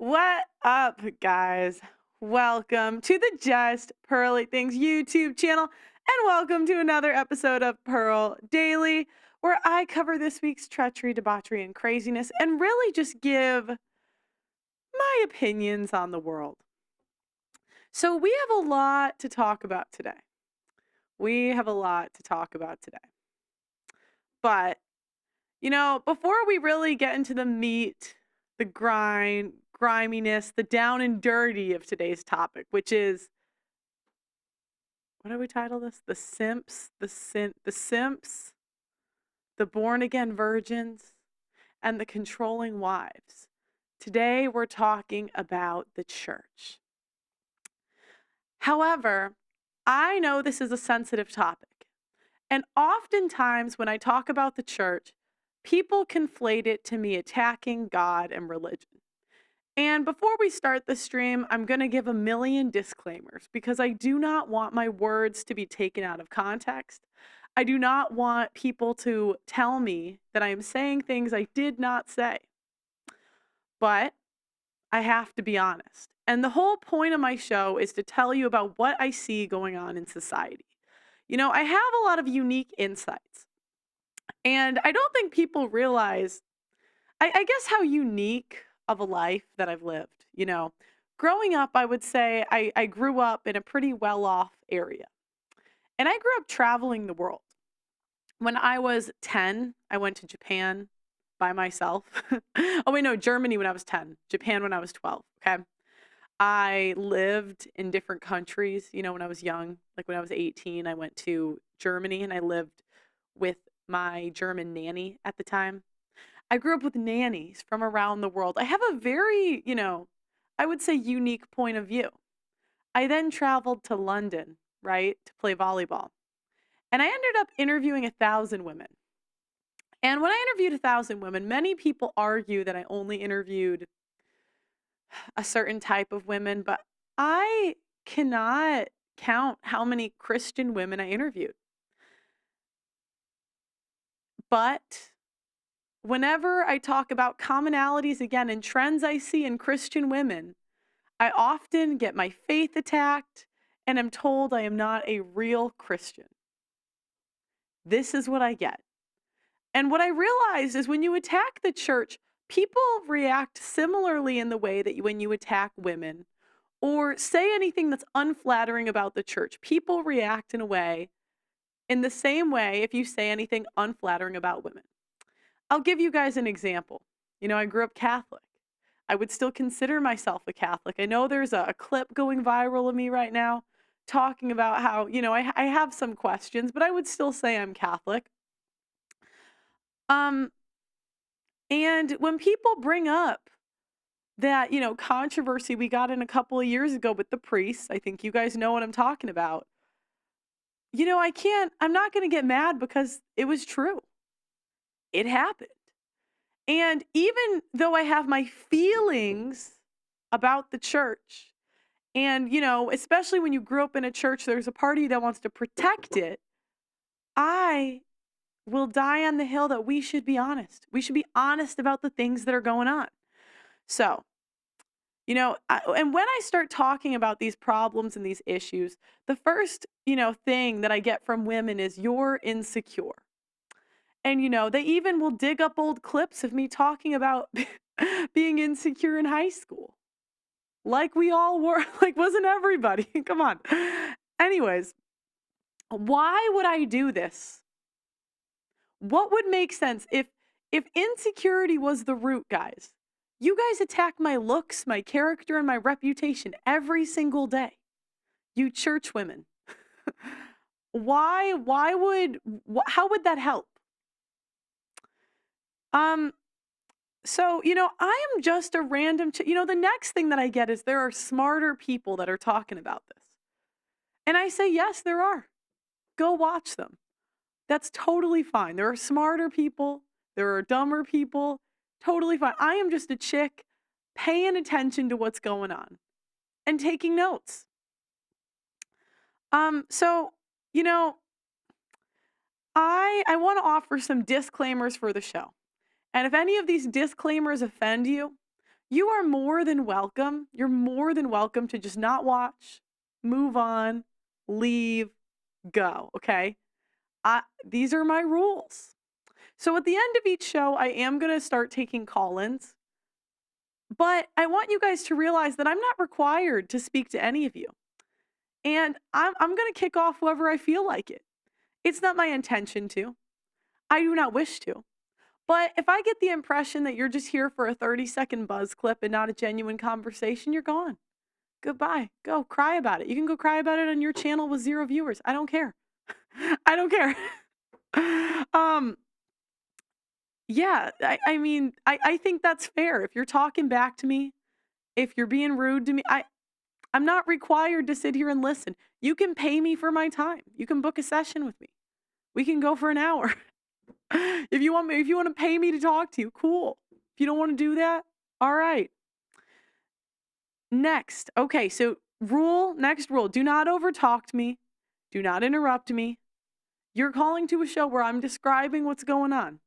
What up, guys? Welcome to the Just Pearly Things YouTube channel, and welcome to another episode of Pearl Daily, where I cover this week's treachery, debauchery, and craziness, and really just give my opinions on the world. So, we have a lot to talk about today. But, before we really get into the meat, the griminess, the down and dirty of today's topic, which is what do we title this? The Simps, the Simps, the born again virgins, and the controlling wives. Today we're talking about the church. However, I know this is a sensitive topic, and oftentimes when I talk about the church, people conflate it to me attacking God and religion. And before we start the stream, I'm going to give a million disclaimers because I do not want my words to be taken out of context. I do not want people to tell me that I am saying things I did not say. But I have to be honest. And the whole point of my show is to tell you about what I see going on in society. I have a lot of unique insights. And I don't think people realize, I guess, how unique of a life that I've lived. Growing up, I would say I grew up in a pretty well off area. And I grew up traveling the world. When I was 10, I went to Japan by myself. Oh, wait, no, Germany when I was 10, Japan when I was 12. Okay. I lived in different countries, when I was young. Like when I was 18, I went to Germany and I lived with my German nanny at the time. I grew up with nannies from around the world. I have a very, I would say unique point of view. I then traveled to London, right, to play volleyball. And I ended up interviewing 1,000 women. And when I interviewed 1,000 women, many people argue that I only interviewed a certain type of women, but I cannot count how many Christian women I interviewed. But whenever I talk about commonalities again and trends I see in Christian women, I often get my faith attacked and am told I am not a real Christian. This is what I get. And what I realized is when you attack the church, people react similarly in the way that when you attack women or say anything that's unflattering about the church. People react in the same way if you say anything unflattering about women. I'll give you guys an example. I grew up Catholic. I would still consider myself a Catholic. I know there's a clip going viral of me right now talking about how, I have some questions, but I would still say I'm Catholic. And when people bring up that, controversy we got in a couple of years ago with the priests, I think you guys know what I'm talking about. I'm not going to get mad because it was true. It happened. And even though I have my feelings about the church, and, especially when you grew up in a church, there's a party that wants to protect it, I will die on the hill that we should be honest. We should be honest about the things that are going on. So, and when I start talking about these problems and these issues, the first, thing that I get from women is you're insecure. And, they even will dig up old clips of me talking about being insecure in high school. Like we all were, like wasn't everybody? Come on. Anyways, why would I do this? What would make sense if insecurity was the root, guys? You guys attack my looks, my character, and my reputation every single day. You church women. How would that help? So, I am just a random, the next thing that I get is there are smarter people that are talking about this. And I say, yes, there are. Go watch them. That's totally fine. There are smarter people. There are dumber people. Totally fine. I am just a chick paying attention to what's going on and taking notes. So, I want to offer some disclaimers for the show. And if any of these disclaimers offend you, you are more than welcome. You're more than welcome to just not watch, move on, leave, go, okay? These are my rules. So at the end of each show, I am going to start taking call-ins, but I want you guys to realize that I'm not required to speak to any of you. And I'm going to kick off whoever I feel like it. It's not my intention to. I do not wish to. But if I get the impression that you're just here for a 30-second buzz clip and not a genuine conversation, you're gone. Goodbye. Go cry about it. You can go cry about it on your channel with 0 viewers. I don't care. I don't care. Yeah, I mean, I think that's fair. If you're talking back to me, if you're being rude to me, I'm not required to sit here and listen. You can pay me for my time. You can book a session with me. We can go for an hour. If you want to pay me to talk to you, cool. If you don't want to do that, all right. Next. Okay, so next rule, do not overtalk me. Do not interrupt me. You're calling to a show where I'm describing what's going on.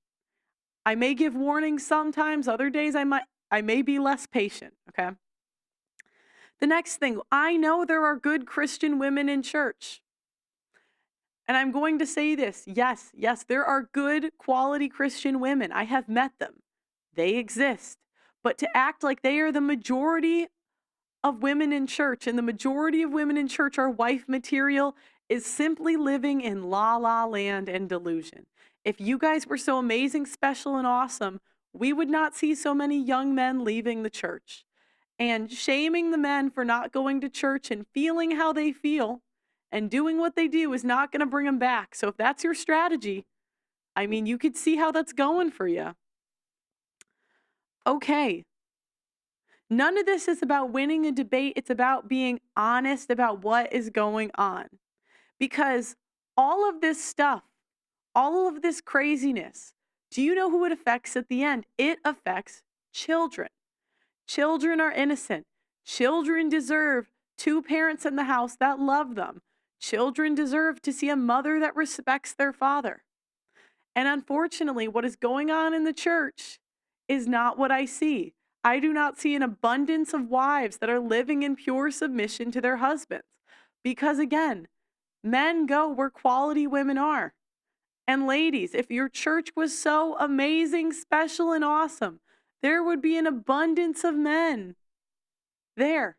I may give warnings sometimes, other days I may be less patient, okay? The next thing, I know there are good Christian women in church. And I'm going to say this, yes, there are good quality Christian women. I have met them. They exist. But to act like they are the majority of women in church, and the majority of women in church are wife material, is simply living in la la land and delusion. If you guys were so amazing, special, and awesome, we would not see so many young men leaving the church. And shaming the men for not going to church and feeling how they feel and doing what they do is not going to bring them back. So if that's your strategy, I mean, you could see how that's going for you. Okay. None of this is about winning a debate. It's about being honest about what is going on. Because all of this stuff, all of this craziness, do you know who it affects at the end? It affects children. Children are innocent. Children deserve 2 parents in the house that love them. Children deserve to see a mother that respects their father. And unfortunately, what is going on in the church is not what I see. I do not see an abundance of wives that are living in pure submission to their husbands. Because again, men go where quality women are. And ladies, if your church was so amazing, special, and awesome, there would be an abundance of men there.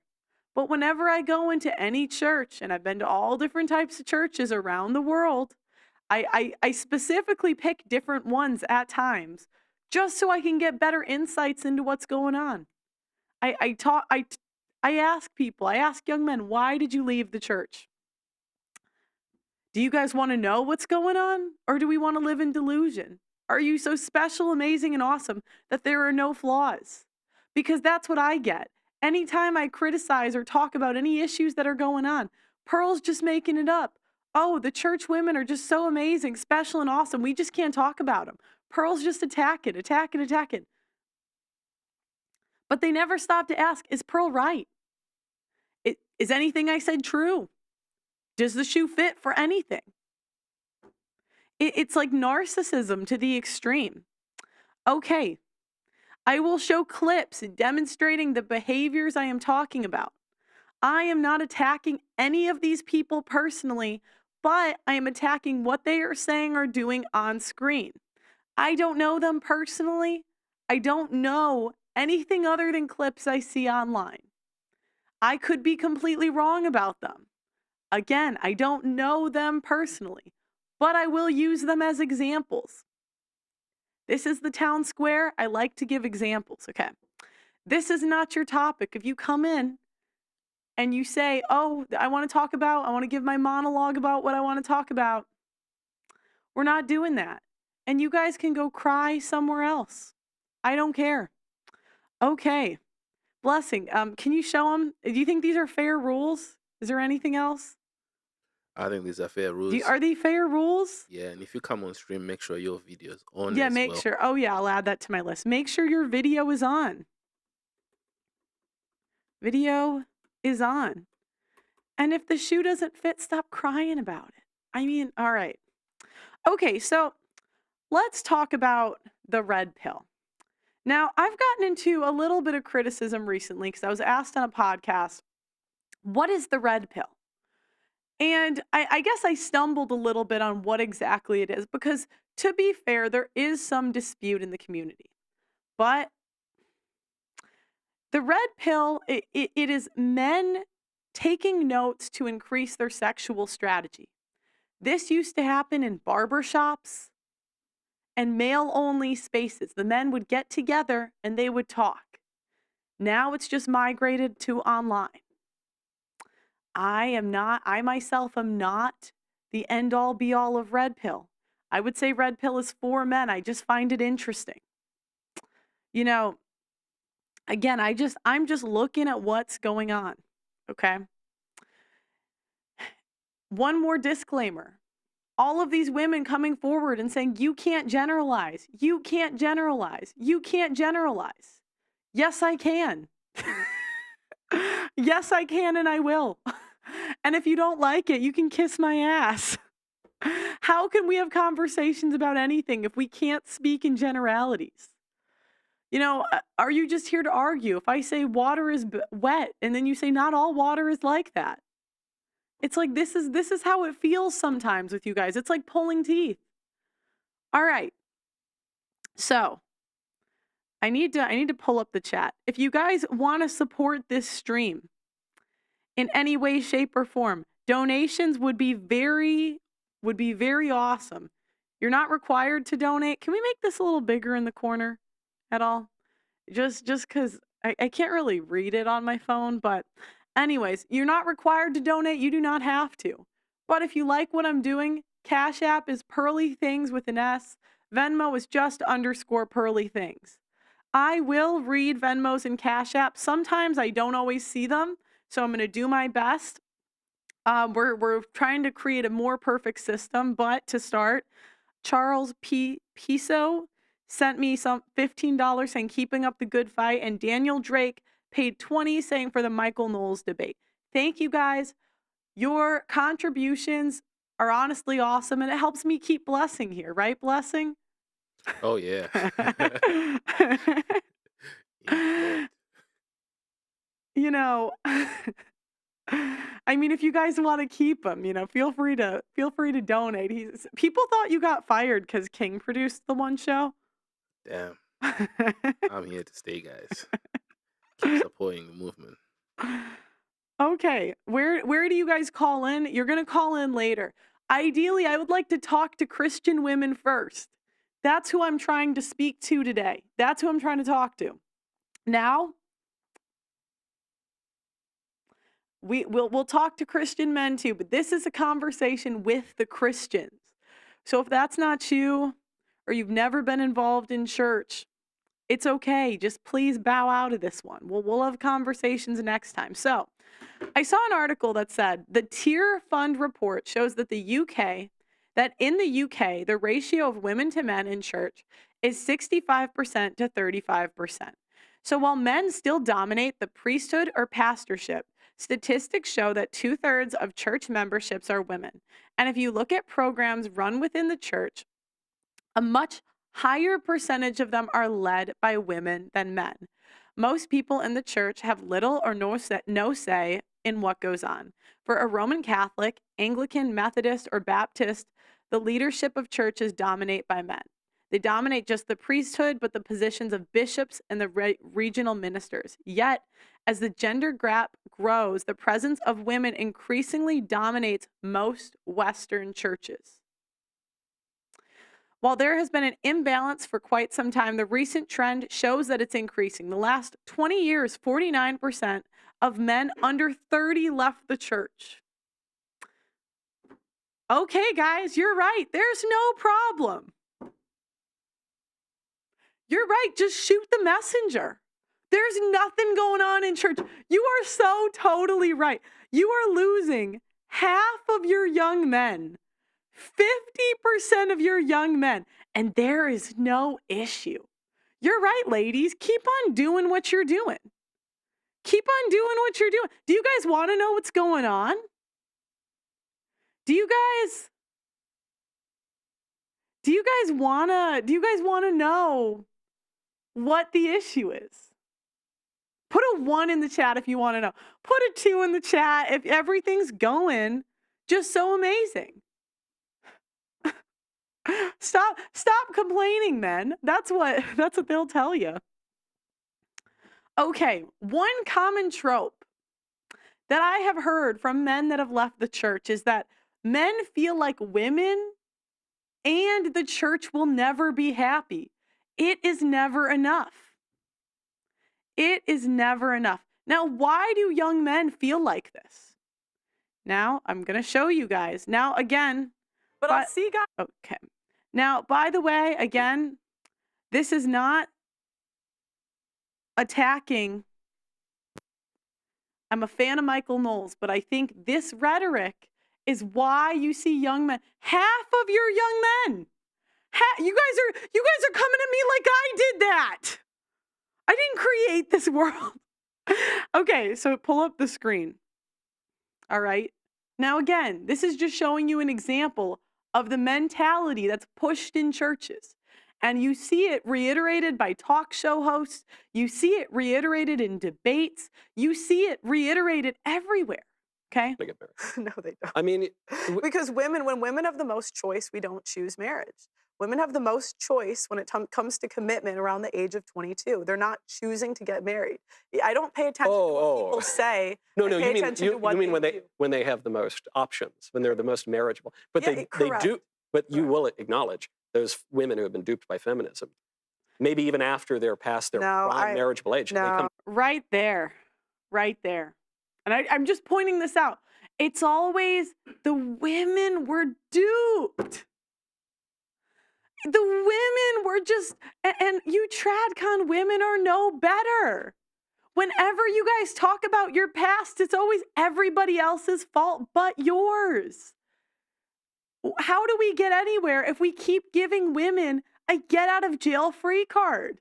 But whenever I go into any church, and I've been to all different types of churches around the world, I specifically pick different ones at times just so I can get better insights into what's going on. I ask people, I ask young men, why did you leave the church? Do you guys want to know what's going on? Or do we want to live in delusion? Are you so special, amazing, and awesome that there are no flaws? Because that's what I get. Anytime I criticize or talk about any issues that are going on, Pearl's just making it up. Oh, the church women are just so amazing, special, and awesome. We just can't talk about them. Pearl's just attacking. But they never stop to ask, is Pearl right? Is anything I said true? Does the shoe fit for anything? It's like narcissism to the extreme. Okay, I will show clips demonstrating the behaviors I am talking about. I am not attacking any of these people personally, but I am attacking what they are saying or doing on screen. I don't know them personally. I don't know anything other than clips I see online. I could be completely wrong about them. Again, I don't know them personally, but I will use them as examples. This is the town square. I like to give examples, okay? This is not your topic. If you come in and you say, oh, I want to give my monologue about what I want to talk about, we're not doing that. And you guys can go cry somewhere else. I don't care. Okay. Blessing, can you show them? Do you think these are fair rules? Is there anything else? I think these are fair rules. Are they fair rules? Yeah, and if you come on stream, make sure your video's on Yeah, as make well. sure. Oh, yeah, I'll add that to my list. Make sure your video is on. Video is on. And if the shoe doesn't fit, stop crying about it. I mean, all right. Okay, so let's talk about the red pill. Now, I've gotten into a little bit of criticism recently because I was asked on a podcast, what is the red pill? And I guess I stumbled a little bit on what exactly it is because, to be fair, there is some dispute in the community. But the red pill, it is men taking notes to increase their sexual strategy. This used to happen in barbershops and male only spaces. The men would get together and they would talk. Now it's just migrated to online. I myself am not the end all be all of red pill. I would say red pill is for men. I just find it interesting. You know, again, I'm just looking at what's going on. Okay. One more disclaimer. All of these women coming forward and saying, you can't generalize. You can't generalize. You can't generalize. Yes, I can. Yes, I can, and I will. And if you don't like it, you can kiss my ass. How can we have conversations about anything if we can't speak in generalities? Are you just here to argue? If I say water is wet and then you say not all water is like that. It's like this is how it feels sometimes with you guys. It's like pulling teeth. All right. So, I need to pull up the chat. If you guys want to support this stream in any way, shape, or form, donations would be very awesome. You're not required to donate. Can we make this a little bigger in the corner at all? Just because I can't really read it on my phone, but anyways, you're not required to donate. You do not have to. But if you like what I'm doing, Cash App is PearlyThings with an S. Venmo is just_PearlyThings. I will read Venmos and Cash App. Sometimes I don't always see them, so I'm going to do my best. We're trying to create a more perfect system, but to start, Charles P. Piso sent me some $15 saying keeping up the good fight, and Daniel Drake paid $20 saying for the Michael Knowles debate. Thank you guys. Your contributions are honestly awesome, and it helps me keep blessing here, right, Blessing? Oh yeah. Yeah, You know, I mean, if you guys want to keep him, feel free to donate. People thought you got fired because King produced the one show. damn. I'm here to stay, guys. Keep supporting the movement. Okay, where do you guys call in? You're gonna call in later. Ideally, I would like to talk to Christian women first. That's who I'm trying to speak to today. That's who I'm trying to talk to. Now, we'll talk to Christian men too, but this is a conversation with the Christians. So if that's not you, or you've never been involved in church, it's okay. Just please bow out of this one. We'll have conversations next time. So I saw an article that said the Tier Fund report shows that in the UK, the ratio of women to men in church is 65% to 35%. So while men still dominate the priesthood or pastorship, statistics show that 2/3 of church memberships are women. And if you look at programs run within the church, a much higher percentage of them are led by women than men. Most people in the church have little or no say in what goes on. For a Roman Catholic, Anglican, Methodist, or Baptist, the leadership of churches dominate by men. They dominate just the priesthood, but the positions of bishops and the regional ministers. Yet, as the gender gap grows, the presence of women increasingly dominates most Western churches. While there has been an imbalance for quite some time, the recent trend shows that it's increasing. The last 20 years, 49% of men under 30 left the church. Okay, guys, you're right. There's no problem. You're right. Just shoot the messenger. There's nothing going on in church. You are so totally right. You are losing half of your young men. 50% of your young men, and there is no issue. You're right, ladies. Keep on doing what you're doing. Keep on doing what you're doing. Do you guys want to know what's going on? Do you guys want to know what the issue is. Put a 1 in the chat if you want to know. Put a 2 in the chat if everything's going just so amazing. Stop complaining, men. That's what they'll tell you. Okay, one common trope that I have heard from men that have left the church is that men feel like women and the church will never be happy. It is never enough. It is never enough. Now, why do young men feel like this? Now, I'm going to show you guys. Now, again, But I'll see, guys. okay. Now, by the way, again, this is not attacking. I'm a fan of Michael Knowles, but I think this rhetoric is why you see young men. Half of your young men. You guys are coming at me like I did that. I didn't create this world. Okay, so pull up the screen. All right. Now, again, this is just showing you an example of the mentality that's pushed in churches. And you see it reiterated by talk show hosts. You see it reiterated in debates. You see it reiterated everywhere. Okay? No, they don't. I mean, Because when women have the most choice, we don't choose marriage. Women have the most choice when it comes to commitment around the age of 22. They're not choosing to get married. I don't pay attention to what people say. No, I you pay mean attention to what you mean they do. when they have the most options, when they're the most marriageable. But Yeah, they correct. do. But you will acknowledge those women who have been duped by feminism, maybe even after they're past their prime marriageable age. They come Right there. Right there. And I'm just pointing this out. It's always the women were duped. The women were just, and you TradCon women are no better. Whenever you guys talk about your past, it's always everybody else's fault but yours. How do we get anywhere if we keep giving women a get out of jail free card?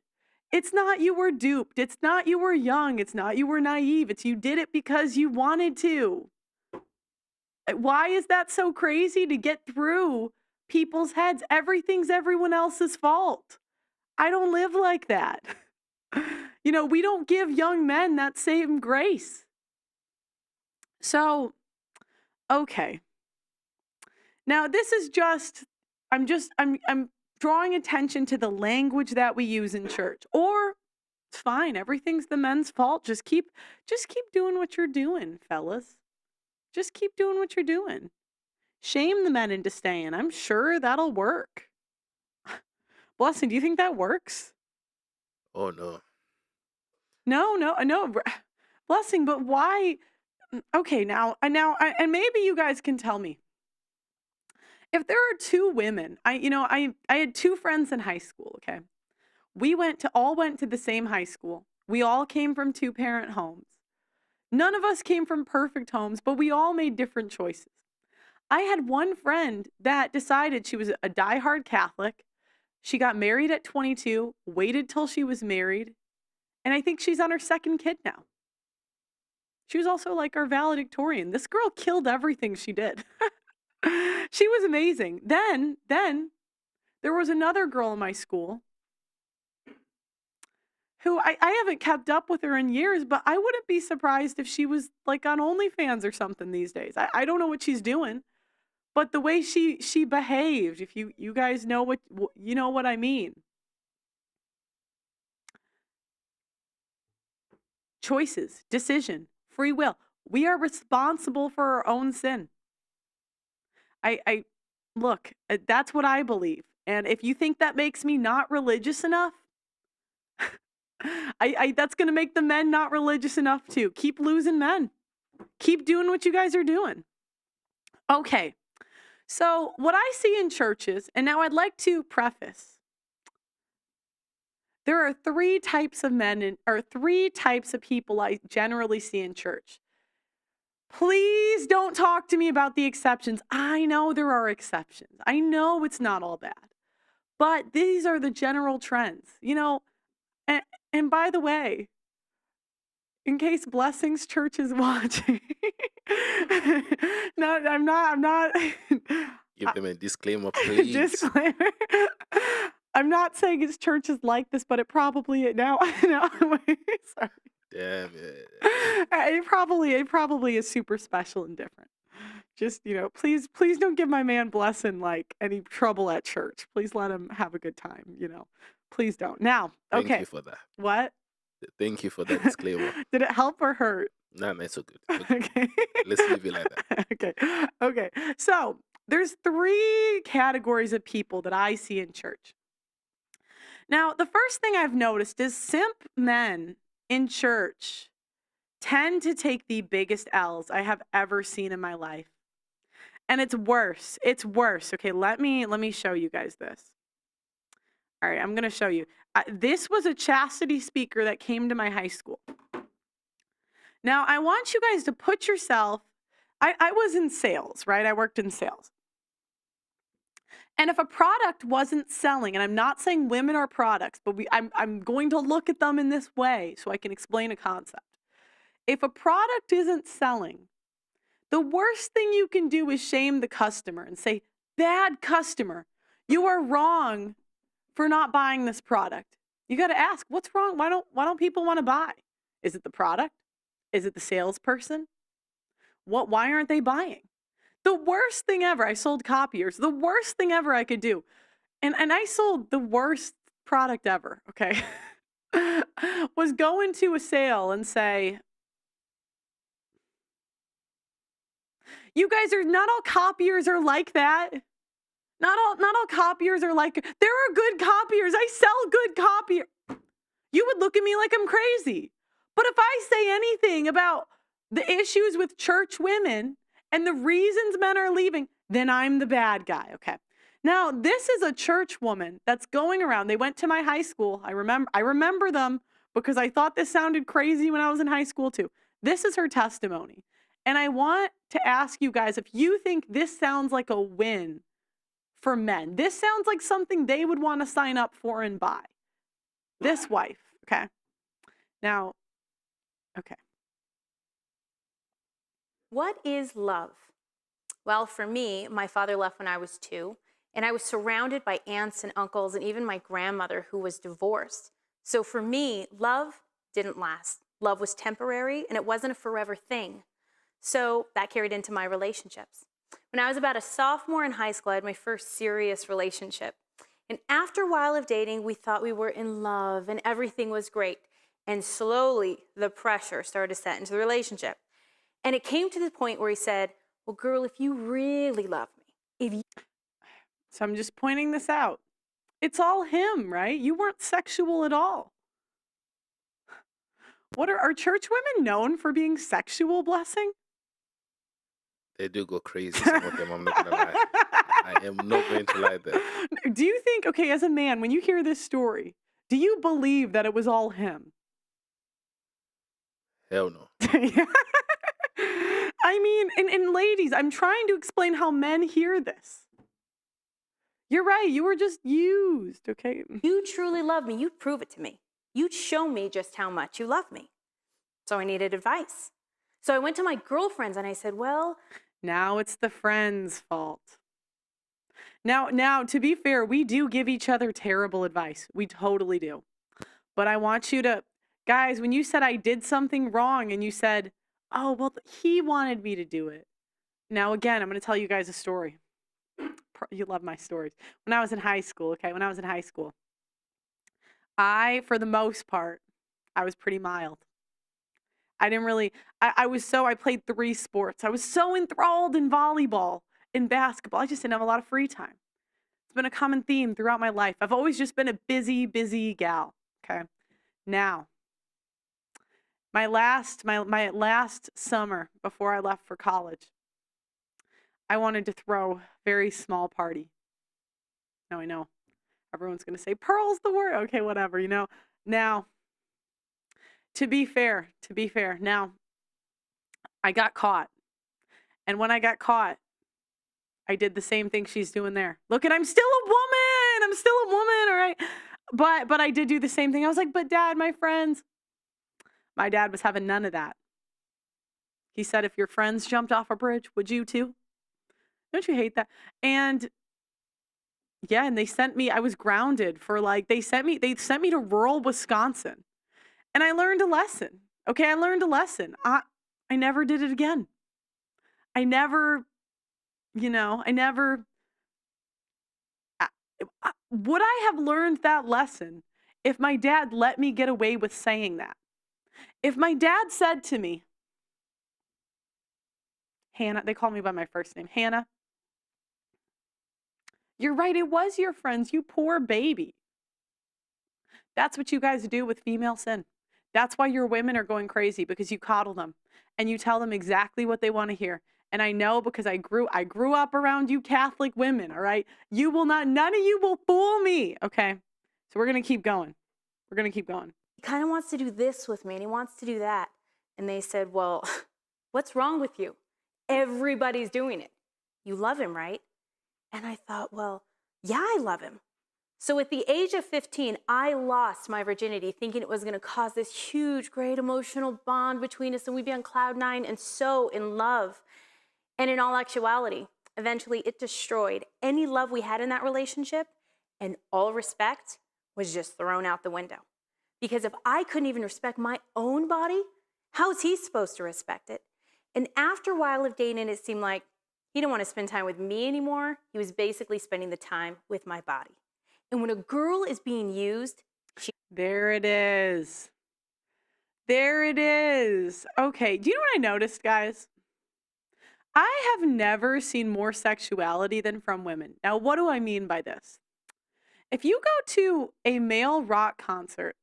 It's not you were duped. It's not you were young. It's not you were naive. It's you did it because you wanted to. Why is that so crazy to get through people's heads? Everything's everyone else's fault. I don't live like that. You know, we don't give young men that same grace. So, okay. Now, this is just, I'm drawing attention to the language that we use in church. Or it's fine, everything's the men's fault. Just keep doing what you're doing, fellas. Just keep doing what you're doing. Shame the men into staying. I'm sure that'll work. Blessing, do you think that works? Oh no. No. Blessing, but why? Okay, now, and maybe you guys can tell me. If there are two women, I had two friends in high school, okay? We all went to the same high school. We all came from two-parent homes. None of us came from perfect homes, but we all made different choices. I had one friend that decided she was a diehard Catholic. She got married at 22, waited till she was married, and I think she's on her second kid now. She was also like our valedictorian. This girl killed everything she did. She was amazing. Then there was another girl in my school who I haven't kept up with her in years, but I wouldn't be surprised if she was like on OnlyFans or something these days. I don't know what she's doing, but the way she behaved, if you guys know what I mean. Choices, decision, free will. We are responsible for our own sin. I look, that's what I believe. And if you think that makes me not religious enough, that's going to make the men not religious enough too. Keep losing men. Keep doing what you guys are doing. Okay. So what I see in churches, and now I'd like to preface, there are three types of men or three types of people I generally see in church. Please don't talk to me about the exceptions. I know there are exceptions. I know it's not all bad. But these are the general trends, and by the way, in case Blessings Church is watching, no, I'm not. Give them a disclaimer, please. Disclaimer. I'm not saying his church is like this, but it probably now. No, sorry. Damn it. It probably is super special and different. Just, please don't give my man Blessin like any trouble at church. Please let him have a good time, Please don't. Now, Thank okay. you for that. What? Thank you for that disclaimer. Did it help or hurt? Nah, man, so good. Okay. Let's leave it like that. Okay. So there's 3 categories of people that I see in church. Now, the first thing I've noticed is simp men in church tend to take the biggest L's I have ever seen in my life. And it's worse. It's worse. Okay, let me show you guys this. All right, I'm going to show you. This was a chastity speaker that came to my high school. Now, I want you guys to put yourself, I was in sales, right? I worked in sales. And if a product wasn't selling, and I'm not saying women are products, but I'm going to look at them in this way so I can explain a concept. If a product isn't selling, the worst thing you can do is shame the customer and say, bad customer, you are wrong for not buying this product. You got to ask, what's wrong? Why don't people want to buy? Is it the product? Is it the salesperson? Why aren't they buying? The worst thing ever, I sold copiers. The worst thing ever I could do. And I sold the worst product ever, okay? Was go into a sale and say, you guys are not all copiers are like that. Not all copiers are like, there are good copiers. I sell good copier. You would look at me like I'm crazy. But if I say anything about the issues with church women and the reasons men are leaving, then I'm the bad guy, okay? Now, this is a church woman that's going around. They went to my high school. I remember them because I thought this sounded crazy when I was in high school too. This is her testimony. And I want to ask you guys if you think this sounds like a win for men. This sounds like something they would want to sign up for and buy. This wife, okay? Now, okay. What is love? Well, for me, my father left when I was 2, and I was surrounded by aunts and uncles and even my grandmother who was divorced. So for me, love didn't last. Love was temporary, and it wasn't a forever thing. So that carried into my relationships. When I was about a sophomore in high school, I had my first serious relationship. And after a while of dating, we thought we were in love and everything was great. And slowly, the pressure started to set into the relationship. And it came to the point where he said, well, girl, if you really love me, So I'm just pointing this out. It's all him, right? You weren't sexual at all. What are church women known for being sexual, Blessing? They do go crazy, some of them, I'm not gonna lie. I am not going to lie there. Do you think, okay, as a man, when you hear this story, do you believe that it was all him? Hell no. I mean, and ladies, I'm trying to explain how men hear this. You're right, you were just used, okay? you truly love me, you'd prove it to me. You'd show me just how much you love me. So I needed advice. So I went to my girlfriends and I said, well, now it's the friend's fault. Now, to be fair, we do give each other terrible advice. We totally do. But I want you to, guys, when you said I did something wrong and you said, oh, well, he wanted me to do it. Now, again, I'm going to tell you guys a story. You love my stories. When I was in high school, okay, for the most part, I was pretty mild. I didn't really, I played 3 sports. I was so enthralled in volleyball, in basketball. I just didn't have a lot of free time. It's been a common theme throughout my life. I've always just been a busy gal, okay? Now, my last summer before I left for college, I wanted to throw a very small party. Now I know everyone's going to say, Pearl's the word. Okay, whatever, Now, to be fair, now, I got caught. And when I got caught, I did the same thing she's doing there. Look, I'm still a woman, all right? But I did do the same thing. I was like, but Dad, my dad was having none of that. He said, if your friends jumped off a bridge, would you too? Don't you hate that? And Yeah, and they sent me, I was grounded for like, they sent me to rural Wisconsin. And I learned a lesson. Okay, I learned a lesson. I never did it again. I never, I never, would I have learned that lesson if my dad let me get away with saying that? If my dad said to me, Hannah, they call me by my first name, Hannah, you're right, it was your friends, you poor baby. That's what you guys do with female sin. That's why your women are going crazy, because you coddle them and you tell them exactly what they want to hear. And I know, because I grew up around you Catholic women, all right? You will not, none of you will fool me, okay? So we're going to keep going. We're going to keep going. He kind of wants to do this with me and he wants to do that. And they said, well, what's wrong with you? Everybody's doing it. You love him, right? And I thought, well, yeah, I love him. So at the age of 15, I lost my virginity thinking it was going to cause this huge, great emotional bond between us and we'd be on cloud nine and so in love. And in all actuality, eventually it destroyed any love we had in that relationship, and all respect was just thrown out the window. Because if I couldn't even respect my own body, how is he supposed to respect it? And after a while of dating, it seemed like he didn't want to spend time with me anymore. He was basically spending the time with my body. And when a girl is being used, there it is. There it is. Okay, do you know what I noticed, guys? I have never seen more sexuality than from women. Now, what do I mean by this? If you go to a male rock concert,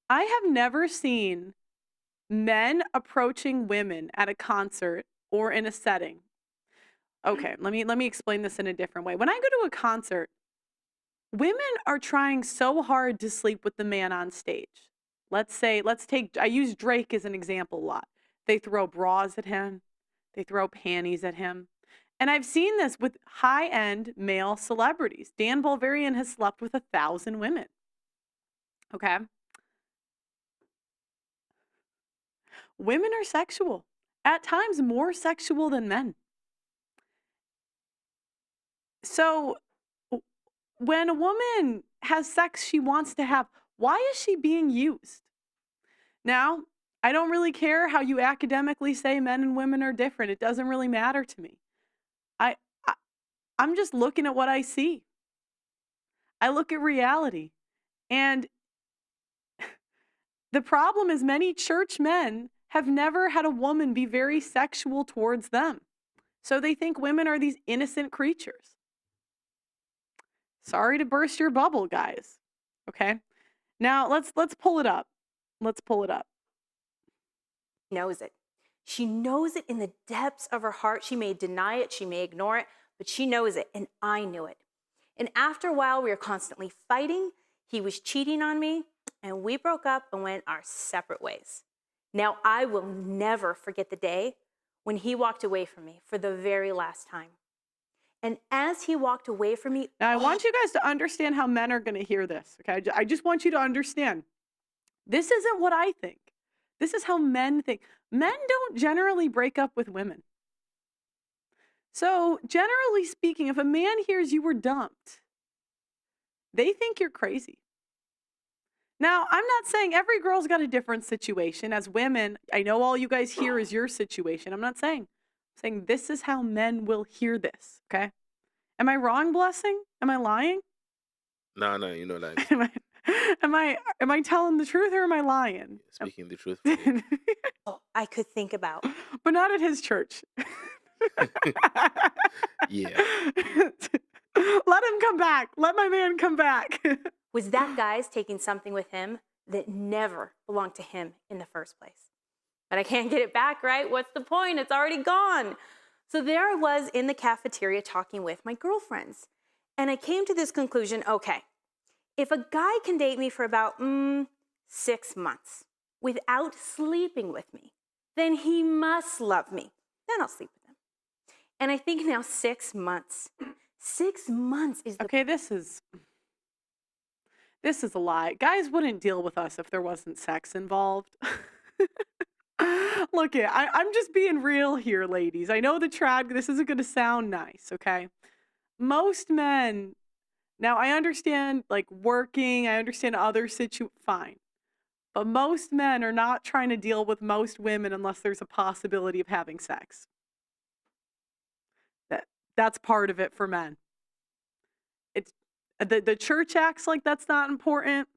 I have never seen men approaching women at a concert or in a setting. Okay, let me explain this in a different way. When I go to a concert, women are trying so hard to sleep with the man on stage. I use Drake as an example a lot. They throw bras at him. They throw panties at him. And I've seen this with high-end male celebrities. Dan Bilzerian has slept with 1,000 women. Okay? Women are sexual. At times more sexual than men. So when a woman has sex she wants to have, why is she being used? Now, I don't really care how you academically say men and women are different. It doesn't really matter to me. I'm just looking at what I see. I look at reality. And the problem is many church men have never had a woman be very sexual towards them. So they think women are these innocent creatures. Sorry to burst your bubble, guys. Okay? Now, let's pull it up. Let's pull it up. Knows it. She knows it in the depths of her heart. She may deny it, she may ignore it, but she knows it, and I knew it. And after a while, we were constantly fighting. He was cheating on me, and we broke up and went our separate ways. Now, I will never forget the day when he walked away from me for the very last time. And as he walked away from me... Now, I want you guys to understand how men are going to hear this, okay? I just want you to understand. This isn't what I think. This is how men think. Men don't generally break up with women. So, generally speaking, if a man hears you were dumped, they think you're crazy. Now, I'm not saying every girl's got a different situation. As women, I know all you guys hear is your situation. I'm not saying. I'm saying this is how men will hear this, okay? Am I wrong, Blessing? Am I lying? No, you know that. Am I telling the truth or am I lying? Speaking the truth. I could think about. But not at his church. Yeah. Let him come back. Let my man come back. Was that guy's taking something with him that never belonged to him in the first place. But I can't get it back, right? What's the point? It's already gone. So there I was in the cafeteria talking with my girlfriends. And I came to this conclusion, okay, if a guy can date me for about 6 months without sleeping with me, then he must love me. Then I'll sleep with him. And I think now 6 months. 6 months is the... Okay, this is a lie. Guys wouldn't deal with us if there wasn't sex involved. Look, I'm just being real here, ladies. I know this isn't going to sound nice, okay? Most men, Now, I understand, like, working, I understand other fine. But most men are not trying to deal with most women unless there's a possibility of having sex. That that's part of it for men. It's the church acts like that's not important.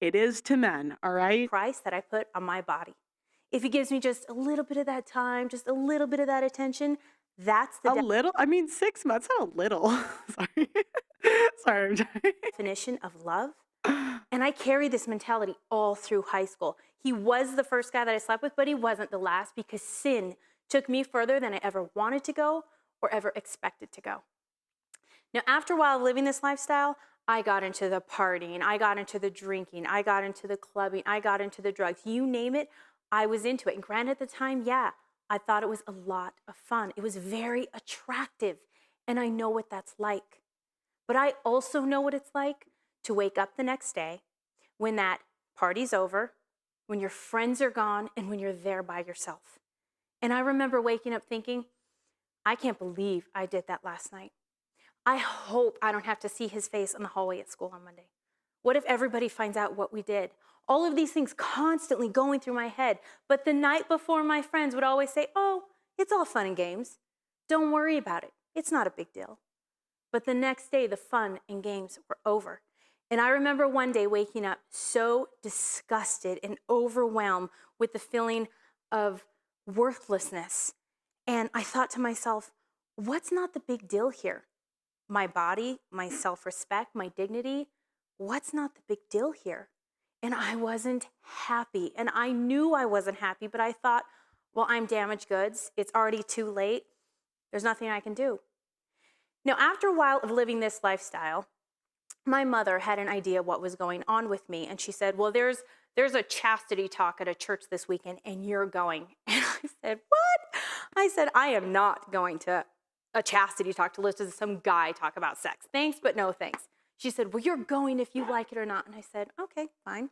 It is to men, all right? Price that I put on my body. If he gives me just a little bit of that time, just a little bit of that attention, that's the A little? I mean, 6 months, not a little. Sorry. Sorry, I'm sorry. definition of love. And I carried this mentality all through high school. He was the first guy that I slept with, but he wasn't the last because sin took me further than I ever wanted to go or ever expected to go. Now, after a while of living this lifestyle, I got into the partying, I got into the drinking, I got into the clubbing, I got into the drugs. You name it, I was into it. And granted, at the time, yeah, I thought it was a lot of fun. It was very attractive, and I know what that's like. But I also know what it's like to wake up the next day when that party's over, when your friends are gone, and when you're there by yourself. And I remember waking up thinking, I can't believe I did that last night. I hope I don't have to see his face in the hallway at school on Monday. What if everybody finds out what we did? All of these things constantly going through my head. But the night before, my friends would always say, oh, it's all fun and games. Don't worry about it. It's not a big deal. But the next day, the fun and games were over. And I remember one day waking up so disgusted and overwhelmed with the feeling of worthlessness. And I thought to myself, what's not the big deal here? My body, my self-respect, my dignity, what's not the big deal here? And I wasn't happy. And I knew I wasn't happy, but I thought, well, I'm damaged goods. It's already too late. There's nothing I can do. Now, after a while of living this lifestyle, my mother had an idea what was going on with me. And she said, well, there's a chastity talk at a church this weekend, and you're going. And I said, what? I said, I am not going to a chastity talk to listen to some guy talk about sex. Thanks, but no thanks. She said, well, you're going if you like it or not. And I said, okay, fine.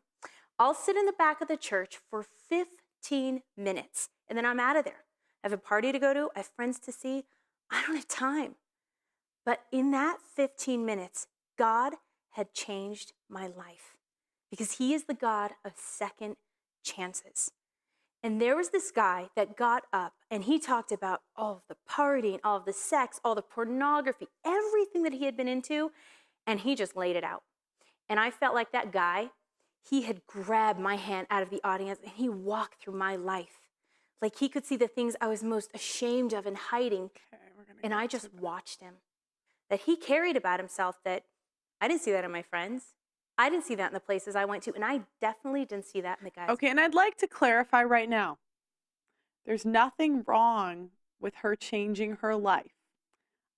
I'll sit in the back of the church for 15 minutes, and then I'm out of there. I have a party to go to. I have friends to see. I don't have time. But in that 15 minutes, God had changed my life because he is the God of second chances. And there was this guy that got up and he talked about all of the partying, all of the sex, all the pornography, everything that he had been into, and he just laid it out. And I felt like that guy, he had grabbed my hand out of the audience and he walked through my life. Like he could see the things I was most ashamed of and hiding. And I just watched him. That he carried about himself that I didn't see that in my friends. I didn't see that in the places I went to, and I definitely didn't see that in the guys. Okay, and I'd like to clarify right now. There's nothing wrong with her changing her life.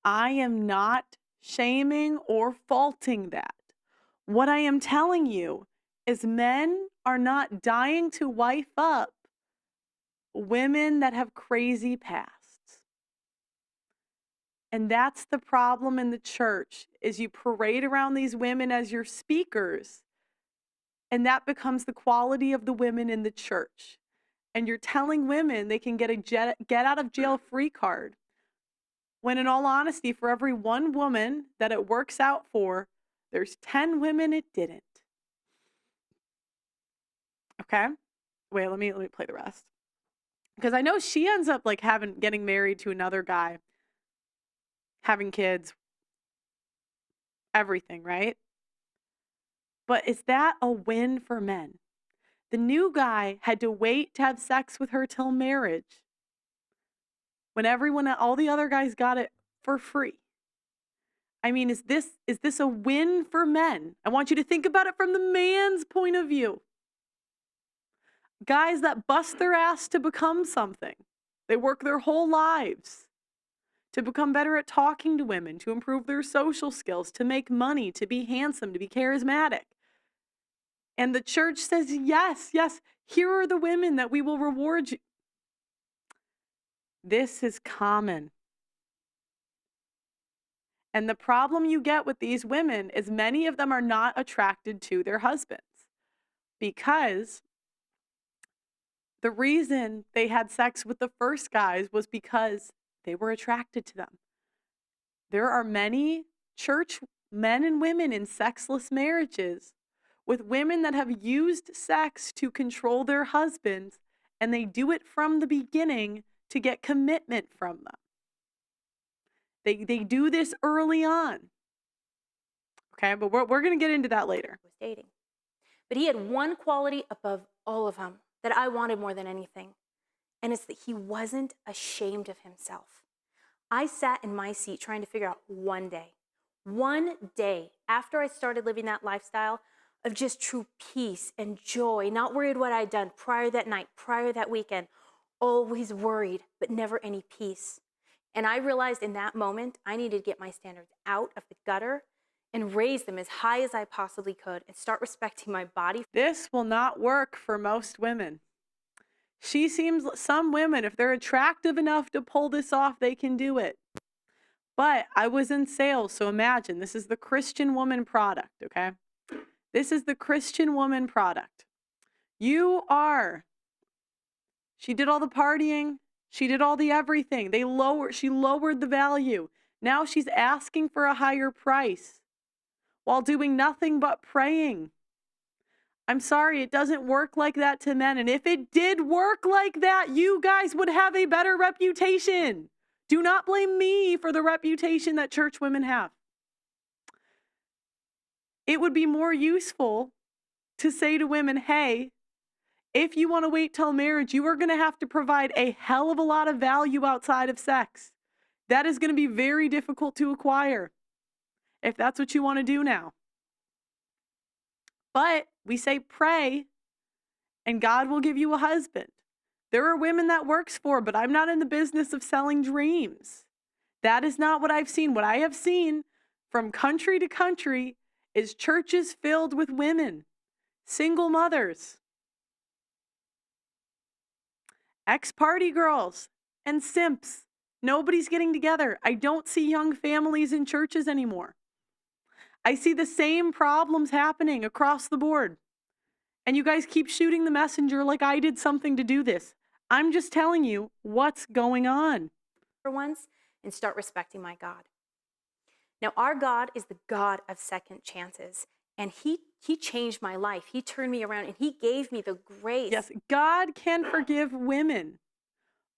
I am not shaming or faulting that. What I am telling you is men are not dying to wife up women that have crazy pasts. And that's the problem in the church, is you parade around these women as your speakers, and that becomes the quality of the women in the church. And you're telling women they can get a get out of jail free card, when in all honesty, for every one woman that it works out for, there's 10 women it didn't. Okay? Wait, let me play the rest. Because I know she ends up like getting married to another guy, having kids, everything, right? But is that a win for men? The new guy had to wait to have sex with her till marriage, when all the other guys got it for free. I mean, is this a win for men? I want you to think about it from the man's point of view. Guys that bust their ass to become something. They work their whole lives to become better at talking to women, to improve their social skills, to make money, to be handsome, to be charismatic. And the church says, yes, here are the women that we will reward you. This is common. And the problem you get with these women is many of them are not attracted to their husbands, because the reason they had sex with the first guys was because they were attracted to them. there are many church men and women in sexless marriages with women that have used sex to control their husbands, and they do it from the beginning to get commitment from them. They do this early on. Okay, but we're going to get into that later. Was dating. But he had one quality above all of them that I wanted more than anything, and it's that he wasn't ashamed of himself. I sat in my seat trying to figure out one day after I started living that lifestyle of just true peace and joy, not worried what I'd done prior that night, prior that weekend, always worried, but never any peace. And I realized in that moment, I needed to get my standards out of the gutter and raise them as high as I possibly could and start respecting my body. This will not work for most women. Some women, if they're attractive enough to pull this off, they can do it. But I was in sales, so imagine, this is the Christian woman product, okay? This is the Christian woman product. She did all the partying. She did all the everything. She lowered the value. Now she's asking for a higher price while doing nothing but praying. I'm sorry, it doesn't work like that to men. And if it did work like that, you guys would have a better reputation. Do not blame me for the reputation that church women have. It would be more useful to say to women, hey, if you want to wait till marriage, you are going to have to provide a hell of a lot of value outside of sex. That is going to be very difficult to acquire if that's what you want to do now. But we say pray and God will give you a husband. There are women that works for, but I'm not in the business of selling dreams. That is not what I've seen. What I have seen from country to country is churches filled with women, single mothers, ex-party girls, and simps. Nobody's getting together. I don't see young families in churches anymore. I see the same problems happening across the board. And you guys keep shooting the messenger like I did something to do this. I'm just telling you what's going on. For once, and start respecting my God. Now, our God is the God of second chances. And he changed my life. He turned me around and he gave me the grace. Yes, God can forgive women.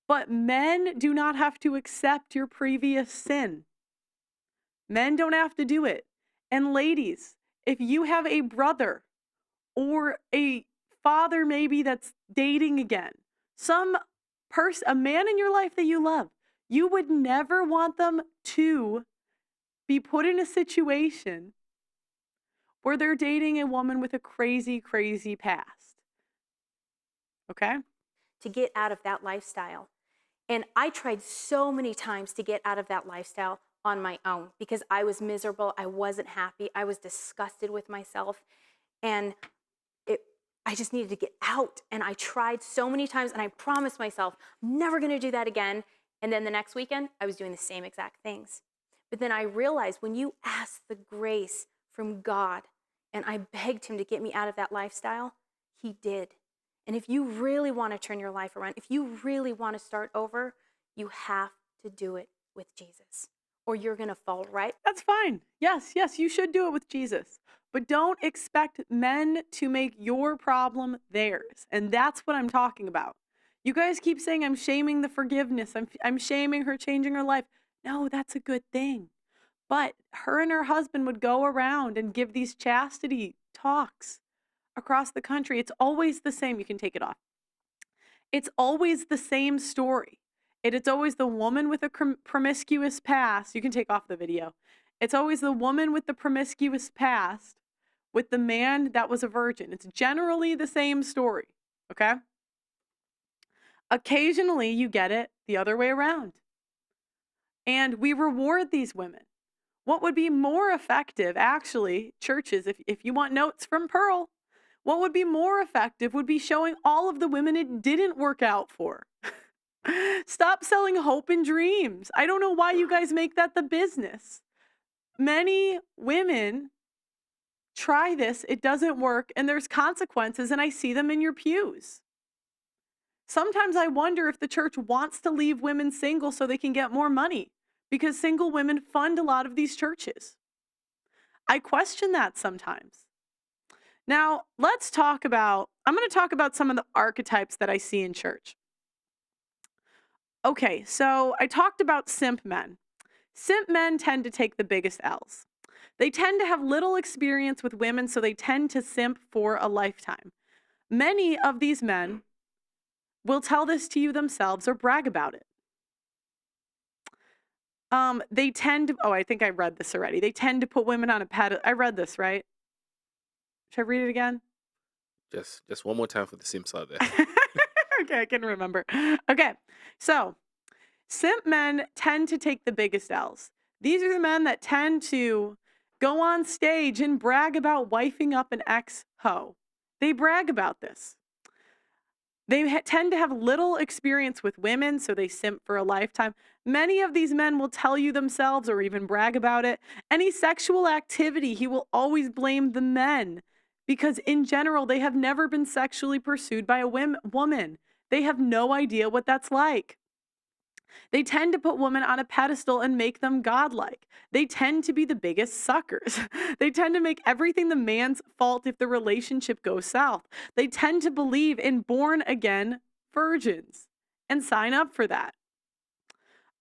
But men do not have to accept your previous sin. Men don't have to do it. And ladies, if you have a brother or a father maybe that's dating again, a man in your life that you love, you would never want them to be put in a situation where they're dating a woman with a crazy, crazy past. Okay? To get out of that lifestyle. And I tried so many times to get out of that lifestyle on my own because I was miserable. I wasn't happy. I was disgusted with myself. And I just needed to get out. And I tried so many times and I promised myself, I'm never going to do that again. And then the next weekend, I was doing the same exact things. But then I realized when you ask the grace from God and I begged him to get me out of that lifestyle, he did. And if you really want to turn your life around, if you really want to start over, you have to do it with Jesus or you're going to fall right. That's fine. Yes, you should do it with Jesus. But don't expect men to make your problem theirs. And that's what I'm talking about. You guys keep saying I'm shaming the forgiveness. I'm shaming her changing her life. No, that's a good thing. But her and her husband would go around and give these chastity talks across the country. It's always the same. You can take it off. It's always the same story. It's always the woman with a promiscuous past. You can take off the video. It's always the woman with the promiscuous past with the man that was a virgin. It's generally the same story, okay? Occasionally you get it the other way around. And we reward these women. What would be more effective, actually, churches, if you want notes from Pearl, what would be more effective would be showing all of the women it didn't work out for. Stop selling hope and dreams. I don't know why you guys make that the business. Many women try this, it doesn't work, and there's consequences, and I see them in your pews. Sometimes I wonder if the church wants to leave women single so they can get more money. because single women fund a lot of these churches. I question that sometimes. Now, I'm going to talk about some of the archetypes that I see in church. Okay, so I talked about simp men. Simp men tend to take the biggest L's. They tend to have little experience with women, so they tend to simp for a lifetime. Many of these men will tell this to you themselves or brag about it. They tend to, I think I read this already. They tend to put women on a pedestal. I read this, right? Should I read it again? Just one more time for the Simps out there. Okay, I can remember. Okay, so simp men tend to take the biggest L's. These are the men that tend to go on stage and brag about wifing up an ex-ho. They brag about this. They tend to have little experience with women, so they simp for a lifetime. Many of these men will tell you themselves or even brag about it. Any sexual activity, he will always blame the men because in general, they have never been sexually pursued by a woman. They have no idea what that's like. They tend to put women on a pedestal and make them godlike. They tend to be the biggest suckers. They tend to make everything the man's fault if the relationship goes south. They tend to believe in born-again virgins and sign up for that.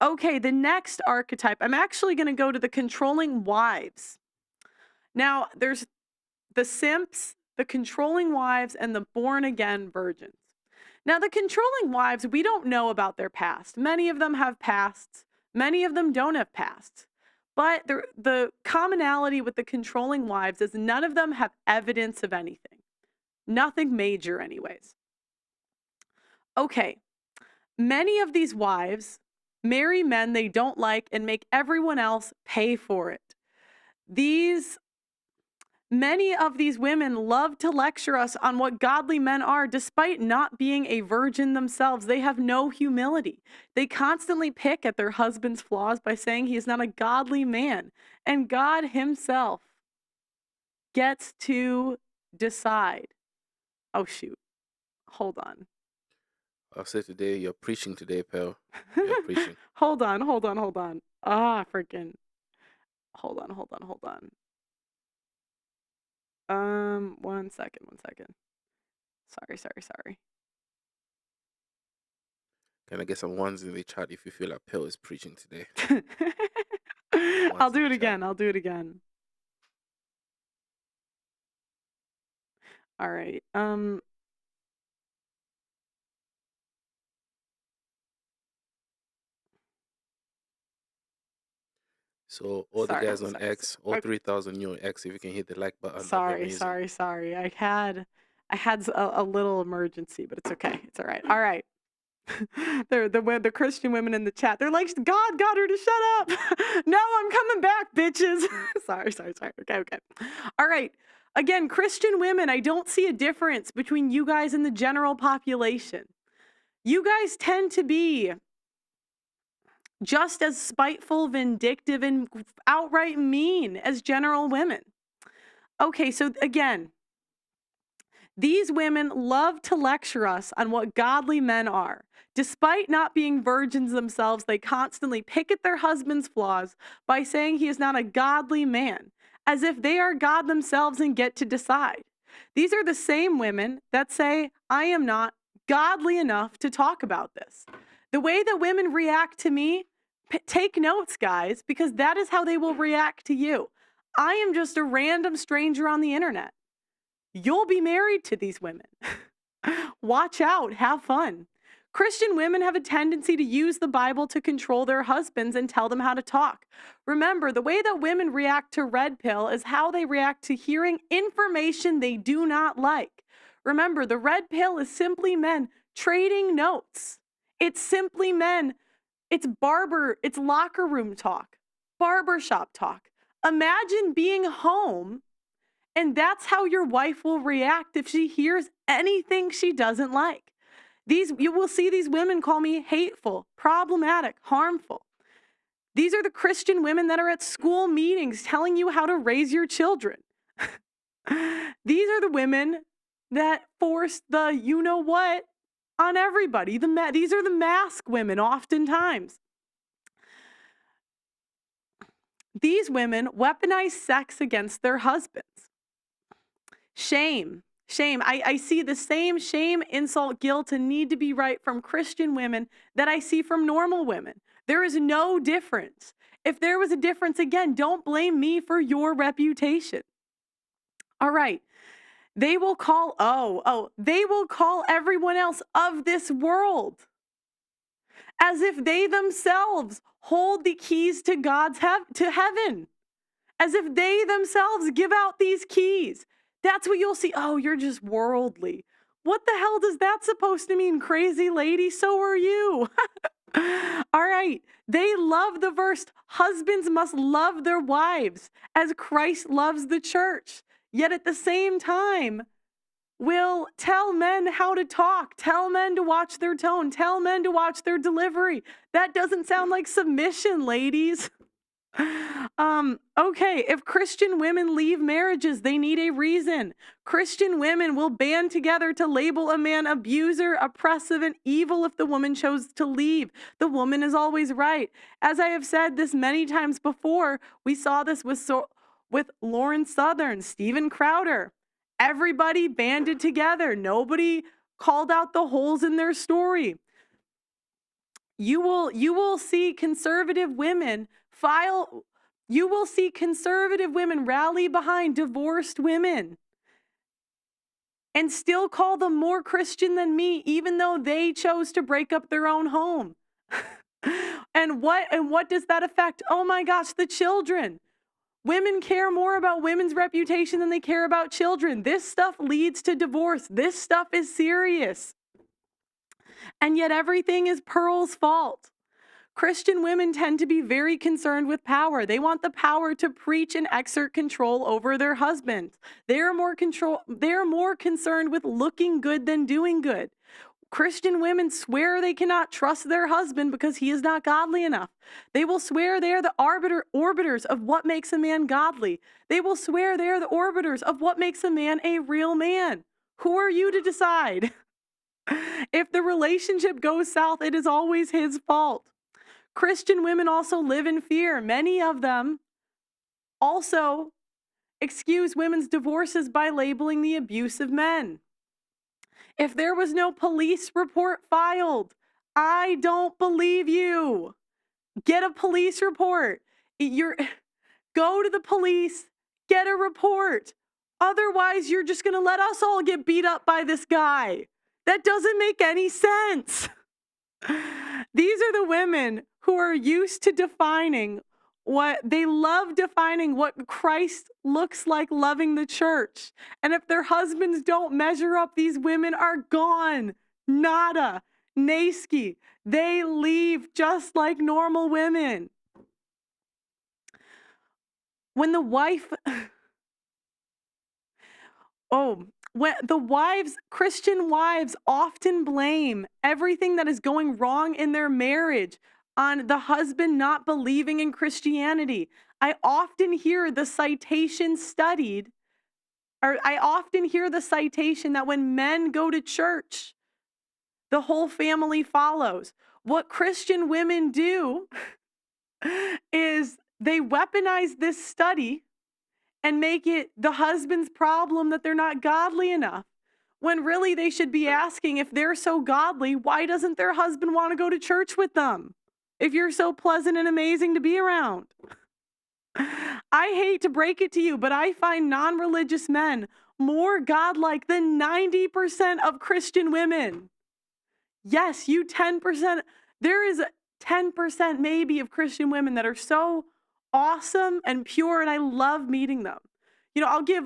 Okay, the next archetype, I'm actually going to go to the controlling wives. Now, there's the simps, the controlling wives, and the born-again virgins. Now, the controlling wives, we don't know about their past. Many of them have pasts. Many of them don't have pasts. But the commonality with the controlling wives is none of them have evidence of anything. Nothing major anyways. Okay, many of these wives marry men they don't like and make everyone else pay for it. Many of these women love to lecture us on what godly men are, despite not being a virgin themselves. They have no humility. They constantly pick at their husband's flaws by saying he is not a godly man. And God himself gets to decide. Oh, shoot. Hold on. I'll say today, you're preaching today, pal. You're preaching. Hold on. Freaking. Hold on. One second. Sorry. Can I get some ones in the chat if you feel like Pearl is preaching today? I'll do it again. All right. So all the guys on X, all 3,000 new on X, if you can hit the like button. Sorry. I had a little emergency, but it's okay. It's all right. All right. The Christian women in the chat, they're like, God got her to shut up. No, I'm coming back, bitches. Sorry. Okay. All right. Again, Christian women, I don't see a difference between you guys and the general population. You guys tend to be just as spiteful, vindictive, and outright mean as general women. Okay, so again, these women love to lecture us on what godly men are. Despite not being virgins themselves, they constantly pick at their husband's flaws by saying he is not a godly man, as if they are God themselves and get to decide. These are the same women that say, I am not godly enough to talk about this. The way that women react to me, take notes, guys, because that is how they will react to you. I am just a random stranger on the internet. You'll be married to these women. Watch out. Have fun. Christian women have a tendency to use the Bible to control their husbands and tell them how to talk. Remember, the way that women react to red pill is how they react to hearing information they do not like. Remember, the red pill is simply men trading notes. It's simply men. It's locker room talk, barbershop talk. Imagine being home and that's how your wife will react if she hears anything she doesn't like. You will see these women call me hateful, problematic, harmful. These are the Christian women that are at school meetings telling you how to raise your children. These are the women that force the you-know-what on everybody. These are the mask women oftentimes. these women weaponize sex against their husbands. Shame. Shame. I see the same shame, insult, guilt, and need to be right from Christian women that I see from normal women. There is no difference. If there was a difference, again, don't blame me for your reputation. All right. They will call, they will call everyone else of this world as if they themselves hold the keys to God's to heaven, as if they themselves give out these keys. That's what you'll see. Oh, you're just worldly. What the hell does that supposed to mean, crazy lady? So are you. All right. They love the verse, husbands must love their wives as Christ loves the church. Yet at the same time, will tell men how to talk, tell men to watch their tone, tell men to watch their delivery. That doesn't sound like submission, ladies. Okay, if Christian women leave marriages, they need a reason. Christian women will band together to label a man abuser, oppressive, and evil if the woman chose to leave. The woman is always right. As I have said this many times before, we saw this with Lauren Southern, Steven Crowder. Everybody banded together. Nobody called out the holes in their story. You will see conservative women rally behind divorced women and still call them more Christian than me, even though they chose to break up their own home. And what does that affect? Oh my gosh, the children. Women care more about women's reputation than they care about children. This stuff leads to divorce. This stuff is serious. And yet everything is Pearl's fault. Christian women tend to be very concerned with power. They want the power to preach and exert control over their husbands. They are more concerned with looking good than doing good. Christian women swear they cannot trust their husband because he is not godly enough. They will swear they are the arbiters of what makes a man godly. They will swear they are the arbiters of what makes a man a real man. Who are you to decide? If the relationship goes south, it is always his fault. Christian women also live in fear. Many of them also excuse women's divorces by labeling the abuse of men. If there was no police report filed, I don't believe you. Get a police report. Go to the police, get a report. Otherwise, you're just going to let us all get beat up by this guy. That doesn't make any sense. These are the women who are used to defining what Christ looks like loving the church. And if their husbands don't measure up, these women are gone. Nada. Naski. They leave just like normal women. When the wife... Christian wives often blame everything that is going wrong in their marriage on the husband not believing in Christianity. I often hear the citation that when men go to church, the whole family follows. What Christian women do is they weaponize this study and make it the husband's problem that they're not godly enough. When really they should be asking, if they're so godly, why doesn't their husband want to go to church with them? If you're so pleasant and amazing to be around. I hate to break it to you, but I find non-religious men more godlike than 90% of Christian women. Yes, you 10%. There is 10% maybe of Christian women that are so awesome and pure, and I love meeting them. I'll give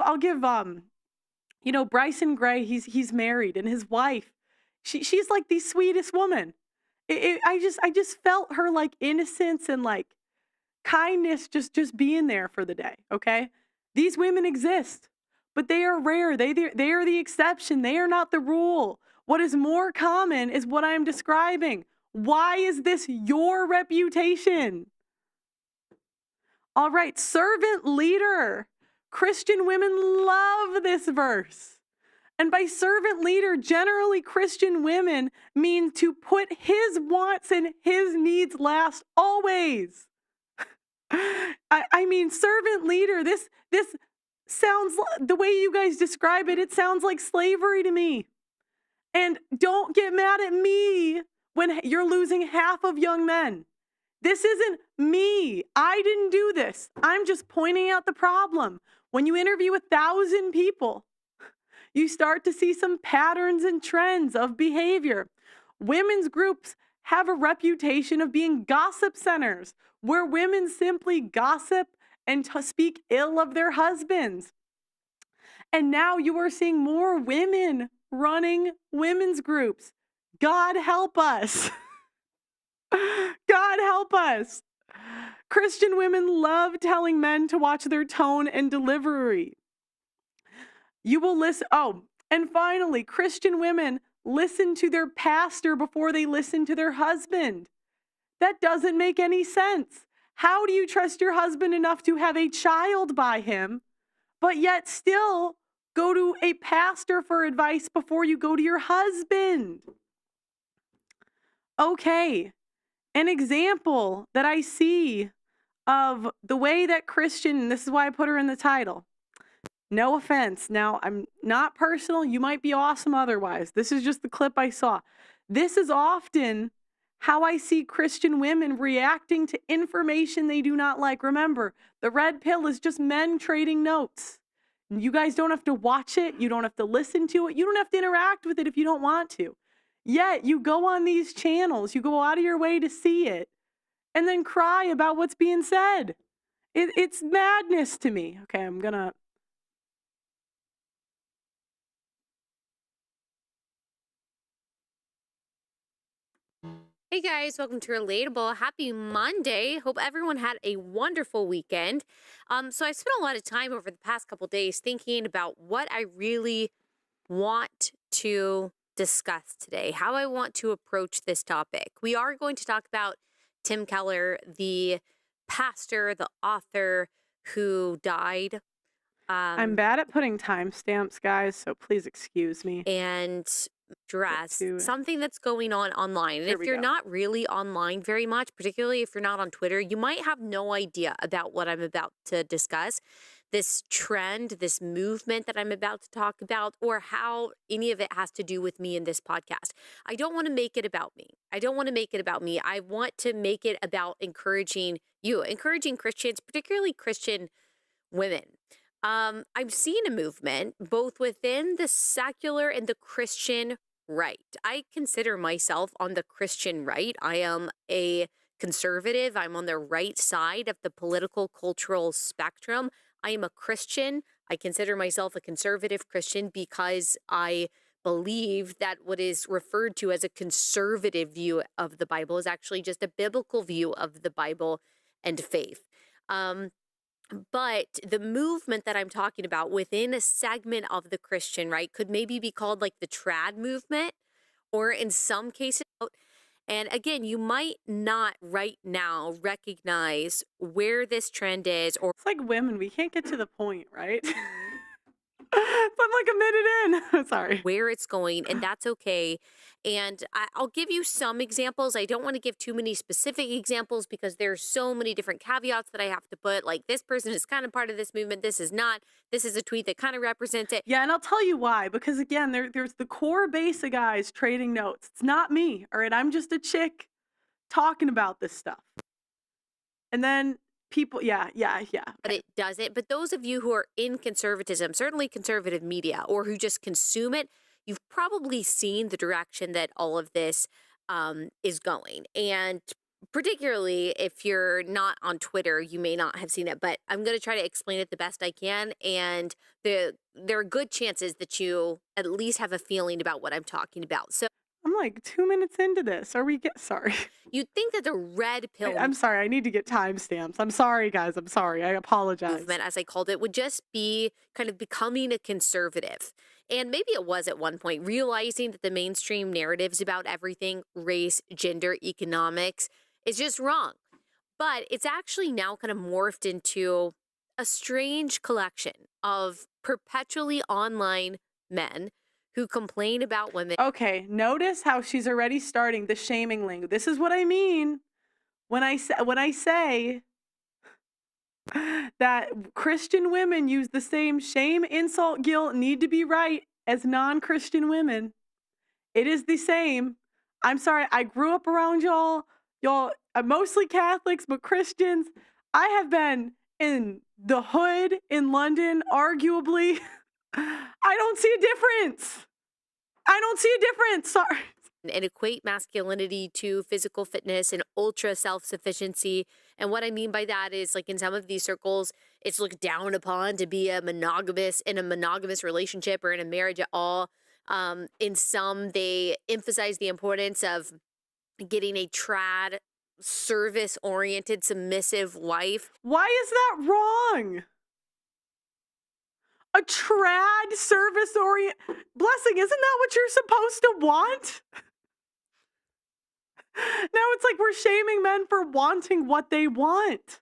Bryson Gray, he's married, and his wife, she's like the sweetest woman. I just felt her like innocence and like kindness just being there for the day, okay? These women exist, but they are rare. They are the exception. They are not the rule. What is more common is what I'm describing. Why is this your reputation? All right, servant leader. Christian women love this verse. And by servant leader, generally Christian women mean to put his wants and his needs last always. I mean, servant leader, this sounds, the way you guys describe it, it sounds like slavery to me. And don't get mad at me when you're losing half of young men. This isn't me. I didn't do this. I'm just pointing out the problem. When you interview 1,000 people, you start to see some patterns and trends of behavior. Women's groups have a reputation of being gossip centers, where women simply gossip and speak ill of their husbands. And now you are seeing more women running women's groups. God help us. God help us. Christian women love telling men to watch their tone and delivery. You will listen. Oh, and finally, Christian women listen to their pastor before they listen to their husband. That doesn't make any sense. How do you trust your husband enough to have a child by him, but yet still go to a pastor for advice before you go to your husband? Okay, an example that I see of the way that Christian, this is why I put her in the title. No offense. Now, I'm not personal. You might be awesome otherwise. This is just the clip I saw. This is often how I see Christian women reacting to information they do not like. Remember, the red pill is just men trading notes. You guys don't have to watch it. You don't have to listen to it. You don't have to interact with it if you don't want to. Yet, you go on these channels. You go out of your way to see it and then cry about what's being said. It's madness to me. Okay, I'm going to... Hey guys, welcome to Relatable. Happy Monday. Hope everyone had a wonderful weekend. So I spent a lot of time over the past couple days thinking about what I really want to discuss today, how I want to approach this topic. We are going to talk about Tim Keller, the pastor, the author who died. I'm bad at putting timestamps, guys, so please excuse me. And address something that's going on online. And if you're not really online very much, particularly if you're not on Twitter, you might have no idea about what I'm about to discuss. This trend, this movement that I'm about to talk about, or how any of it has to do with me in this podcast. I don't want to make it about me. I want to make it about encouraging you, encouraging Christians, particularly Christian women. I've seen a movement both within the secular and the Christian right. I consider myself on the Christian right. I am a conservative. I'm on the right side of the political, cultural spectrum. I am a Christian. I consider myself a conservative Christian because I believe that what is referred to as a conservative view of the Bible is actually just a biblical view of the Bible and faith. But the movement that I'm talking about within a segment of the Christian right could maybe be called like the trad movement, or in some cases. And again, you might not right now recognize where this trend is, or it's like women, we can't get to the point, right? I'm like a minute in. Sorry. Where it's going, and that's okay. And I'll give you some examples. I don't want to give too many specific examples because there's so many different caveats that I have to put. Like, this person is kind of part of this movement. This is not. This is a tweet that kind of represents it. Yeah, and I'll tell you why. Because again, there's the core base of guys trading notes. It's not me, all right? I'm just a chick talking about this stuff. And then people, yeah. But it doesn't. But those of you who are in conservatism, certainly conservative media, or who just consume it, you've probably seen the direction that all of this is going. And particularly if you're not on Twitter, you may not have seen it, but I'm going to try to explain it the best I can. And there are good chances that you at least have a feeling about what I'm talking about. So I'm like 2 minutes into this. Sorry. You'd think that the red pill... I'm sorry. I need to get timestamps. I'm sorry, guys. I'm sorry. I apologize. ...movement, as I called it, would just be kind of becoming a conservative. And maybe it was at one point, realizing that the mainstream narratives about everything, race, gender, economics, is just wrong. But it's actually now kind of morphed into a strange collection of perpetually online men who complain about women. Okay, notice how she's already starting the shaming link. This is what I mean when I say that Christian women use the same shame, insult, guilt, need to be right as non-Christian women. It is the same. I'm sorry, I grew up around y'all. Y'all are mostly Catholics, but Christians. I have been in the hood in London, arguably. I don't see a difference. I don't see a difference. Sorry. And equate masculinity to physical fitness and ultra self-sufficiency. And what I mean by that is, like, in some of these circles, it's looked down upon to be in a monogamous relationship or in a marriage at all. In some, they emphasize the importance of getting a trad, service-oriented, submissive wife. Why is that wrong? A trad, service-oriented blessing, isn't that what you're supposed to want? Now it's like we're shaming men for wanting what they want.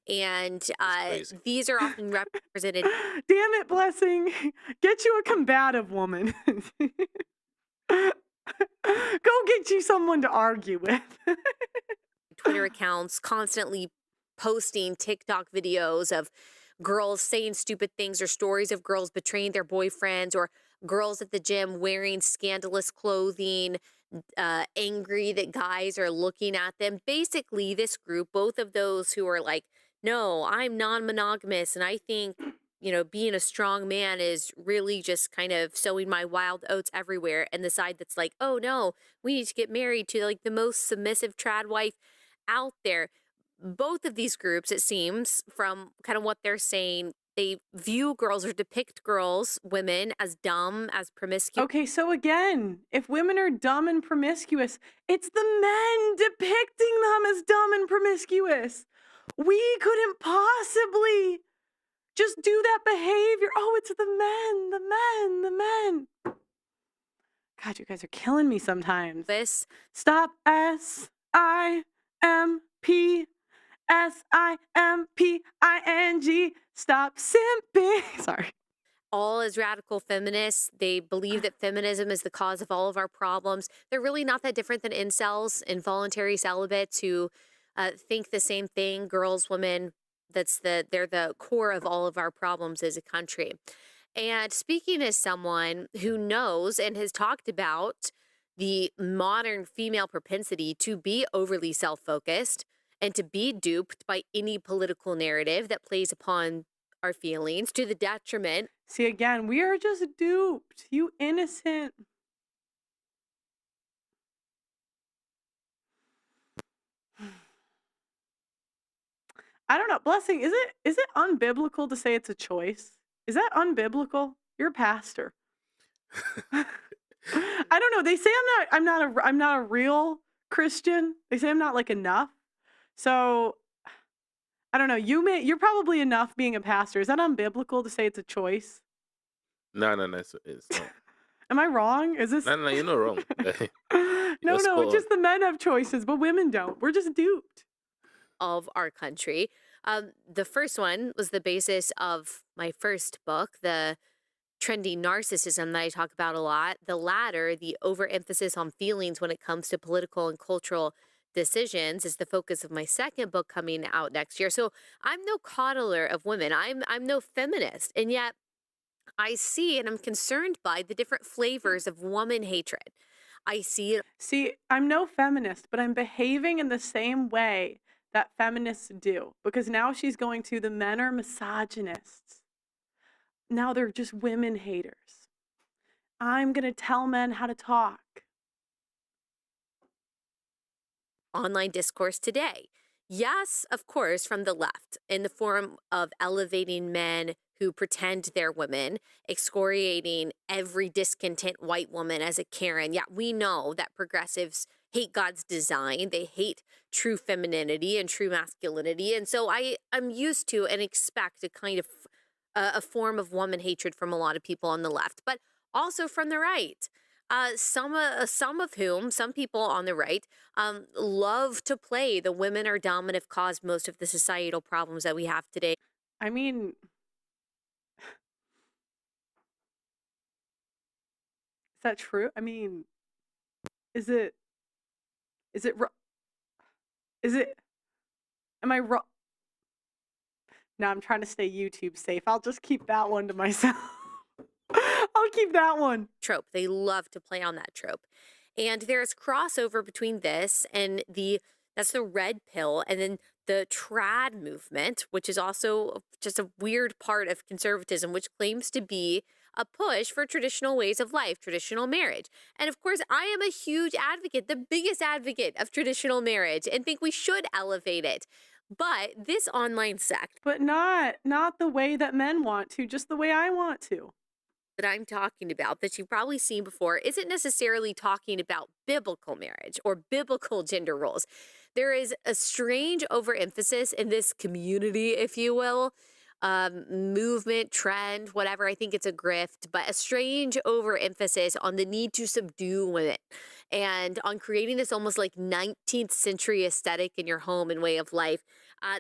And these are often represented. Damn it, Blessing. Get you a combative woman. Go get you someone to argue with. Twitter accounts constantly posting TikTok videos of girls saying stupid things or stories of girls betraying their boyfriends or girls at the gym wearing scandalous clothing, angry that guys are looking at them. Basically, this group, both of those who are like, no, I'm non-monogamous and I think, you know, being a strong man is really just kind of sowing my wild oats everywhere. And the side that's like, oh no, we need to get married to like the most submissive trad wife out there. Both of these groups, it seems, from kind of what they're saying, they view girls or depict girls, women, as dumb, as promiscuous. Okay, so again, if women are dumb and promiscuous, it's the men depicting them as dumb and promiscuous. We couldn't possibly just do that behavior. Oh, it's the men, the men, the men. God, you guys are killing me sometimes. Stop SIMP. SIMPING. Stop simping. Sorry. All as radical feminists, they believe that feminism is the cause of all of our problems. They're really not that different than incels, involuntary celibates who think the same thing. Girls, women, they're the core of all of our problems as a country. And speaking as someone who knows and has talked about the modern female propensity to be overly self-focused, and to be duped by any political narrative that plays upon our feelings to the detriment. See, again, we are just duped. You innocent. I don't know. Blessing, is it unbiblical to say it's a choice? Is that unbiblical? You're a pastor. I don't know. They say I'm not a real Christian. They say I'm not like enough. So, I don't know. You're probably enough being a pastor. Is that unbiblical to say it's a choice? No, it's not. Am I wrong? Is this? No, you're not wrong. No, just the men have choices, but women don't. We're just duped. Of our country. The first one was the basis of my first book, the trendy narcissism that I talk about a lot. The latter, the overemphasis on feelings when it comes to political and cultural decisions, is the focus of my second book coming out next year. So I'm no coddler of women. I'm no feminist. And yet I see and I'm concerned by the different flavors of woman hatred. I see it. See, I'm no feminist, but I'm behaving in the same way that feminists do. Because now she's going to, the men are misogynists. Now they're just women haters. I'm going to tell men how to talk. Online discourse today. Yes, of course, from the left, in the form of elevating men who pretend they're women, excoriating every discontent white woman as a Karen. Yeah, we know that progressives hate God's design. They hate true femininity and true masculinity. And so I'm used to and expect a kind of a form of woman hatred from a lot of people on the left, but also from the right. Some people on the right love to play the women are dumb and have caused most of the societal problems that we have today. I mean, is that true? I mean, am I wrong? No, I'm trying to stay YouTube safe. I'll just keep that one to myself. I'll keep that one. Trope. They love to play on that trope. And there's crossover between this and that's the red pill, and then the trad movement, which is also just a weird part of conservatism, which claims to be a push for traditional ways of life, traditional marriage. And of course, I am a huge advocate, the biggest advocate of traditional marriage, and think we should elevate it. But this online sect, but not the way that men want to, just the way I want to. That I'm talking about, that you've probably seen before, isn't necessarily talking about biblical marriage or biblical gender roles. There is a strange overemphasis in this community, if you will, movement, trend, whatever. I think it's a grift, but a strange overemphasis on the need to subdue women and on creating this almost like 19th century aesthetic in your home and way of life.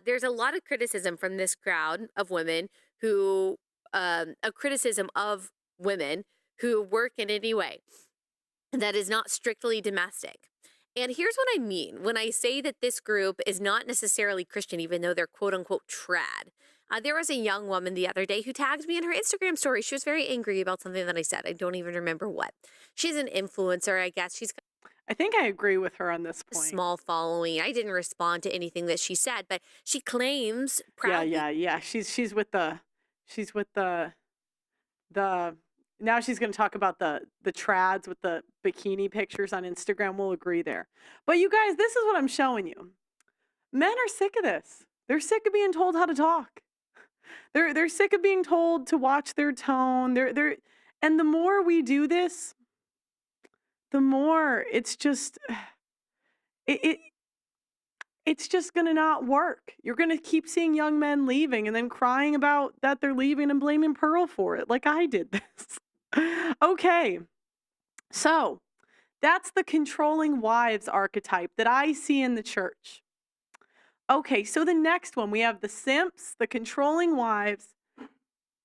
There's a lot of criticism from this crowd of women who, a criticism of women who work in any way that is not strictly domestic. And here's what I mean when I say that this group is not necessarily Christian, even though they're quote unquote trad. There was a young woman the other day who tagged me in her Instagram story. She was very angry about something that I said. I don't even remember what. She's an influencer, I guess. I think I agree with her on this point. Small following. I didn't respond to anything that she said, but she claims proudly. Yeah. She's with the now she's going to talk about the trads with the bikini pictures on Instagram. We'll agree there. But you guys, this is what I'm showing you. Men are sick of this. They're sick of being told how to talk. They're sick of being told to watch their tone. And the more we do this, the more it's just it's just going to not work. You're going to keep seeing young men leaving and then crying about that they're leaving and blaming Pearl for it, like I did this. Okay, so that's the controlling wives archetype that I see in the church. Okay, so the next one, we have the simps, the controlling wives,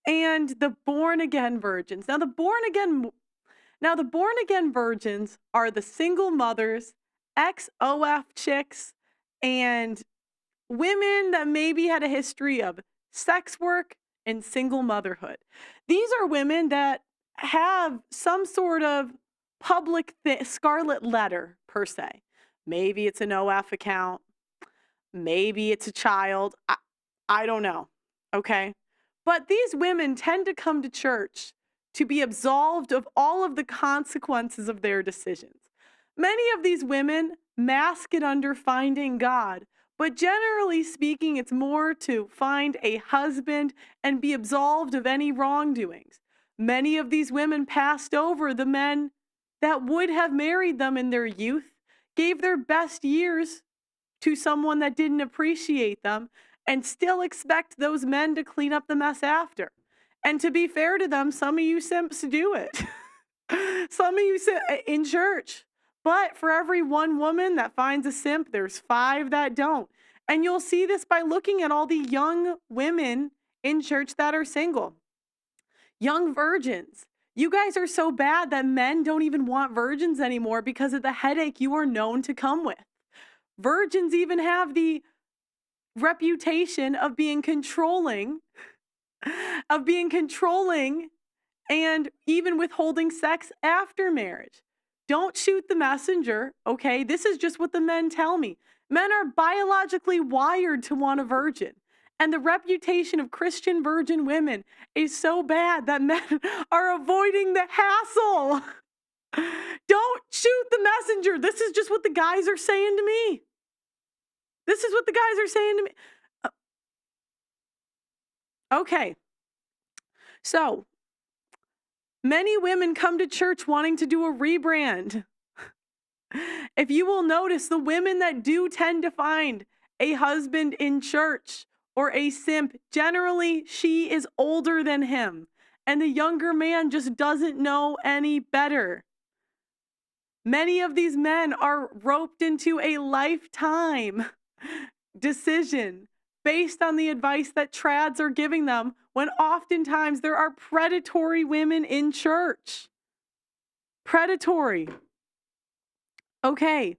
and the born-again virgins. Now, the born-again virgins are the single mothers, ex-OF chicks, and women that maybe had a history of sex work and single motherhood. These are women that have some sort of public scarlet letter, per se. Maybe it's an OF account. Maybe it's a child. I don't know. Okay? But these women tend to come to church to be absolved of all of the consequences of their decisions. Many of these women mask it under finding God, but generally speaking, it's more to find a husband and be absolved of any wrongdoings. Many of these women passed over the men that would have married them in their youth, gave their best years to someone that didn't appreciate them, and still expect those men to clean up the mess after. And to be fair to them, some of you simps do it. Some of you in church. But for every one woman that finds a simp, there's 5 that don't. And you'll see this by looking at all the young women in church that are single. Young virgins. You guys are so bad that men don't even want virgins anymore because of the headache you are known to come with. Virgins even have the reputation of being controlling, and even withholding sex after marriage. Don't shoot the messenger, okay? This is just what the men tell me. Men are biologically wired to want a virgin. And the reputation of Christian virgin women is so bad that men are avoiding the hassle. Don't shoot the messenger. This is just what the guys are saying to me. Okay. So, many women come to church wanting to do a rebrand. If you will notice, the women that do tend to find a husband in church or a simp, generally she is older than him, and the younger man just doesn't know any better. Many of these men are roped into a lifetime decision based on the advice that trads are giving them, when oftentimes there are predatory women in church. Predatory. Okay.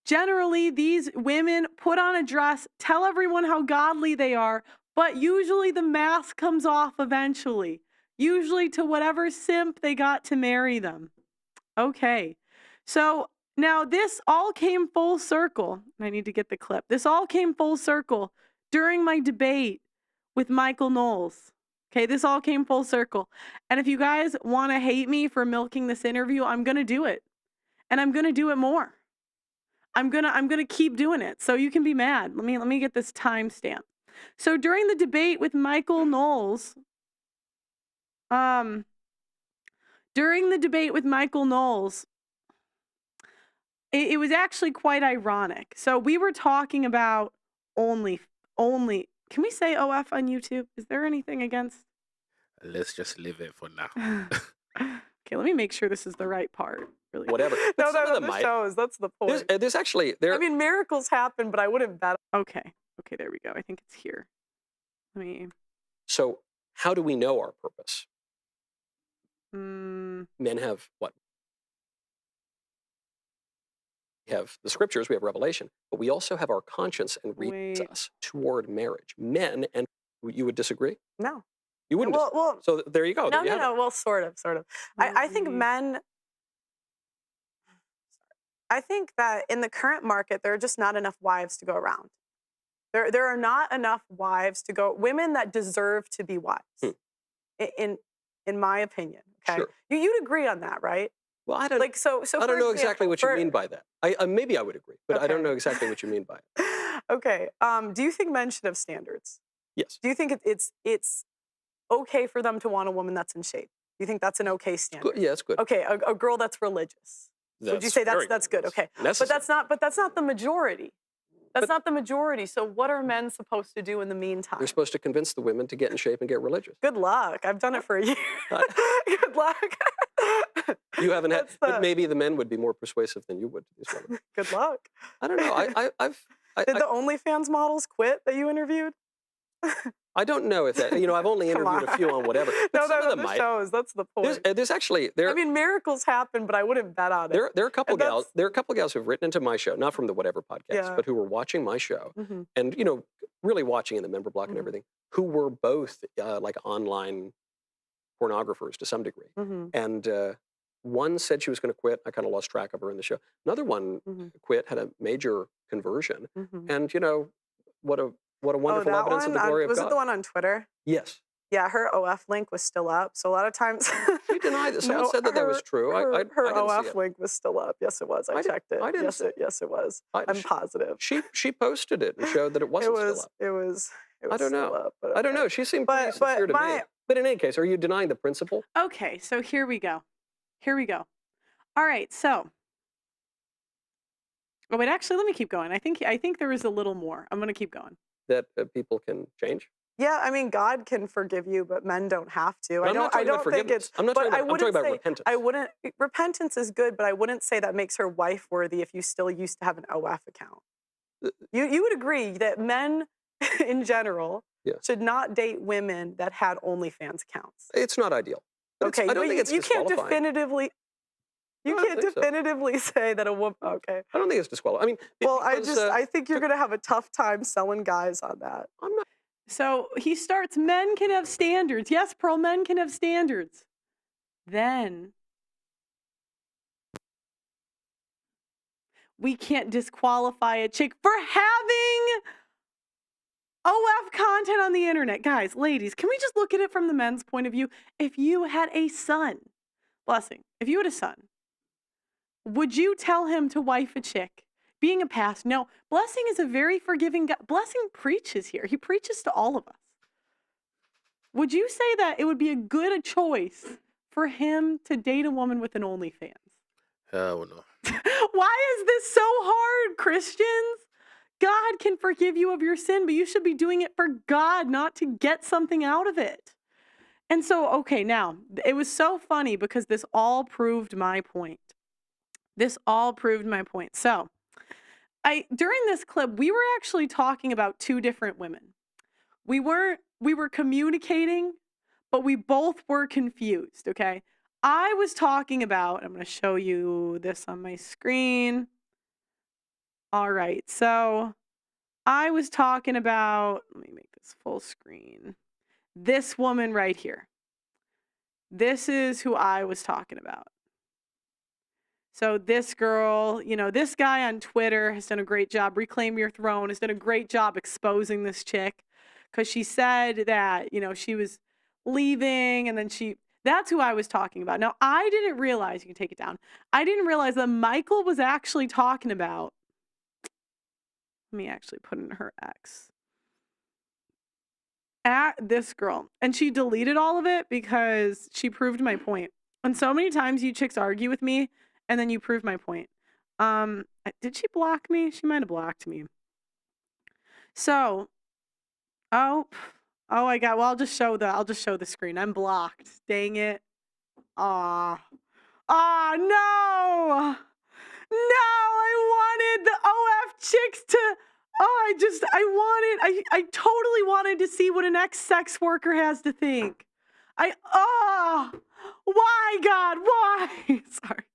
Generally, these women put on a dress, tell everyone how godly they are, but usually the mask comes off eventually, usually to whatever simp they got to marry them. Okay, so now this all came full circle. I need to get the clip. This all came full circle during my debate with Michael Knowles. Okay, this all came full circle. And if you guys want to hate me for milking this interview, I'm going to do it. And I'm going to do it more. I'm gonna keep doing it. So you can be mad. Let me get this timestamp. So during the debate with Michael Knowles, it was actually quite ironic. So we were talking about only. Can we say OF on YouTube? Is there anything against? Let's just leave it for now. Okay, let me make sure this is the right part. Really. Whatever. No, the shows. That's the point. There's actually I mean, miracles happen, but I wouldn't bet. Okay, there we go. I think it's here. So, how do we know our purpose? Men have what? We have the scriptures, we have Revelation, but we also have our conscience and leads us toward marriage. Men, and you would disagree? No. You wouldn't. Well, so there you go. No. Well, sort of. I think men. I think that in the current market, there are just not enough wives to go around. There are not enough wives to go. Women that deserve to be wives. In my opinion. Okay. Sure. You'd agree on that, right? Well, I don't. Like so. I don't know exactly what you mean by that. Maybe I would agree, but I don't know exactly what you mean by it. Okay. Do you think men should have standards? Yes. Do you think it's okay for them to want a woman that's in shape? Do you think that's an okay standard? Yeah, it's good. Okay, a girl that's religious. Would you say that's good? Okay, necessary. but that's not the majority. That's not the majority. So what are men supposed to do in the meantime? They're supposed to convince the women to get in shape and get religious. Good luck. I've done it for a year. Good luck. You haven't had, but maybe the men would be more persuasive than you would to these women. Good luck. I don't know. Did the OnlyFans models quit that you interviewed? I don't know if that, I've only interviewed a few on whatever. No, some of them might. Shows. That's the point. There's actually, I mean, miracles happen, but I wouldn't bet on it. There are a couple gals who've written into my show, not from the Whatever podcast, but who were watching my show and, really watching in the member block and everything, who were both like online pornographers to some degree. And one said she was going to quit. I kind of lost track of her in the show. Another one quit, had a major conversion. And, what a wonderful evidence of the glory of God. Was it the one on Twitter? Yes. Yeah, her OF link was still up. So a lot of times... She denied it. Someone said that was true. Her OF link was still up. Yes, it was. I checked it. Yes, it was. I'm positive. She posted it and showed that it wasn't still up. It was I don't know. Still up, but okay. I don't know. She seemed pretty sincere to me. But in any case, are you denying the principle? Okay, so here we go. All right, so... Oh, wait, actually, let me keep going. I think there is a little more. I'm going to keep going. That people can change? Yeah, I mean, God can forgive you, but men don't have to. I don't think it's. I'm talking about repentance. Repentance is good, but I wouldn't say that makes her wife worthy if you still used to have an OF account. You would agree that men, in general, should not date women that had OnlyFans accounts. It's not ideal. Okay, I don't think it's disqualifying. You can't definitively say that a woman. Okay. I don't think it's disqualifying. I mean, well, I think you're going to have a tough time selling guys on that. I'm not. So he starts, men can have standards. Yes, Pearl, men can have standards. Then we can't disqualify a chick for having OF content on the internet. Guys, ladies, can we just look at it from the men's point of view? If you had a son, Blessing, if you had a son, would you tell him to wife a chick? Being a past? No. Blessing is a very forgiving guy. Blessing preaches here. He preaches to all of us. Would you say that it would be a good choice for him to date a woman with an OnlyFans? Hell no. Why is this so hard, Christians? God can forgive you of your sin, but you should be doing it for God, not to get something out of it. And so, okay, now, it was so funny because this all proved my point. So, during this clip, we were actually talking about two different women. We were communicating, but we both were confused, okay? I was talking about, I'm going to show you this on my screen. All right. So I was talking about, let me make this full screen. This woman right here. This is who I was talking about. So this girl, this guy on Twitter has done a great job. Reclaim Your Throne has done a great job exposing this chick because she said that, she was leaving and then that's who I was talking about. Now, I didn't realize, you can take it down. I didn't realize that Michael was actually talking about, let me actually put in her ex, at this girl. And she deleted all of it because she proved my point. And so many times you chicks argue with me and then you prove my point. Did she block me? She might have blocked me. So, well, I'll just show the screen. I'm blocked. Dang it. No. No, I wanted the OF chicks to, I totally wanted to see what an ex-sex worker has to think. Why, God, why? Sorry.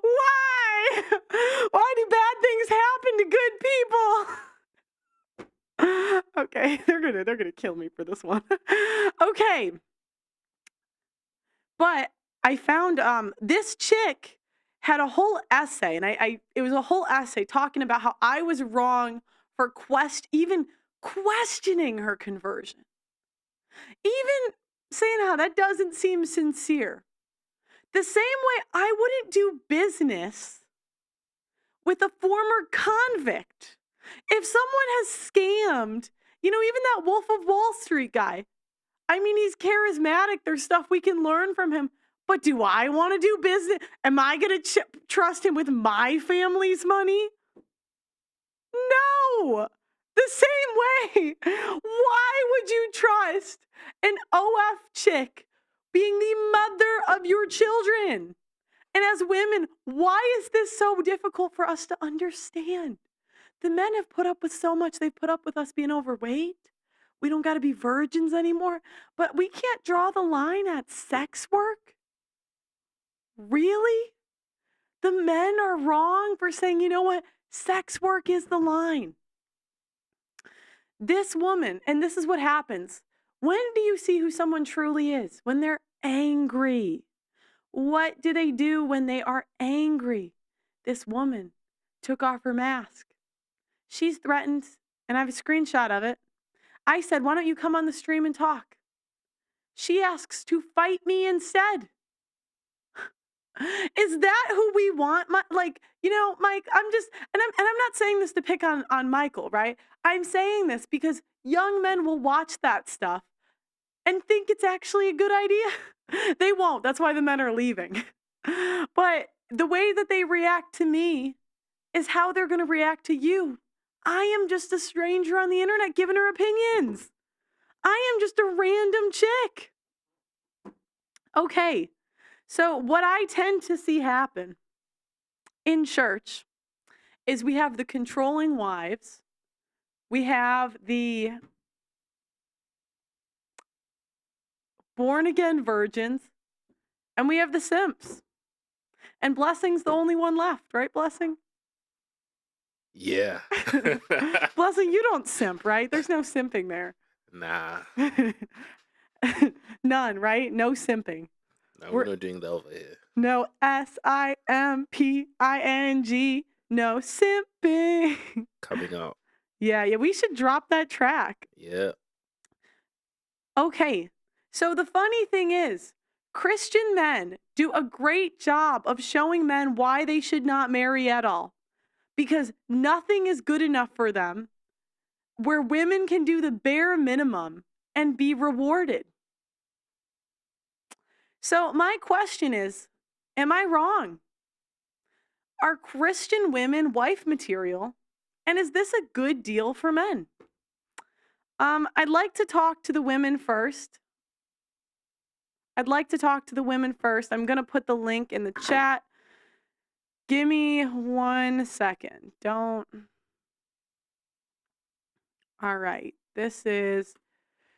Why? Why do bad things happen to good people? Okay, they're gonna kill me for this one. Okay. But I found this chick had a whole essay, and it was a whole essay talking about how I was wrong for even questioning her conversion. Even saying how that doesn't seem sincere. The same way I wouldn't do business with a former convict. If someone has scammed, even that Wolf of Wall Street guy, I mean, he's charismatic. There's stuff we can learn from him. But do I want to do business? Am I going to trust him with my family's money? No. The same way. Why would you trust an OF chick being the mother of your children? And as women, why is this so difficult for us to understand? The men have put up with so much. They've put up with us being overweight. We don't got to be virgins anymore. But we can't draw the line at sex work? Really? The men are wrong for saying, you know what? Sex work is the line. This woman, and this is what happens. When do you see who someone truly is? When they're angry. What do they do when they are angry? This woman took off her mask. She's threatened, and I have a screenshot of it. I said, why don't you come on the stream and talk? She asks to fight me instead. Is that who we want? Mike, I'm not saying this to pick on Michael, right? I'm saying this because young men will watch that stuff and think it's actually a good idea. They won't. That's why the men are leaving. But the way that they react to me is how they're going to react to you. I am just a stranger on the internet giving her opinions. I am just a random chick. Okay. So what I tend to see happen in church is we have the controlling wives, we have the born-again virgins, and we have the simps. And Blessing's the only one left, right, Blessing? Yeah. Blessing, you don't simp, right? There's no simping there. Nah. None, right? No simping. No, we're not doing that over here. No simping. No simping. Coming up. Yeah, we should drop that track. Yeah. Okay, so the funny thing is, Christian men do a great job of showing men why they should not marry at all. Because nothing is good enough for them, where women can do the bare minimum and be rewarded. So my question is, am I wrong? Are Christian women wife material? And is this a good deal for men? I'd like to talk to the women first. I'm going to put the link in the chat. Give me 1 second. All right. This is,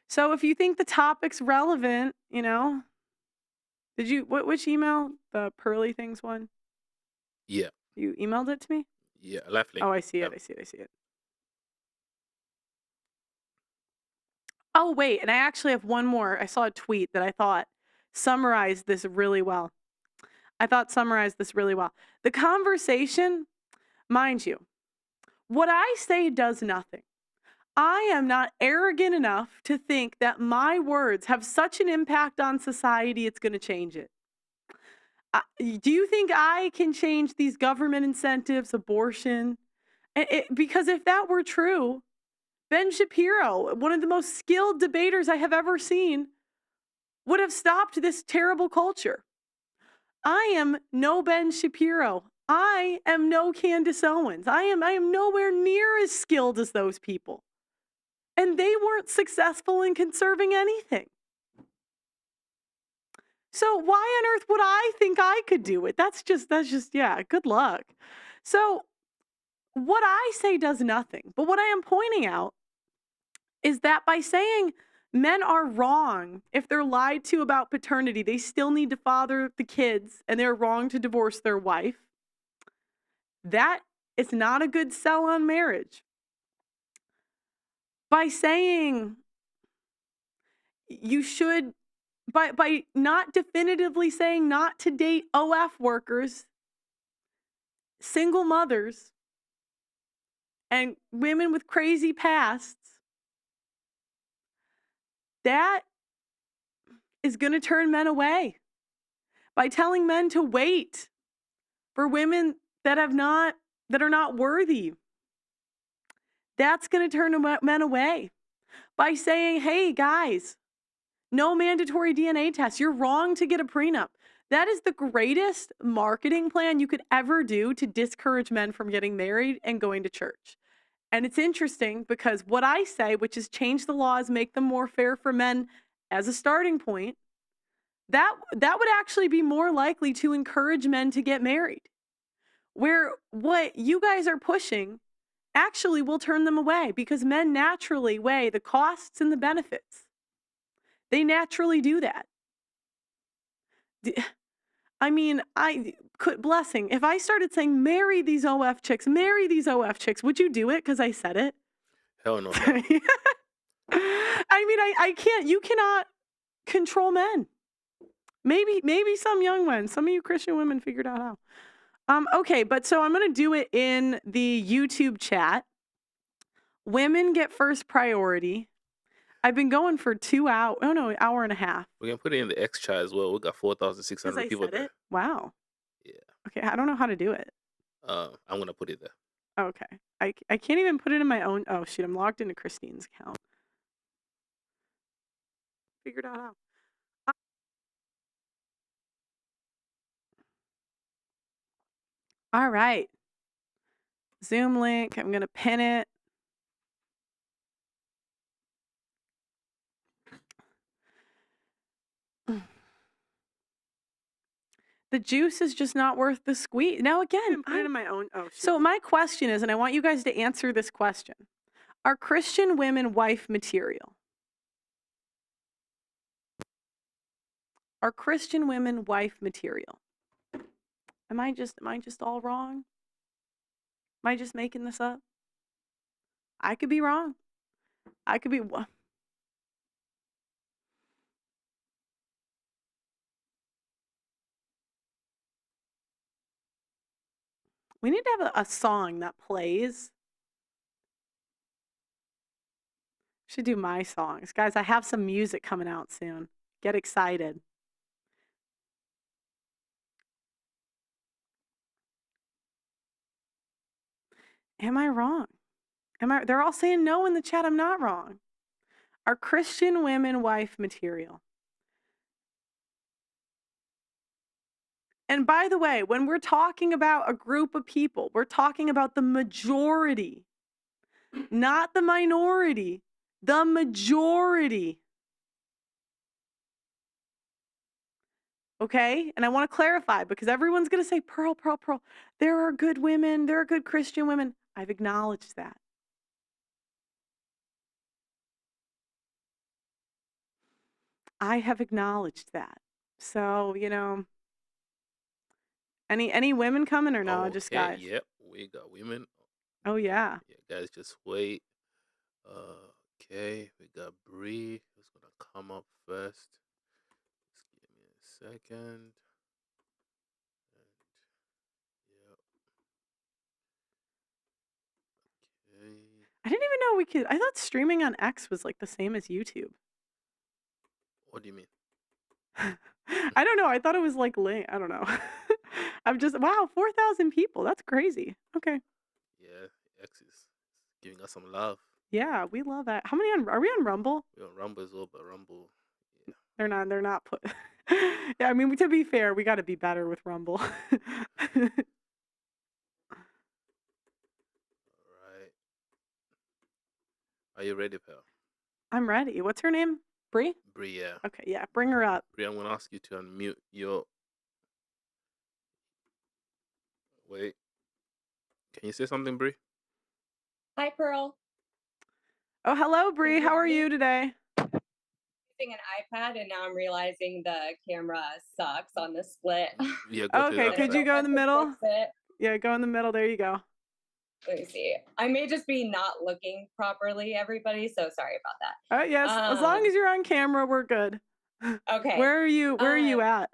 so if you think the topic's relevant, which email? The PearlyThings one? Yeah. You emailed it to me? Yeah, left link. Oh, I see it. I see it. Oh, wait. And I actually have one more. I saw a tweet that I thought summarized this really well. The conversation, mind you, what I say does nothing. I am not arrogant enough to think that my words have such an impact on society it's going to change it. Do you think I can change these government incentives, abortion? Because if that were true, Ben Shapiro, one of the most skilled debaters I have ever seen, would have stopped this terrible culture. I am no Ben Shapiro. I am no Candace Owens. I am nowhere near as skilled as those people. And they weren't successful in conserving anything. So why on earth would I think I could do it? That's just, yeah, good luck. So what I say does nothing. But what I am pointing out is that by saying men are wrong if they're lied to about paternity, they still need to father the kids, and they're wrong to divorce their wife, that is not a good sell on marriage. By saying you should, by not definitively saying not to date OF workers, single mothers, and women with crazy pasts, that is going to turn men away. By telling men to wait for women that are not worthy, that's going to turn men away. By saying, hey guys, no mandatory DNA tests, you're wrong to get a prenup. That is the greatest marketing plan you could ever do to discourage men from getting married and going to church. And it's interesting because what I say, which is change the laws, make them more fair for men as a starting point, that would actually be more likely to encourage men to get married. Where what you guys are pushing actually will turn them away because men naturally weigh the costs and the benefits. They naturally do that. I mean, I could, blessing, if I started saying, marry these OF chicks, would you do it because I said it? Hell no. I mean, I can't, you cannot control men. Maybe some young ones, some of you Christian women figured out how. Okay, but so I'm going to do it in the YouTube chat. Women get first priority. I've been going for 2 hours. Oh no, an hour and a half. We're going to put it in the X chat as well. We got 4,600 people there. Wow. Yeah. Okay, I don't know how to do it. I'm going to put it there. Okay. I can't even put it in my own. Oh shoot, I'm logged into Christine's account. Figured out how. All right. Zoom link. I'm going to pin it. The juice is just not worth the squeeze. Now again, put it in my own. Oh, shoot. So my question is, and I want you guys to answer this question: are Christian women wife material? Are Christian women wife material? Am I just all wrong? Am I just making this up? I could be wrong. I could be. We need to have a song that plays. Should do my songs. Guys, I have some music coming out soon. Get excited. Am I wrong? They're all saying no in the chat. I'm not wrong. Are Christian women wife material? And by the way, when we're talking about a group of people, we're talking about the majority, not the minority, the majority. Okay? And I want to clarify because everyone's going to say, Pearl, there are good women, there are good Christian women. I've acknowledged that. I have acknowledged that. So, Any women coming or no? Just Okay, guys? yep, we got women. Oh yeah. Yeah, guys, just wait. Okay, we got Bree who's gonna come up first. Just give me a second. And yep. Okay. I didn't even know we could. I thought streaming on X was like the same as YouTube. What do you mean? I don't know. I thought it was like link. I don't know. I'm just wow, 4,000 people. That's crazy. Okay. Yeah, X is giving us some love. Yeah, we love that. How many are we on Rumble? We're on Rumble as well, but Rumble, yeah. They're not put. Yeah, I mean, to be fair, we got to be better with Rumble. All right. Are you ready, pal? I'm ready. What's her name? Bree? Bree, yeah. Okay, yeah, bring her up. Bree, I'm gonna ask you to unmute your. Wait. Can you say something, Bree? Hi, Pearl. Oh, hello, Bree. How are you today? Using an iPad, and now I'm realizing the camera sucks on the split. Yeah, go to the Okay, other could you side. go in the middle? Fix it. Yeah, go in the middle. There you go. Let me see. I may just be not looking properly, everybody. So sorry about that. Oh yes, as long as you're on camera, we're good. Okay. Where are you? Where are you at?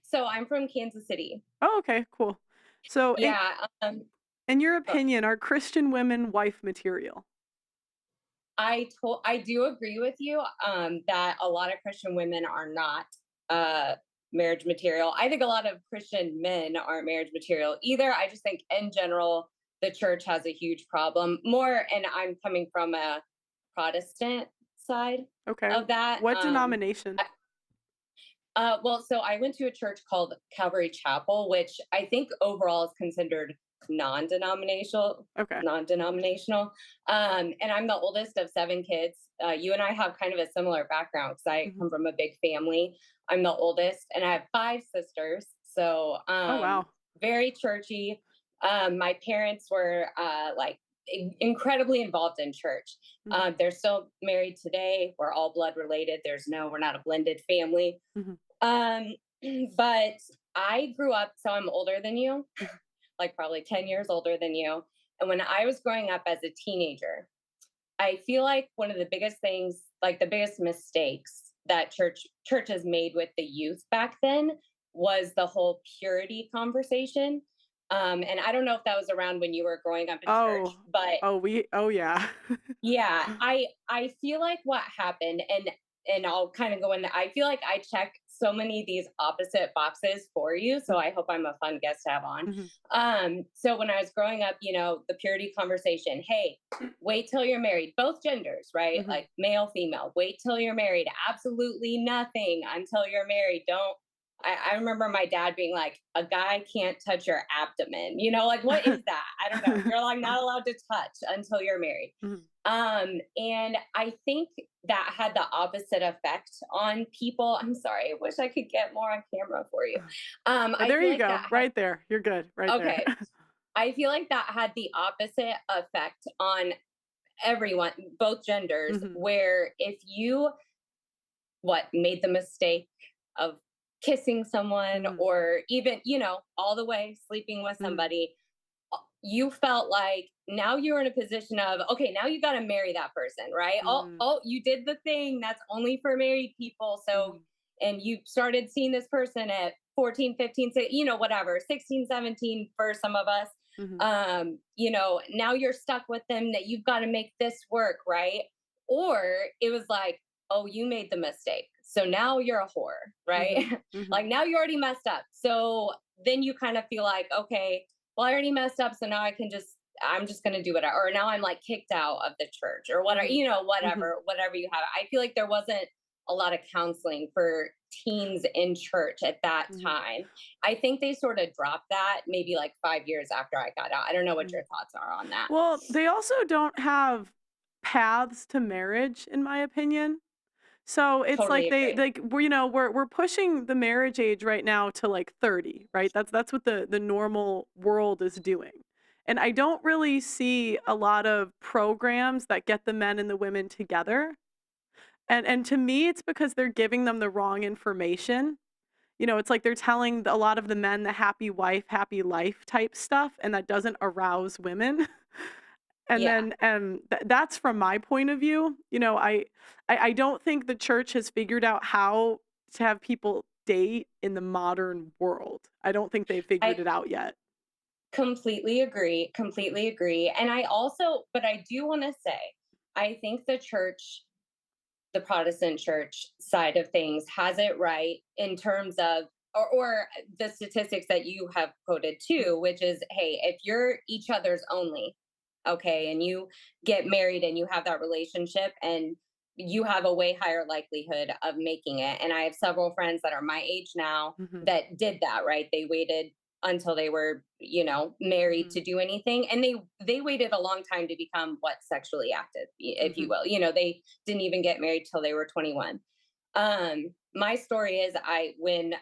So I'm from Kansas City. Oh, okay, cool. So Yeah. in your opinion, are Christian women wife material? I do agree with you that a lot of Christian women are not marriage material. I think a lot of Christian men aren't marriage material either. I just think in general the church has a huge problem. More, and I'm coming from a Protestant side of that. What denomination? Well, so I went to a church called Calvary Chapel, which I think overall is considered non-denominational. Okay. Non-denominational. And I'm the oldest of 7 kids. You and I have kind of a similar background because I come from a big family. I'm the oldest, and I have 5 sisters. So oh wow, very churchy. My parents were like incredibly involved in church. They're still married today. We're all blood related. We're not a blended family. But I grew up, so I'm older than you, like probably 10 years older than you. And when I was growing up as a teenager, I feel like one of the biggest things, like the biggest mistakes that churches made with the youth back then was the whole purity conversation. And I don't know if that was around when you were growing up in church, but yeah. yeah, I feel like what happened, and I'll kind of go in. I feel like I check so many of these opposite boxes for you, so I hope I'm a fun guest to have on. So when I was growing up, the purity conversation. Hey, wait till you're married. Both genders, right? Like male, female. Wait till you're married. Absolutely nothing until you're married. Don't. I remember my dad being like, a guy can't touch your abdomen. Like, what is that? I don't know. You're like not allowed to touch until you're married. And I think that had the opposite effect on people. I'm sorry. I wish I could get more on camera for you. There you go. Right there. You're good. Right there. Okay. I feel like that had the opposite effect on everyone, both genders, where if you made the mistake of kissing someone or even, all the way sleeping with somebody, you felt like now you're in a position of, okay, now you got to marry that person, right? Oh, you did the thing that's only for married people. So, and you started seeing this person at 14, 15, whatever, 16, 17 for some of us. Now you're stuck with them that you've got to make this work, right? Or it was like, oh, you made the mistake. So now you're a whore, right? Like now you already messed up. So then you kind of feel like, okay, well, I already messed up. So now I'm just going to do whatever. Or now I'm like kicked out of the church or whatever, whatever you have. I feel like there wasn't a lot of counseling for teens in church at that time. I think they sort of dropped that maybe like 5 years after I got out. I don't know what your thoughts are on that. Well, they also don't have paths to marriage, in my opinion. So it's Totally like we're pushing the marriage age right now to like 30, right? That's what the normal world is doing. And I don't really see a lot of programs that get the men and the women together. And to me, it's because they're giving them the wrong information. it's like they're telling a lot of the men the happy wife, happy life type stuff, and that doesn't arouse women. And Yeah. then that's from my point of view. I don't think the church has figured out how to have people date in the modern world. I don't think they've figured it out yet. Completely agree. Completely agree. And but I do want to say, I think the church, the Protestant church side of things has it right in terms of, or the statistics that you have quoted too, which is, hey, if you're each other's only, okay, and you get married and you have that relationship, and you have a way higher likelihood of making it. And I have several friends that are my age now that did that, right? They waited until they were, married to do anything. And they waited a long time to become sexually active, if you will. They didn't even get married till they were 21. My story is when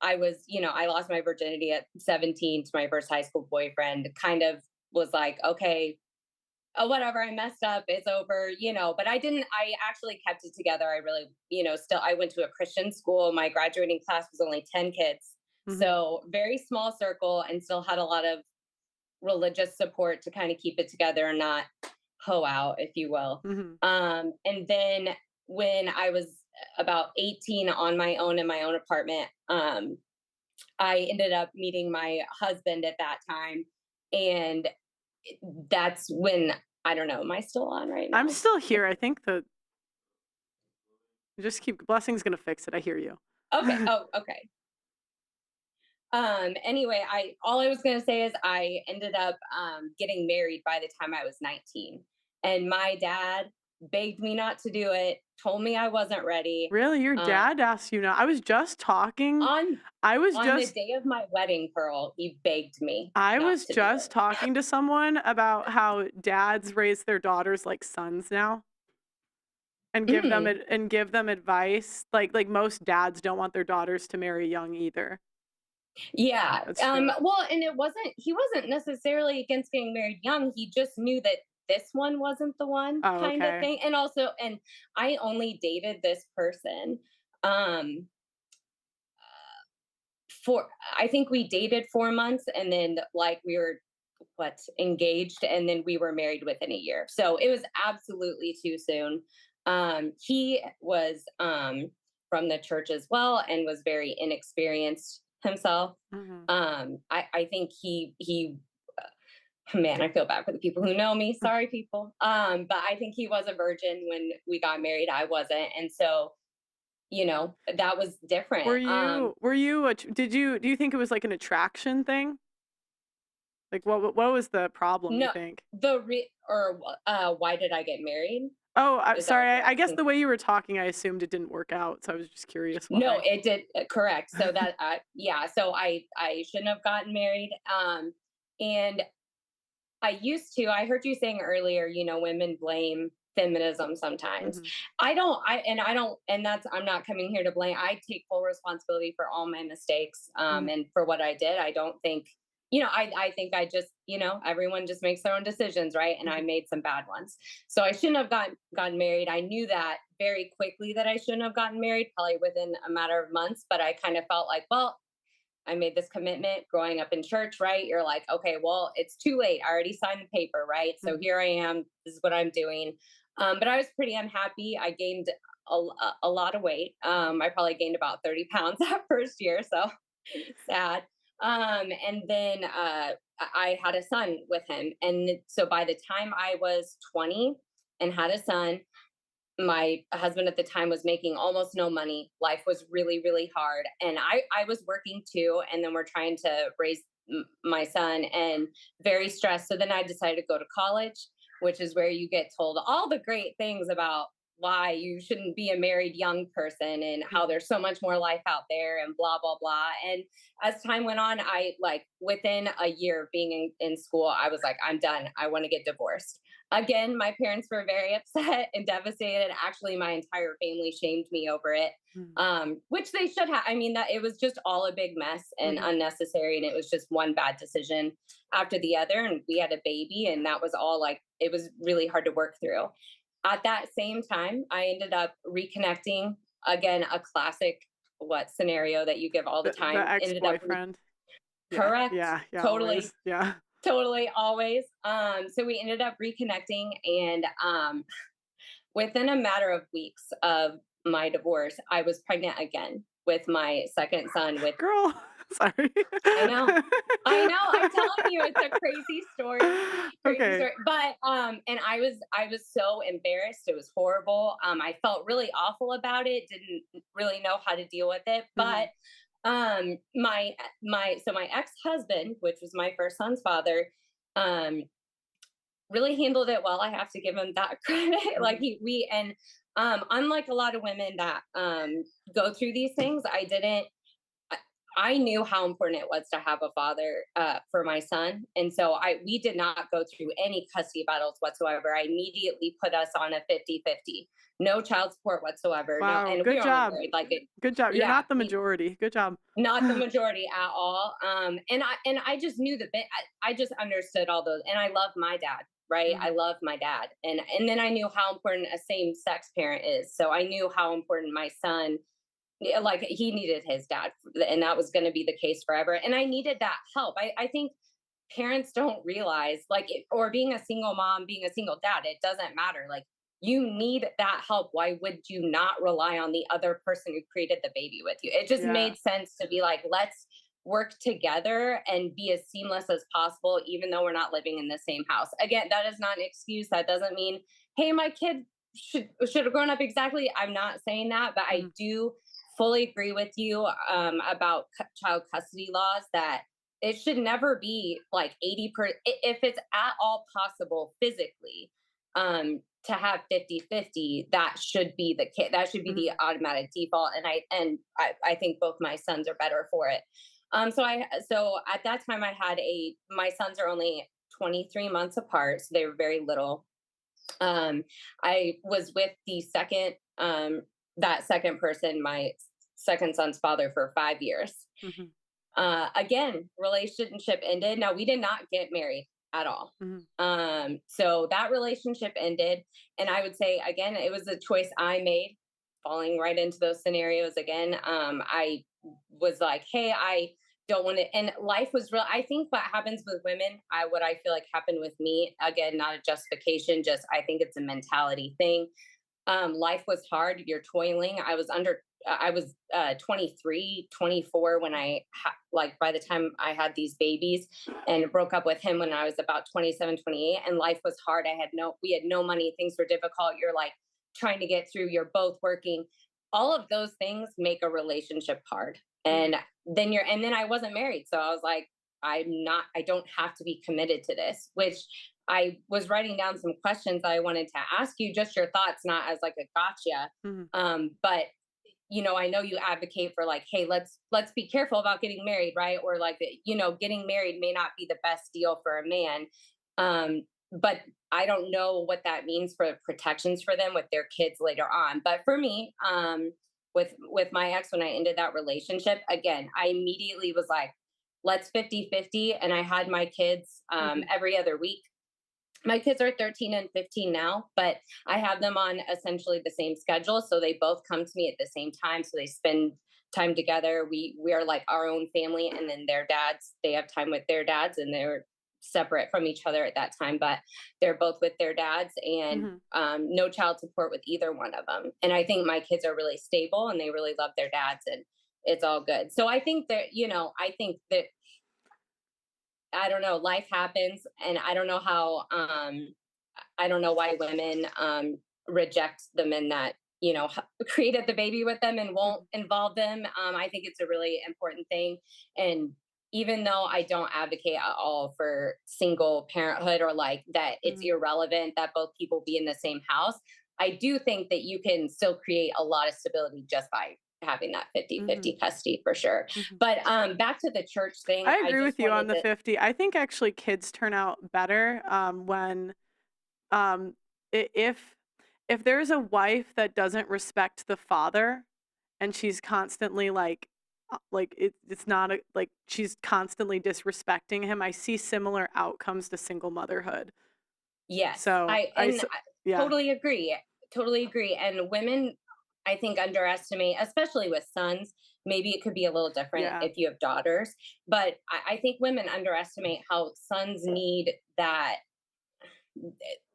I was, I lost my virginity at 17 to my first high school boyfriend, kind of was like, okay, whatever, I messed up, it's over, but I actually kept it together. I really, I went to a Christian school. My graduating class was only 10 kids. So very small circle, and still had a lot of religious support to kind of keep it together and not hoe out, if you will. And then when I was about 18 on my own in my own apartment, I ended up meeting my husband at that time. And that's when, I don't know, am I still on right now? I'm still here. I think just keep, Blessing's going to fix it. I hear you. Okay. Oh, okay. Anyway, all I was going to say is I ended up getting married by the time I was 19. And my dad begged me not to do it, told me I wasn't ready. Really? Your dad asked you not? I was just talking. On the day of my wedding, Pearl, he begged me. I was just talking to someone about how dads raise their daughters like sons now. And give them advice. Like most dads don't want their daughters to marry young either. Yeah. Well, and he wasn't necessarily against getting married young. He just knew that this one wasn't the one kind of thing. And also, and I only dated this person I think we dated 4 months, and then we were engaged, and then we were married within a year. So it was absolutely too soon. He was from the church as well, and was very inexperienced himself. I think he man, I feel bad for the people who know me. Sorry, people. But I think he was a virgin when we got married. I wasn't. And so, that was different. Do you think it was like an attraction thing? Like what was the problem, you think? Why did I get married? Oh, sorry. I guess the way you were talking, I assumed it didn't work out. So I was just curious why. No, it did. Correct. So that, so I shouldn't have gotten married. And I heard you saying earlier, women blame feminism sometimes. I'm not coming here to blame. I take full responsibility for all my mistakes, and for what I did. I don't think, I think I just, everyone just makes their own decisions, right? And I made some bad ones. So I shouldn't have gotten married. I knew that very quickly that I shouldn't have gotten married, probably within a matter of months, but I kind of felt like, well, I made this commitment growing up in church, right? You're like, okay, well, it's too late. I already signed the paper, right? So here I am. This is what I'm doing. But I was pretty unhappy. I gained a lot of weight. I probably gained about 30 pounds that first year. So sad. And then I had a son with him. And so by the time I was 20 and had a son, my husband at the time was making almost no money. Life was really, really hard. And I was working too. And then we're trying to raise my son, and very stressed. So then I decided to go to college, which is where you get told all the great things about why you shouldn't be a married young person, and how there's so much more life out there, and blah, blah, blah. And as time went on, within a year of being in school, I was like, I'm done. I want to get divorced. Again, my parents were very upset and devastated. Actually, my entire family shamed me over it, which they should have. I mean, that it was just all a big mess and unnecessary. And it was just one bad decision after the other. And we had a baby, and that was all it was really hard to work through. At that same time, I ended up reconnecting, again, a classic scenario that you give all the time. The ex-boyfriend. Correct. Yeah. Totally. Always. Yeah. Totally. Always. So we ended up reconnecting, and within a matter of weeks of my divorce, I was pregnant again with my second son. Girl, sorry. I know. I'm telling you, it's a crazy story. Story. But and I was so embarrassed. It was horrible. I felt really awful about it. Didn't really know how to deal with it. But my ex-husband, which was my first son's father, really handled it well. I have to give him that credit. Like unlike a lot of women that go through these things, I knew how important it was to have a father for my son. And so we did not go through any custody battles whatsoever. I immediately put us on a 50-50, no child support whatsoever. Wow, no, and good job. Good job. You're not the majority. Good job. Not the majority at all. And I just knew I just understood all those. And I love my dad, right? I love my dad. And then I knew how important a same-sex parent is. So I knew how important my son, like he needed his dad, and that was going to be the case forever. And I needed that help. I think parents don't realize, or being a single mom, being a single dad, it doesn't matter. Like, you need that help. Why would you not rely on the other person who created the baby with you? It just made sense to be like, let's work together and be as seamless as possible, even though we're not living in the same house. Again, that is not an excuse. That doesn't mean, hey, my kid should have grown up exactly. I'm not saying that, but I do fully agree with you about child custody laws, that it should never be like 80%, if it's at all possible physically, to have 50-50, that should be the kid. That should be the automatic default. And I think both my sons are better for it. So at that time I had my sons are only 23 months apart, so they were very little. I was with the that second person, my second son's father, for 5 years. Again, relationship ended. Now, we did not get married at all. So that relationship ended. And I would say, again, it was a choice I made, falling right into those scenarios again. I was like, hey, I don't want to, and life was real. I think what happens with women, what I feel like happened with me, again, not a justification, just I think it's a mentality thing. Life was hard. You're toiling. I was 23, 24 when by the time I had these babies, and broke up with him when I was about 27, 28, and life was hard. We had no money. Things were difficult. You're like trying to get through. You're both working. All of those things make a relationship hard. And then I wasn't married. So I was like, I don't have to be committed to this, which I was writing down some questions I wanted to ask you, just your thoughts, not as like a gotcha. But I know you advocate for like, hey, let's be careful about getting married, right? Or like, getting married may not be the best deal for a man. But I don't know what that means for protections for them with their kids later on. But for me, with my ex, when I ended that relationship, again, I immediately was like, let's 50-50. And I had my kids every other week. My kids are 13 and 15 now, but I have them on essentially the same schedule. So they both come to me at the same time. So they spend time together. We are like our own family. And then their dads, they have time with their dads, and they're separate from each other at that time, but they're both with their dads, and no child support with either one of them. And I think my kids are really stable, and they really love their dads, and it's all good. So I think that, I don't know, life happens, and I don't know how, I don't know why women reject the men that, created the baby with them and won't involve them. I think it's a really important thing. And even though I don't advocate at all for single parenthood, or like that it's irrelevant that both people be in the same house, I do think that you can still create a lot of stability just by having that 50-50 custody, for sure. But back to the church thing. I agree with you on the 50. I think actually kids turn out better when if there's a wife that doesn't respect the father, and she's constantly it's not like she's constantly disrespecting him, I see similar outcomes to single motherhood. Yes. So I totally agree. And women, I think, underestimate, especially with sons, maybe it could be a little different if you have daughters. But I think women underestimate how sons need that.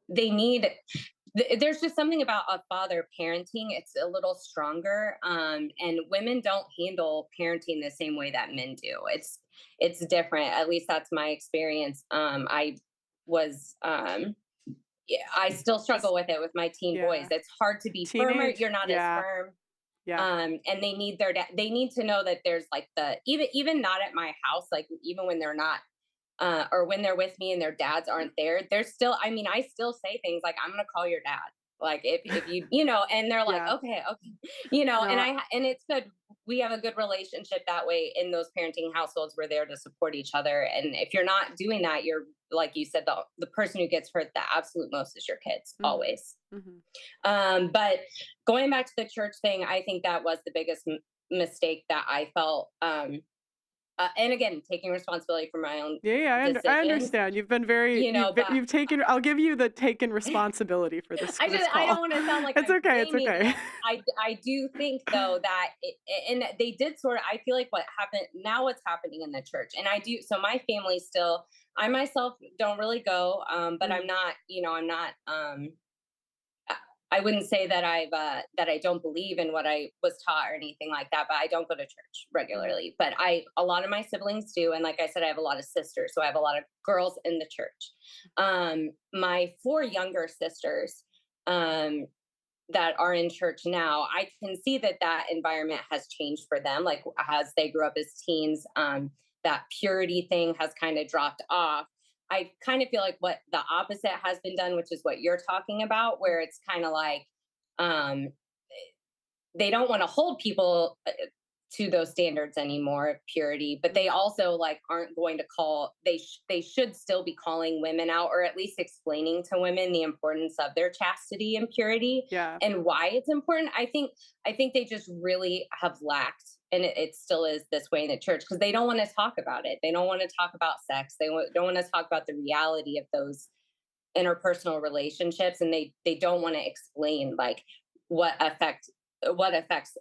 They need, there's just something about a father parenting. It's a little stronger. And women don't handle parenting the same way that men do. It's different. At least that's my experience. I was, I still struggle with it with my teen boys. It's hard to be firmer. You're not as firm. And they need they need to know that there's like even not at my house, like even when they're not, or when they're with me and their dads aren't there, they're still, I mean, I still say things like, I'm going to call your dad. Like if you, and they're like, okay, and it's good. We have a good relationship that way in those parenting households. We're there to support each other. And if you're not doing that, you're, like you said, the person who gets hurt the absolute most is your kids, always. But going back to the church thing, I think that was the biggest mistake that I felt, and again, taking responsibility for my own decisions. I understand. You've been very, you've taken, I'll give you the taken responsibility for this. I don't want to sound like it's okay. It's okay. I do think though that, and they did sort of, I feel like what's happening in the church. And so my family still, I myself don't really go, but I'm not, I wouldn't say that that I don't believe in what I was taught or anything like that, but I don't go to church regularly. But a lot of my siblings do. And like I said, I have a lot of sisters. So I have a lot of girls in the church. My 4 younger sisters that are in church now, I can see that environment has changed for them. Like as they grew up as teens, that purity thing has kind of dropped off. I kind of feel like what the opposite has been done, which is what you're talking about, where it's kind of like they don't want to hold people to those standards anymore of purity, but they also like aren't going to call. They should still be calling women out, or at least explaining to women the importance of their chastity and purity, and why it's important. I think they just really have lacked. And it still is this way in the church because they don't want to talk about it. They don't want to talk about sex. They don't want to talk about the reality of those interpersonal relationships. And they don't want to explain like what effects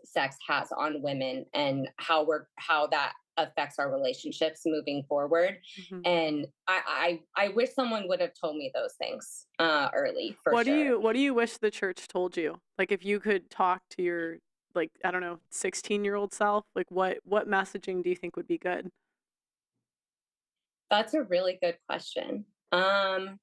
sex has on women and how that affects our relationships moving forward. And I wish someone would have told me those things early. What do you wish the church told you? Like if you could talk to your, like, I don't know, 16-year-old self, like what messaging do you think would be good? That's a really good question. I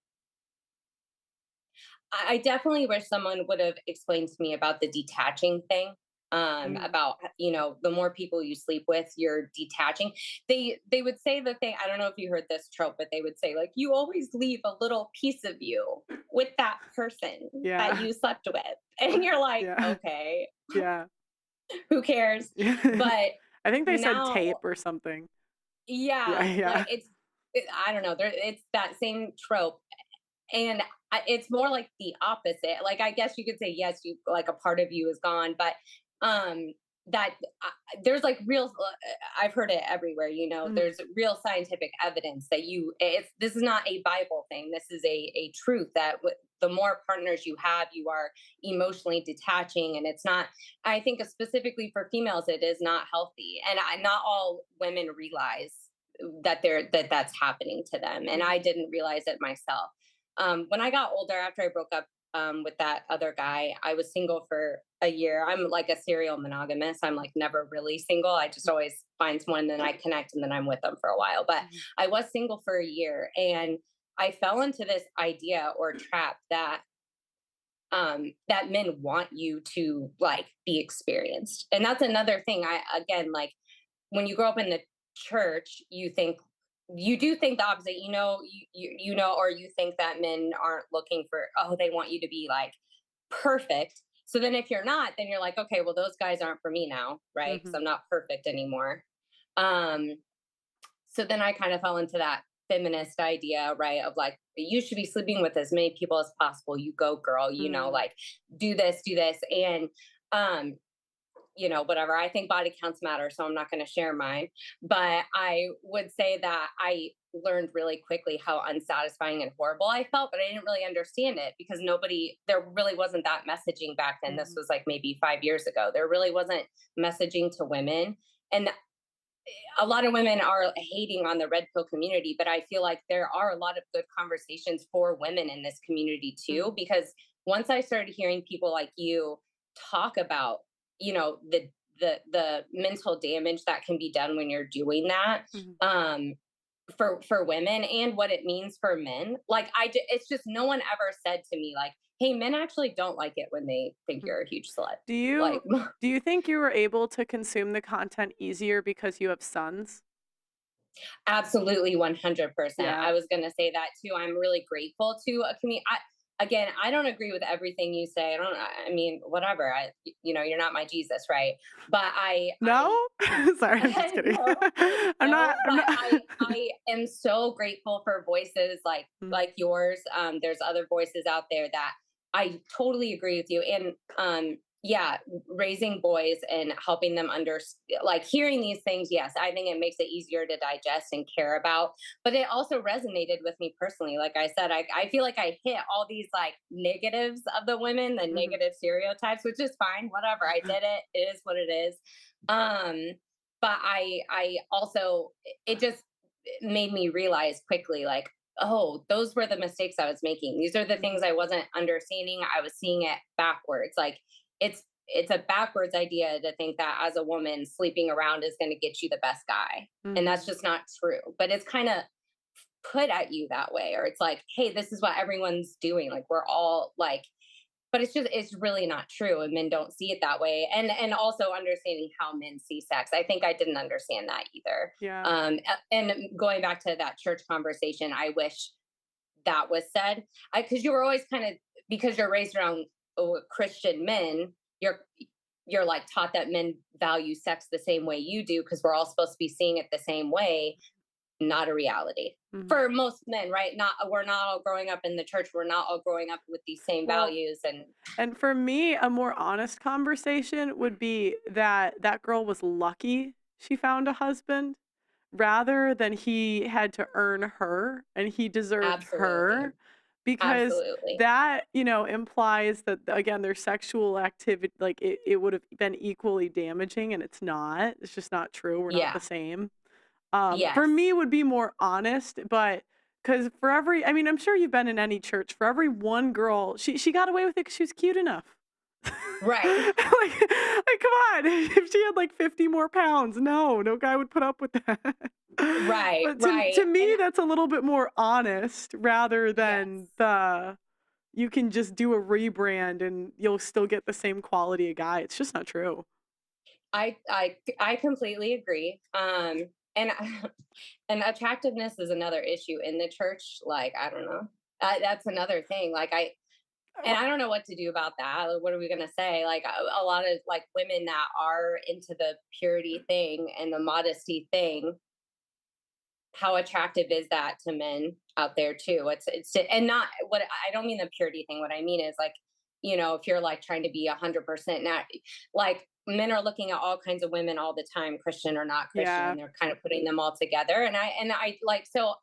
definitely wish someone would have explained to me about the detaching thing. About, the more people you sleep with, you're detaching. They would say the thing, I don't know if you heard this trope, but they would say like, you always leave a little piece of you with that person that you slept with. And you're like, okay. Who cares? But I think they said tape or something. Like I don't know. It's that same trope. And it's more like the opposite. Like, I guess you could say, yes, you like a part of you is gone, but that there's like real, I've heard it everywhere, there's real scientific evidence that this is not a Bible thing. This is a truth that the more partners you have, you are emotionally detaching. And it's not, I think specifically for females, it is not healthy. And not all women realize that's happening to them. And I didn't realize it myself. When I got older, after I broke up with that other guy, I was single for a year. I'm like a serial monogamist. I'm like never really single. I just always find someone, then I connect, and then I'm with them for a while. But I was single for a year, and I fell into this idea or trap that that men want you to like be experienced. And that's another thing. Again, like when you grow up in the church, you do think the opposite, or you think that men aren't looking for, they want you to be like perfect. So then if you're not, then you're like, okay, well, those guys aren't for me now, right? Because I'm not perfect anymore. So then I kind of fell into that feminist idea, right? Of like, you should be sleeping with as many people as possible. You go, girl, like do this. And, whatever. I think body counts matter, so I'm not going to share mine. But I would say that I learned really quickly how unsatisfying and horrible I felt, but I didn't really understand it because there really wasn't that messaging back then. This was like maybe 5 years ago. There really wasn't messaging to women. and a lot of women are hating on the red pill community, but I feel like there are a lot of good conversations for women in this community too, because once I started hearing people like you talk about, you know, the mental damage that can be done when you're doing that, for women, and what it means for men. Like it's just, no one ever said to me like, hey, men actually don't like it when they think you're a huge slut. Do you think you were able to consume the content easier because you have sons? Absolutely, 100%. Yeah. I was going to say that too. I'm really grateful to a community. Again, I don't agree with everything you say. I mean, whatever. You're not my Jesus, right? But No? Sorry, I'm just kidding. I'm not. I am so grateful for voices like yours. There's other voices out there that I totally agree with you. And yeah, raising boys and helping them hearing these things. Yes, I think it makes it easier to digest and care about. But it also resonated with me personally. Like I said, I feel like I hit all these like negatives of the women, the negative stereotypes, which is fine. Whatever, I did it. It is what it is. But I also, it just made me realize quickly, like, oh, those were the mistakes I was making. These are the things I wasn't understanding. I was seeing it backwards. Like, it's a backwards idea to think that as a woman, sleeping around is going to get you the best guy. And that's just not true. But it's kind of put at you that way, or it's like, hey, this is what everyone's doing. Like, we're all like, but it's really not true. And men don't see it that way. And also understanding how men see sex. I think I didn't understand that either. Yeah. And going back to that church conversation, I wish that was said. Because you were always because you're raised around Christian men, you're like taught that men value sex the same way you do, because we're all supposed to be seeing it the same way. Not a reality for most men, right? We're not all growing up in the church. We're not all growing up with these same values. And for me, a more honest conversation would be that girl was lucky she found a husband, rather than he had to earn her and he deserved her. Because that, implies that, again, their sexual activity, like it would have been equally damaging, and it's not. It's just not true. We're not the same. For me, would be more honest, but because I'm sure you've been in any church, for every one girl, she got away with it because she was cute enough. Right. like, come on. If she had like 50 more pounds, no guy would put up with that. Right. But to me, that's a little bit more honest, rather than you can just do a rebrand and you'll still get the same quality of guy. It's just not true. I completely agree. And attractiveness is another issue in the church. Like, I don't know. That's another thing. Like, I don't know what to do about that. What are we going to say? Like, a lot of like women that are into the purity thing and the modesty thing, how attractive is that to men out there too? And not what, I don't mean the purity thing. What I mean is like, if you're like trying to be 100%, not like, men are looking at all kinds of women all the time, Christian or not Christian, and they're kind of putting them all together. And I like, so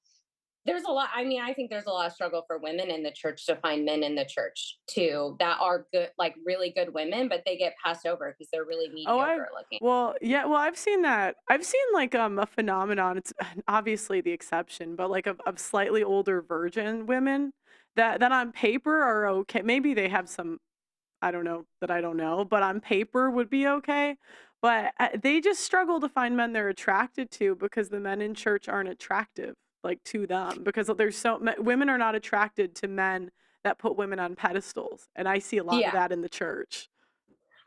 there's a lot. I mean, I think there's a lot of struggle for women in the church to find men in the church too that are good, like really good women, but they get passed over because they're really mediocre looking. Well, I've seen that. I've seen like a phenomenon. It's obviously the exception, but like of slightly older virgin women that on paper are okay. Maybe they have some, I don't know, but on paper would be okay. But they just struggle to find men they're attracted to, because the men in church aren't attractive, like, to them, because women are not attracted to men that put women on pedestals. And I see a lot of that in the church.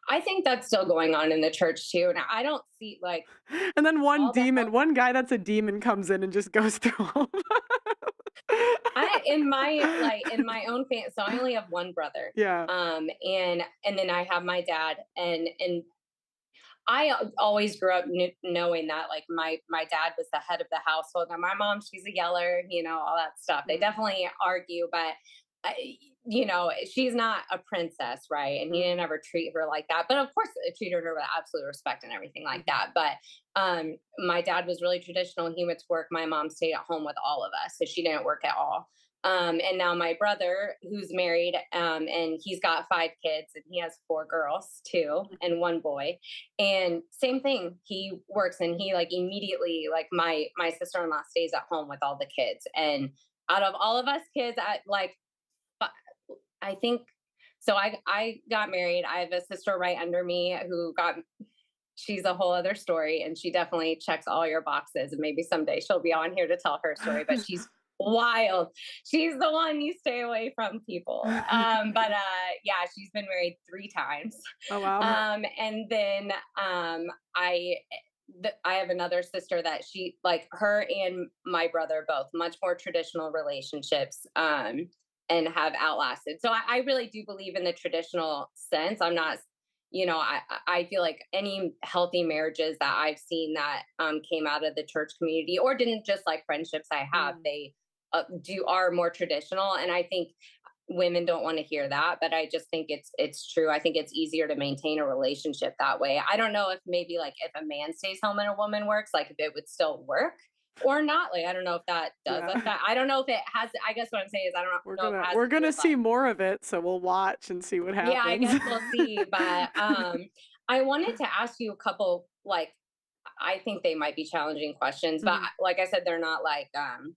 I think that's still going on in the church too. And I don't see like, and then one guy that's a demon comes in and just goes through all in my own family, so I only have one brother. Yeah. And then I have my dad, and I always grew up knowing that like my dad was the head of the household, and my mom, she's a yeller, all that stuff. They definitely argue, but she's not a princess, right? And he didn't ever treat her like that. But of course, treated her with absolute respect and everything like that. But my dad was really traditional. He went to work. My mom stayed at home with all of us, so she didn't work at all. And now my brother, who's married, and he's got 5 kids, and he has 4 girls too, and 1 boy. And same thing, he works, and he like immediately, like my sister-in-law stays at home with all the kids. And out of all of us kids, I think so. I got married. I have a sister right under me who got. She's a whole other story, and she definitely checks all your boxes. And maybe someday she'll be on here to tell her story. But she's wild. She's the one you stay away from, people. But yeah, she's been married 3 times. Oh wow. And then I have another sister that she, like, her and my brother both much more traditional relationships, and have outlasted. So I really do believe in the traditional sense. I'm not, I feel like any healthy marriages that I've seen that came out of the church community, or didn't just like friendships I have, they are more traditional. And I think women don't want to hear that, but I just think it's true. I think it's easier to maintain a relationship that way. I don't know if maybe like if a man stays home and a woman works, like if it would still work or not. Like, I don't know if that does that. I don't know if it has. I guess what I'm saying is I don't know. We're gonna see more of it, so we'll watch and see what happens. Yeah, I guess we'll see. But I wanted to ask you a couple, like, I think they might be challenging questions, but like I said, they're not like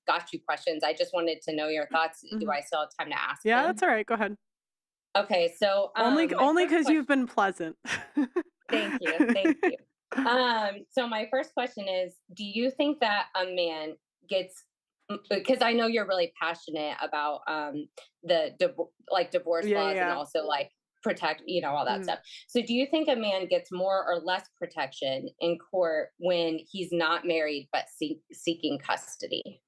got you questions. I just wanted to know your thoughts. Do I still have time to ask? Yeah, them? that's all right. Go ahead. Okay, so only because you've been pleasant. Thank you. So my first question is, do you think that a man gets, because I know you're really passionate about the divorce laws and also like protect, all that stuff. So do you think a man gets more or less protection in court when he's not married but seeking custody?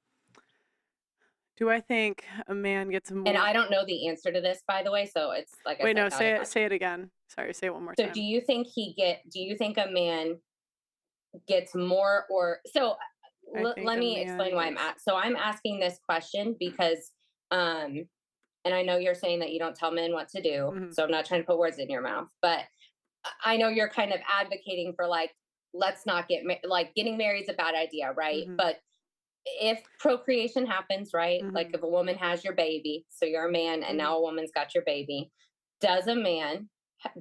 Do I think a man gets more? And I don't know the answer to this, by the way. So it's like, wait, no, say it again. Sorry, say it one more time. So do you think a man gets more, or so let me explain why I'm at. So I'm asking this question because and I know you're saying that you don't tell men what to do, so I'm not trying to put words in your mouth, but I know you're kind of advocating for like, let's not get like getting married is a bad idea, right? But if procreation happens, right? Like if a woman has your baby, so you're a man and now a woman's got your baby, does a man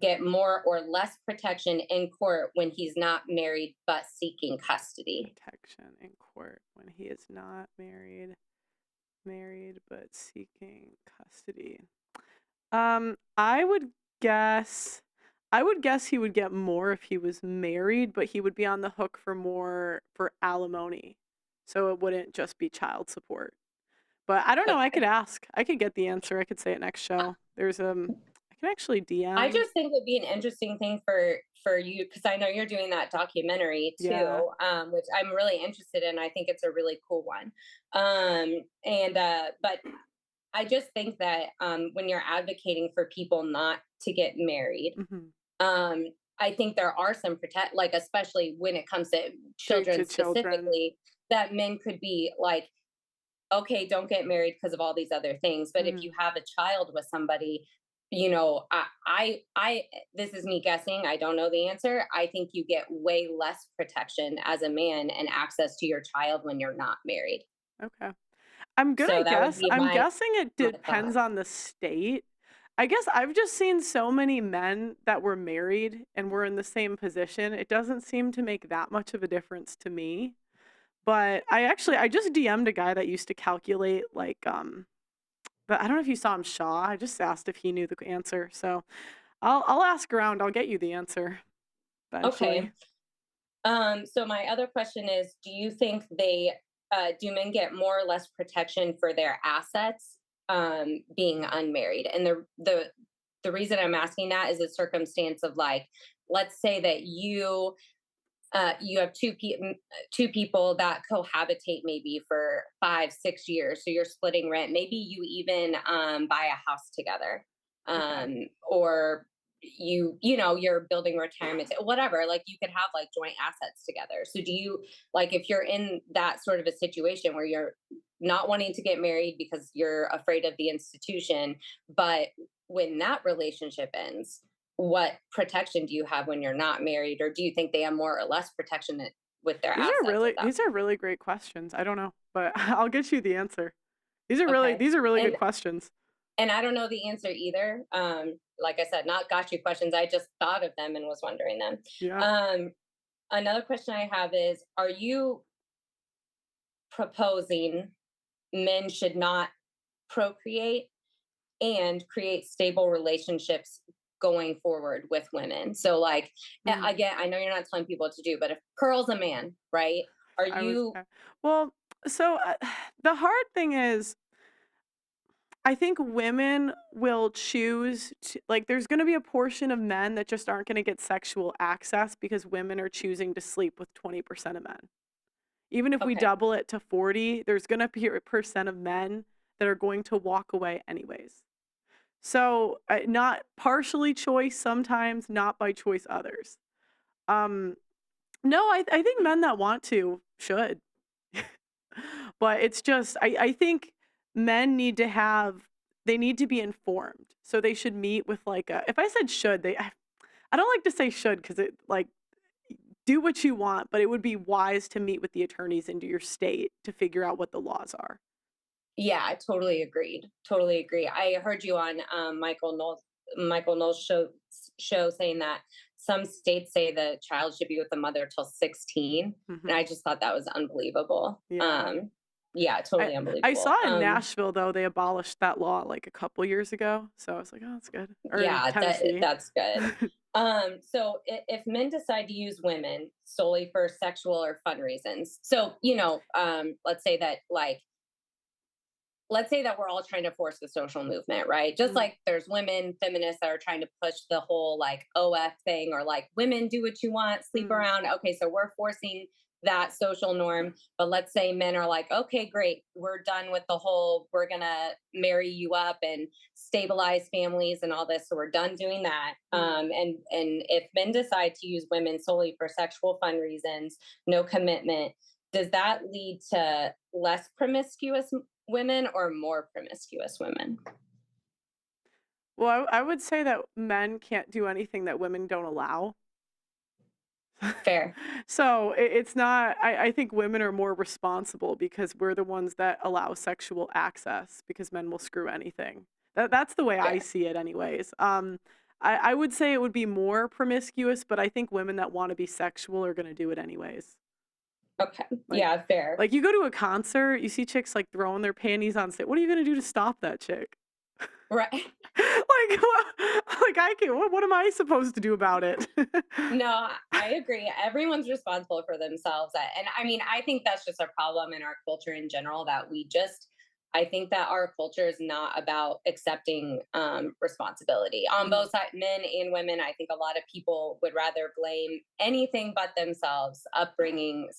get more or less protection in court when he's not married but seeking custody? Protection in court when he is not married but seeking custody. I would guess he would get more if he was married, but he would be on the hook for more for alimony. So it wouldn't just be child support. But I don't know. I could ask. I could get the answer. I could say it next show. There's I can actually DM. I just think it'd be an interesting thing for you, because I know you're doing that documentary too, which I'm really interested in. I think it's a really cool one. But I just think that when you're advocating for people not to get married, I think there are some like especially when it comes to children specifically, that men could be like, okay, don't get married because of all these other things. But if you have a child with somebody, I this is me guessing, I don't know the answer. I think you get way less protection as a man and access to your child when you're not married. Okay. I'm gonna guess. I'm guessing it depends on the state. I guess I've just seen so many men that were married and were in the same position. It doesn't seem to make that much of a difference to me. But I just DM'd a guy that used to calculate like but I don't know if you saw him, Shaw. I just asked if he knew the answer. So I'll ask around. I'll get you the answer eventually. Okay. So my other question is, do you think do men get more or less protection for their assets being unmarried? And the reason I'm asking that is a circumstance of like, let's say that you have two people that cohabitate maybe for 5-6 years. So you're splitting rent. Maybe you even buy a house together, or you're building retirement, whatever. Like you could have like joint assets together. So do you, like, if you're in that sort of a situation where you're not wanting to get married because you're afraid of the institution, but when that relationship ends, what protection do you have when you're not married? Or do you think they have more or less protection with their assets? These are really great questions. I don't know, but I'll get you the answer. These are really And good questions. and I don't know the answer either. Like I said, not got you questions. I just thought of them and was wondering them. Yeah. Another question I have is, are you proposing men should not procreate and create stable relationships going forward with women? So like, again, I know you're not telling people what to do, but if Pearl's a man, right? Are you? Well, so the hard thing is, I think women will choose to, like, there's going to be a portion of men that just aren't going to get sexual access because women are choosing to sleep with 20% of men. Even if we double it to 40, there's going to be a percent of men that are going to walk away anyways. So not partially choice sometimes, not by choice others. No, I think men that want to should. But it's just, I think men need to they need to be informed. So they should meet with like if I said should, I don't like to say should because it like, do what you want, but it would be wise to meet with the attorneys in your state to figure out what the laws are. Yeah, I totally agreed. Totally agree. I heard you on Michael Knowles show saying that some states say the child should be with the mother till 16, and I just thought that was unbelievable. Yeah, totally unbelievable. I saw in Nashville though they abolished that law like a couple years ago, so I was like, oh, that's good. Or yeah, that's good. So if men decide to use women solely for sexual or fun reasons, so let's say that we're all trying to force the social movement, right? Just like there's women feminists that are trying to push the whole like OF thing, or like women do what you want, sleep around. Okay, so we're forcing that social norm. But let's say men are like, okay, great, we're done with the whole, we're gonna marry you up and stabilize families and all this. So we're done doing that. And if men decide to use women solely for sexual fun reasons, no commitment, does that lead to less promiscuous women or more promiscuous women? Well, I would say that men can't do anything that women don't allow. Fair. So it's not, I think women are more responsible because we're the ones that allow sexual access because men will screw anything. That's the way I see it anyways. I would say it would be more promiscuous, but I think women that want to be sexual are going to do it anyways. Okay. Yeah, fair. Like you go to a concert, you see chicks like throwing their panties on stage. What are you going to do to stop that chick? Right. What am I supposed to do about it? No, I agree. Everyone's responsible for themselves. And I mean, I think that's just a problem in our culture in general, that I think that our culture is not about accepting responsibility on both sides, men and women. I think a lot of people would rather blame anything but themselves, upbringing,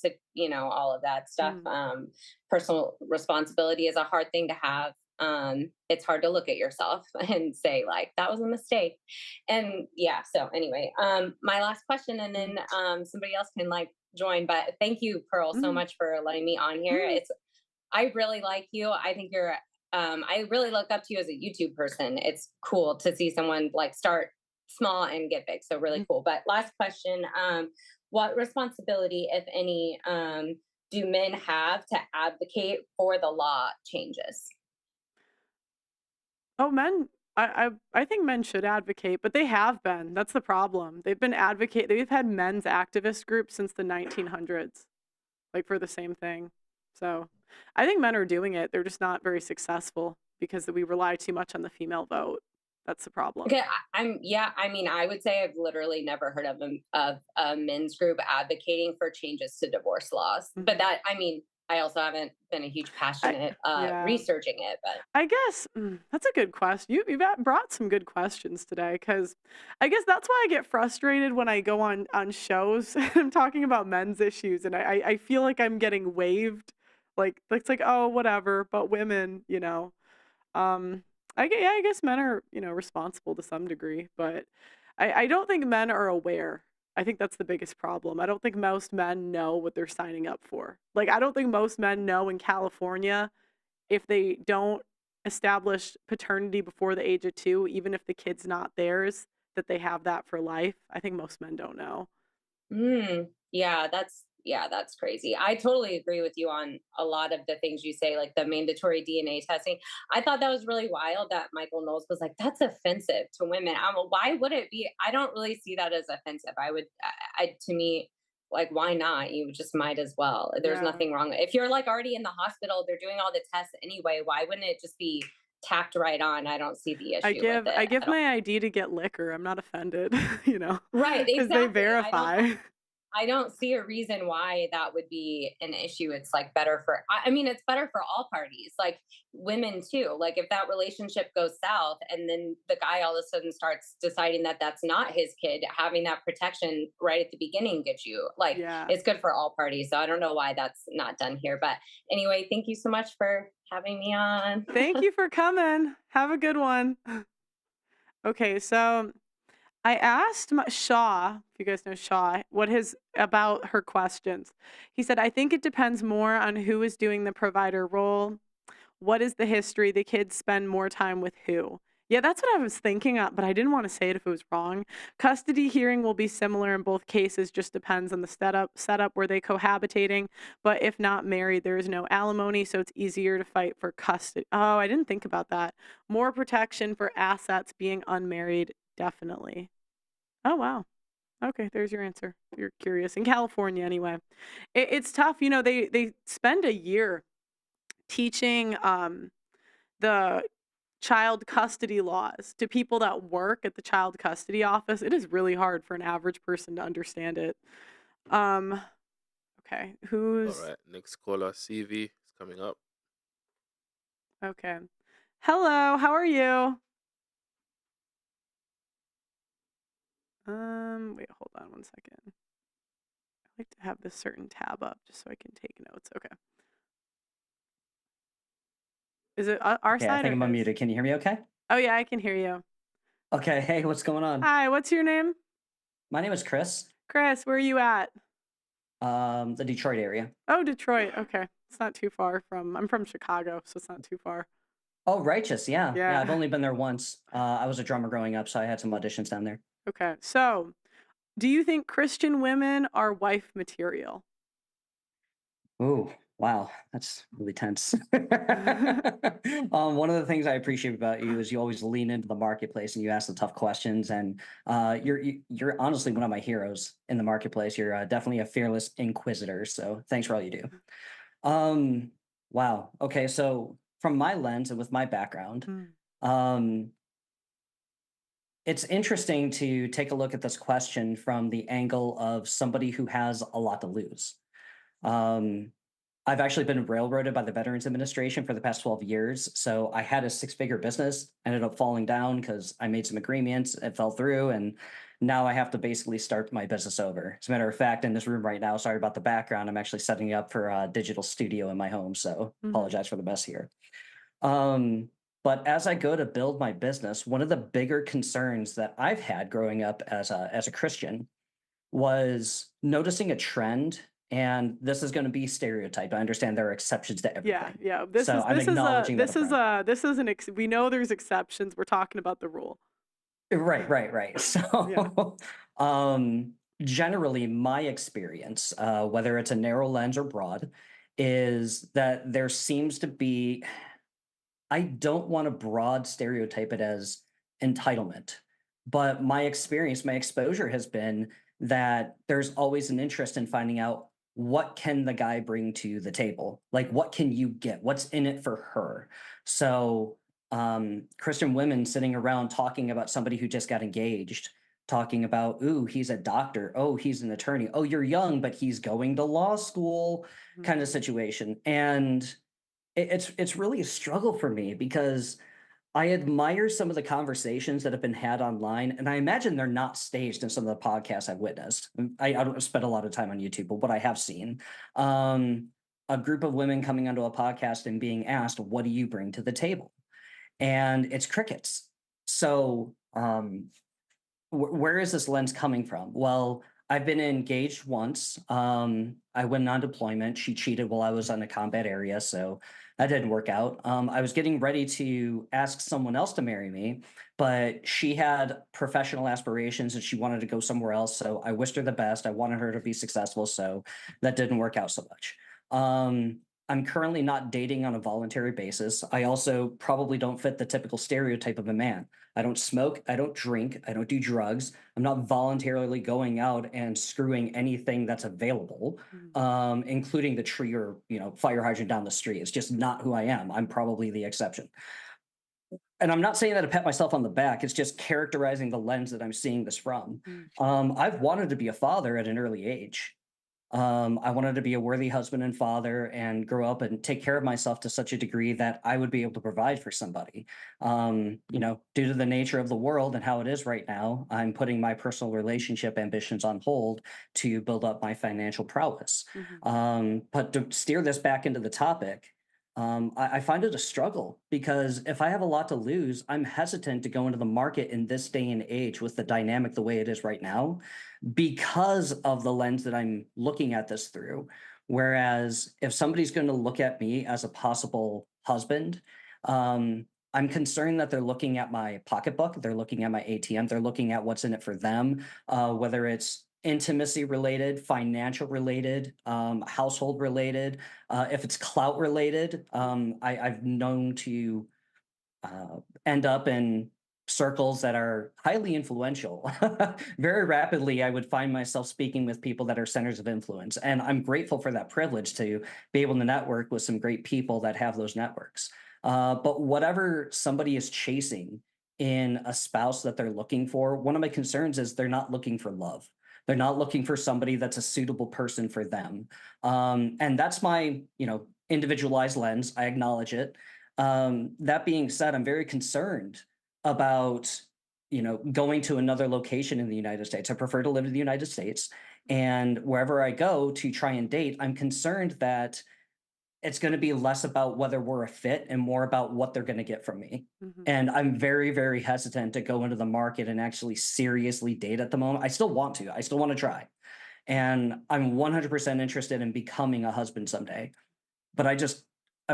all of that stuff. Personal responsibility is a hard thing to have. It's hard to look at yourself and say like, that was a mistake. And yeah, so anyway, my last question, and then somebody else can like join, but thank you, Pearl, so much for letting me on here. I really like you. I think you're, I really look up to you as a YouTube person. It's cool to see someone like start small and get big. So really cool. But last question, what responsibility, if any, do men have to advocate for the law changes? Oh, men, I think men should advocate, but they have been. That's the problem. They've had men's activist groups since the 1900s, like for the same thing. So I think men are doing it. They're just not very successful because we rely too much on the female vote. That's the problem. Okay, I mean, I would say I've literally never heard of a men's group advocating for changes to divorce laws. But that, I mean, I also haven't been a huge passionate researching it. But I guess that's a good question. You've brought some good questions today, because I guess that's why I get frustrated when I go on shows and I'm talking about men's issues, and I feel like I'm getting waved. Like it's like, oh, whatever, but women, I guess men are, responsible to some degree, but I don't think men are aware. I think that's the biggest problem. I don't think most men know what they're signing up for. Like, I don't think most men know in California, if they don't establish paternity before the age of 2, even if the kid's not theirs, that they have that for life. I think most men don't know. Yeah, Yeah, that's crazy. I totally agree with you on a lot of the things you say, like the mandatory DNA testing. I thought that was really wild that Michael Knowles was like, "That's offensive to women." Why would it be? I don't really see that as offensive. To me, like, why not? You just might as well. There's Yeah. nothing wrong. If you're like already in the hospital, they're doing all the tests anyway. Why wouldn't it just be tacked right on? I don't see the issue with I it. give my ID to get liquor. I'm not offended, you know, Right, because they exactly. verify. I don't see a reason why that would be an issue. It's like better for, I mean, it's better for all parties, like women too. Like if that relationship goes south and then the guy all of a sudden starts deciding that that's not his kid, having that protection right at the beginning gets you like, Yeah. it's good for all parties. So I don't know why that's not done here. But anyway, thank you so much for having me on. Thank you for coming. Have a good one. Okay, so I asked Shaw, if you guys know Shaw, about her questions. He said, I think it depends more on who is doing the provider role. What is the history? The kids spend more time with who? Yeah, that's what I was thinking of, but I didn't want to say it if it was wrong. Custody hearing will be similar in both cases, just depends on the setup where they cohabitating. But if not married, there is no alimony, so it's easier to fight for custody. Oh, I didn't think about that. More protection for assets being unmarried, definitely. Oh, wow. Okay, there's your answer. If you're curious. In California, anyway. It's tough. You know, they spend a year teaching the child custody laws to people that work at the child custody office. It is really hard for an average person to understand it. Okay, All right, next caller, CV, is coming up. Okay. Hello, how are you? Wait, hold on one second. I like to have this certain tab up just so I can take notes. Okay. Is it our Okay, side? I think or I'm his? unmuted. Can you hear me okay? Oh, yeah, I can hear you. Okay, hey, what's going on? Hi, what's your name? My name is Chris. Chris, where are you at? The Detroit area. Oh, Detroit. Okay. It's not too far I'm from Chicago, so it's not too far. Oh, righteous. Yeah. Yeah. Yeah, I've only been there once. I was a drummer growing up, so I had some auditions down there. Okay. So, do you think Christian women are wife material? Ooh, wow. That's really tense. One of the things I appreciate about you is you always lean into the marketplace and you ask the tough questions. And you're honestly one of my heroes in the marketplace. You're definitely a fearless inquisitor. So thanks for all you do. Wow. Okay. So from my lens and with my background, um, it's interesting to take a look at this question from the angle of somebody who has a lot to lose. I've actually been railroaded by the Veterans Administration for the past 12 years. So I had a 6-figure business, ended up falling down because I made some agreements, it fell through, and now I have to basically start my business over. As a matter of fact, in this room right now, sorry about the background, I'm actually setting up for a digital studio in my home. So apologize for the mess here. But as I go to build my business, one of the bigger concerns that I've had growing up as a Christian was noticing a trend. And this is going to be stereotyped. I understand there are exceptions to everything. Yeah. We know there's exceptions. We're talking about the rule. Right. So, generally, my experience, whether it's a narrow lens or broad, is that there seems to be. I don't want to broad stereotype it as entitlement, but my experience, my exposure has been that there's always an interest in finding out what can the guy bring to the table? Like, what can you get? What's in it for her? So, Christian women sitting around talking about somebody who just got engaged, talking about, ooh, he's a doctor. Oh, he's an attorney. Oh, you're young, but he's going to law school kind of situation. And it's really a struggle for me because I admire some of the conversations that have been had online, and I imagine they're not staged in some of the podcasts I've witnessed. I don't spend a lot of time on YouTube, but what I have seen, a group of women coming onto a podcast and being asked, "What do you bring to the table?" And it's crickets. So, where is this lens coming from? Well, I've been engaged once. I went on deployment. She cheated while I was on a combat area, so that didn't work out. I was getting ready to ask someone else to marry me, but she had professional aspirations and she wanted to go somewhere else. So I wished her the best. I wanted her to be successful, so that didn't work out so much. I'm currently not dating on a voluntary basis. I also probably don't fit the typical stereotype of a man. I don't smoke, I don't drink, I don't do drugs. I'm not voluntarily going out and screwing anything that's available, including the tree or fire hydrant down the street. It's just not who I am. I'm probably the exception. And I'm not saying that to pat myself on the back. It's just characterizing the lens that I'm seeing this from. I've wanted to be a father at an early age. I wanted to be a worthy husband and father and grow up and take care of myself to such a degree that I would be able to provide for somebody. Due to the nature of the world and how it is right now, I'm putting my personal relationship ambitions on hold to build up my financial prowess. But to steer this back into the topic, I find it a struggle because if I have a lot to lose, I'm hesitant to go into the market in this day and age with the dynamic the way it is right now because of the lens that I'm looking at this through. Whereas if somebody's going to look at me as a possible husband, I'm concerned that they're looking at my pocketbook, they're looking at my ATM, they're looking at what's in it for them, whether it's intimacy related, financial related, household related, if it's clout related. I've known to end up in circles that are highly influential. Very rapidly, I would find myself speaking with people that are centers of influence. And I'm grateful for that privilege to be able to network with some great people that have those networks. But whatever somebody is chasing in a spouse that they're looking for, one of my concerns is they're not looking for love. They're not looking for somebody that's a suitable person for them. And that's my, individualized lens. I acknowledge it. That being said, I'm very concerned about, going to another location in the United States. I prefer to live in the United States. And wherever I go to try and date, I'm concerned that it's going to be less about whether we're a fit and more about what they're going to get from me. And I'm very, very hesitant to go into the market and actually seriously date at the moment. I still want to. I still want to try. And I'm 100% interested in becoming a husband someday. But I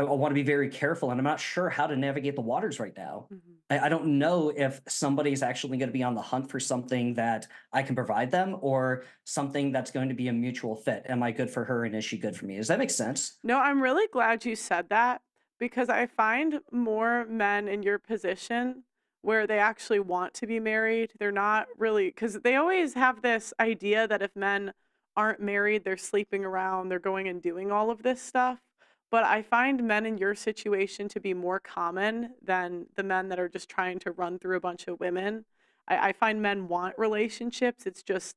want to be very careful, and I'm not sure how to navigate the waters right now. I don't know if somebody's actually going to be on the hunt for something that I can provide them or something that's going to be a mutual fit. Am I good for her and is she good for me? Does that make sense? No, I'm really glad you said that because I find more men in your position where they actually want to be married. They're not really, because they always have this idea that if men aren't married, they're sleeping around, they're going and doing all of this stuff. But I find men in your situation to be more common than the men that are just trying to run through a bunch of women. I find men want relationships. It's just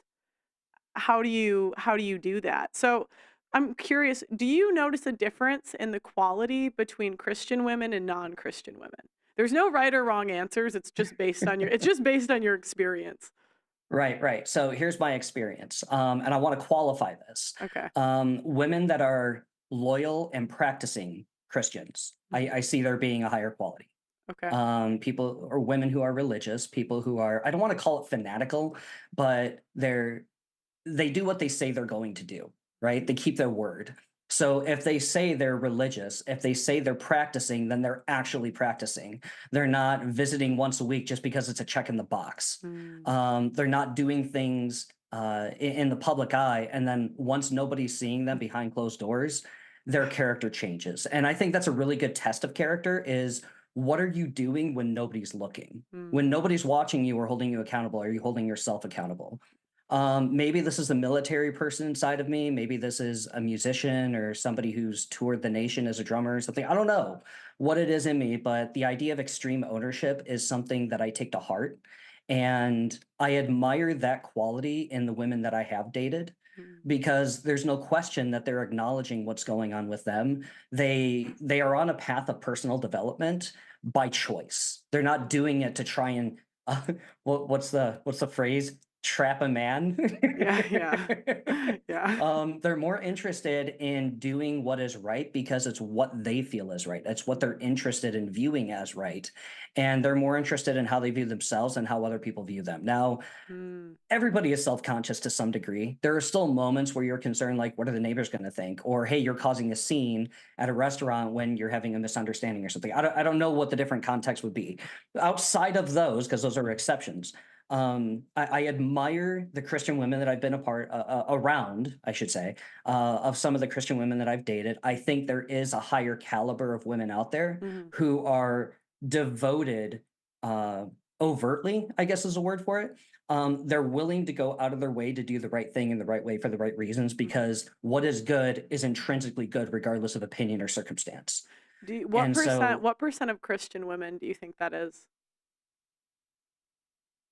how do you do that? So I'm curious, do you notice a difference in the quality between Christian women and non-Christian women? There's no right or wrong answers. It's just based on your experience. Right. So here's my experience. And I want to qualify this. Okay. Women that are loyal and practicing Christians, I see there being a higher quality. Okay. People or women who are religious, people who are, I don't want to call it fanatical, but they do what they say they're going to do, right? They keep their word. So if they say they're religious, if they say they're practicing, then they're actually practicing. They're not visiting once a week just because it's a check in the box. They're not doing things in the public eye. And then once nobody's seeing them behind closed doors, their character changes. And I think that's a really good test of character is what are you doing when nobody's looking? When nobody's watching you or holding you accountable, are you holding yourself accountable? Maybe this is a military person inside of me. Maybe this is a musician or somebody who's toured the nation as a drummer or something. I don't know what it is in me, but the idea of extreme ownership is something that I take to heart. And I admire that quality in the women that I have dated because there's no question that they're acknowledging what's going on with them. They are on a path of personal development by choice. They're not doing it to try and what's the phrase? trap a man. Yeah. They're more interested in doing what is right because it's what they feel is right. That's what they're interested in viewing as right. And they're more interested in how they view themselves and how other people view them. Now, everybody is self-conscious to some degree. There are still moments where you're concerned, like, what are the neighbors going to think? Or, hey, you're causing a scene at a restaurant when you're having a misunderstanding or something. I don't know what the different context would be. Outside of those, because those are exceptions, I admire the Christian women that I've been around, I should say, of some of the Christian women that I've dated. I think there is a higher caliber of women out there who are devoted overtly, I guess is a word for it. They're willing to go out of their way to do the right thing in the right way for the right reasons, because what is good is intrinsically good regardless of opinion or circumstance. What percent of Christian women do you think that is?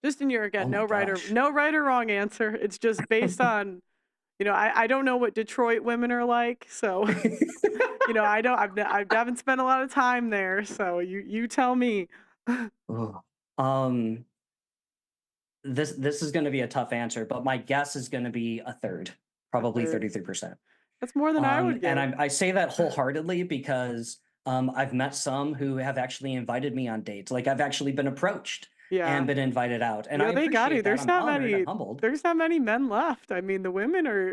Just in your, again, no right or wrong answer. It's just based on, I don't know what Detroit women are like, so I haven't spent a lot of time there, so you tell me. This is going to be a tough answer, but my guess is going to be a third, probably 33%. That's more than I would get. And I say that wholeheartedly because I've met some who have actually invited me on dates. Like, I've actually been approached and been invited out, and I they got appreciate it. that. I'm honored and humbled. There's not many men left. I mean, the women are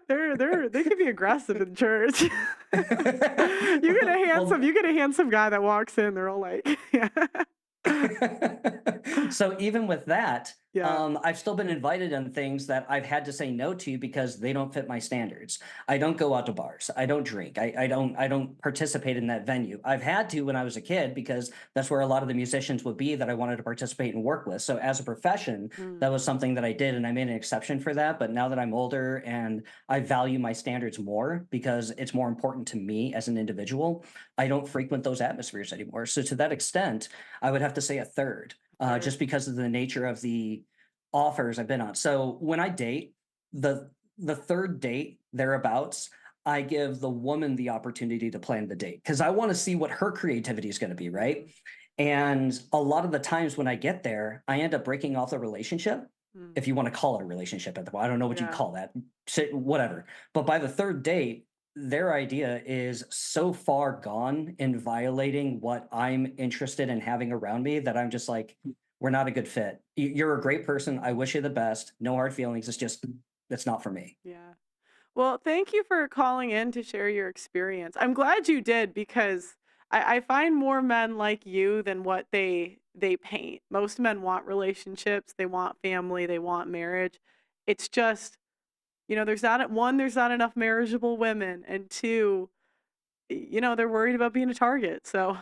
they can be aggressive in church. You get a handsome guy that walks in, they're all like, yeah. So even with that, I've still been invited on things that I've had to say no to because they don't fit my standards. I don't go out to bars. I don't drink. I don't participate in that venue. I've had to when I was a kid because that's where a lot of the musicians would be that I wanted to participate and work with. So as a profession, that was something that I did, and I made an exception for that. But now that I'm older and I value my standards more because it's more important to me as an individual, I don't frequent those atmospheres anymore. So to that extent, I would have to say a third. Just because of the nature of the offers I've been on. So when I date, the third date thereabouts, I give the woman the opportunity to plan the date because I want to see what her creativity is going to be, right? And a lot of the times when I get there, I end up breaking off the relationship, if you want to call it a relationship. I don't know what you call that, whatever. But by the third date, their idea is so far gone in violating what I'm interested in having around me that I'm just like, we're not a good fit. You're a great person. I wish you the best. No hard feelings. It's just, that's not for me. Yeah. Well, thank you for calling in to share your experience. I'm glad you did because I find more men like you than what they paint. Most men want relationships. They want family. They want marriage. It's just, there's not enough marriageable women, and two, they're worried about being a target. So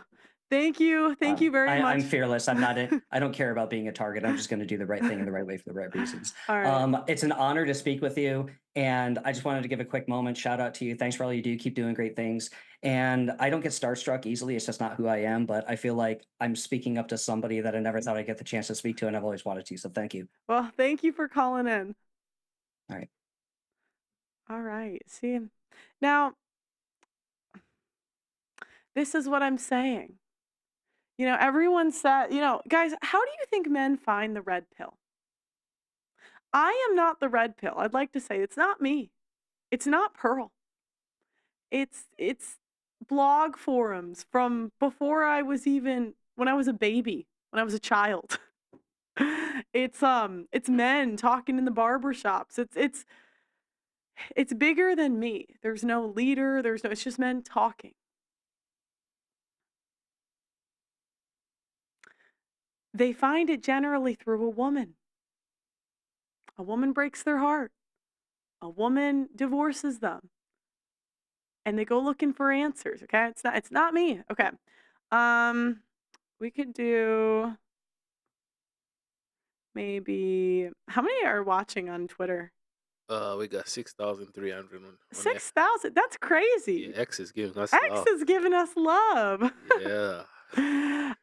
thank you very much. I'm fearless. I don't care about being a target. I'm just going to do the right thing in the right way for the right reasons. All right. It's an honor to speak with you. And I just wanted to give a quick moment. Shout out to you. Thanks for all you do. Keep doing great things. And I don't get starstruck easily. It's just not who I am. But I feel like I'm speaking up to somebody that I never thought I'd get the chance to speak to. And I've always wanted to. So thank you. Well, thank you for calling in. All right. All right. See, now, this is what I'm saying. Everyone said, guys, how do you think men find the red pill? I am not the red pill. I'd like to say it's not me. It's not Pearl. It's blog forums from before when I was a baby, when I was a child. It's men talking in the barber shops. It's bigger than me. There's no leader. It's just men talking. They find it generally through a woman. A woman breaks their heart. A woman divorces them. And they go looking for answers, okay? It's not me. Okay. We could do maybe, how many are watching on Twitter? We got 6,300 on 6,000? That's crazy. Yeah, X is giving us love. X is giving us love. Yeah.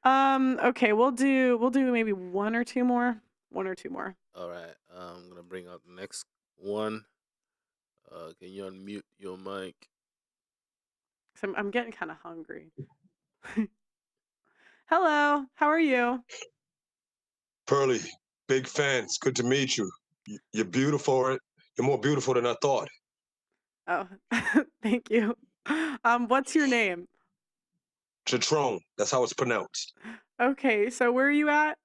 Okay, we'll do maybe one or two more. All right. I'm gonna bring out the next one. Can you unmute your mic? So I'm getting kind of hungry. Hello, how are you? Pearly, Big fan. It's good to meet you. You're beautiful. You're more beautiful than I thought. Oh, thank you. What's your name? Chatrone. That's how it's pronounced. Okay, so where are you at?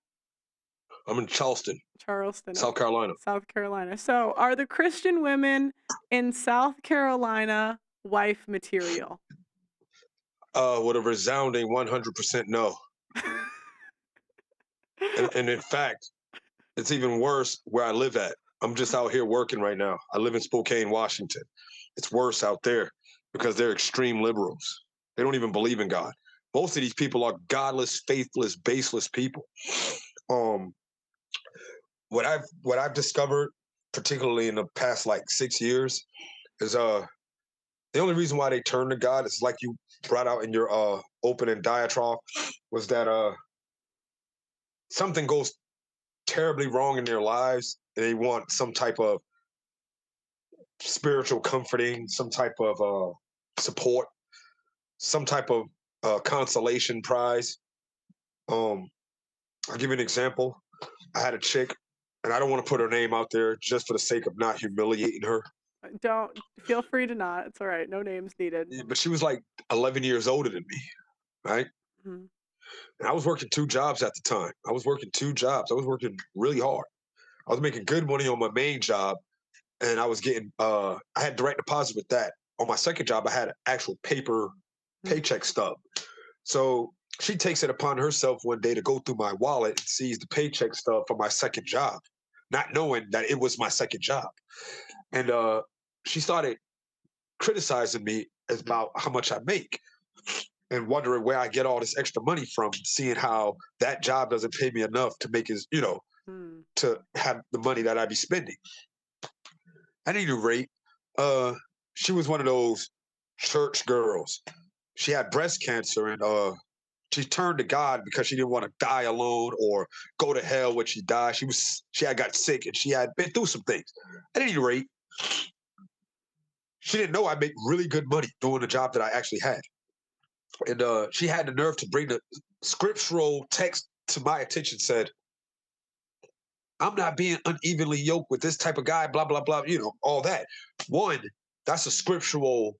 I'm in Charleston, Charleston, South okay. Carolina. South Carolina. So are the Christian women in South Carolina wife material? With a resounding 100% no. And in fact, it's even worse where I live at. I'm just out here working right now. I live in Spokane, Washington. It's worse out there because they're extreme liberals. They don't even believe in God. Most of these people are godless, faithless, baseless people. What I've discovered, particularly in the past like 6 years, is the only reason why they turn to God is like you brought out in your opening diatribe, was that something goes terribly wrong in their lives and they want some type of spiritual comforting, some type of support, some type of consolation prize. I'll give you an example. I had a chick, and I don't want to put her name out there just for the sake of not humiliating her. Don't, feel free to not. It's all right. No names needed. Yeah, but she was like 11 years older than me, right? Mm-hmm. And I was working 2 jobs at the time. I was working 2 jobs. I was working really hard. I was making good money on my main job, and I was getting I had direct deposit with that. On my second job, I had an actual paper paycheck stub. So she takes it upon herself one day to go through my wallet and sees the paycheck stub for my second job, not knowing that it was my second job. And she started criticizing me about how much I make and wondering where I get all this extra money from, seeing how that job doesn't pay me enough to make his, to have the money that I be spending. At any rate, she was one of those church girls. She had breast cancer, and she turned to God because she didn't want to die alone or go to hell when she died. She had got sick and she had been through some things. At any rate, she didn't know I make really good money doing the job that I actually had. And she had the nerve to bring the scriptural text to my attention, said, I'm not being unevenly yoked with this type of guy, blah, blah, blah, all that. One, that's a scriptural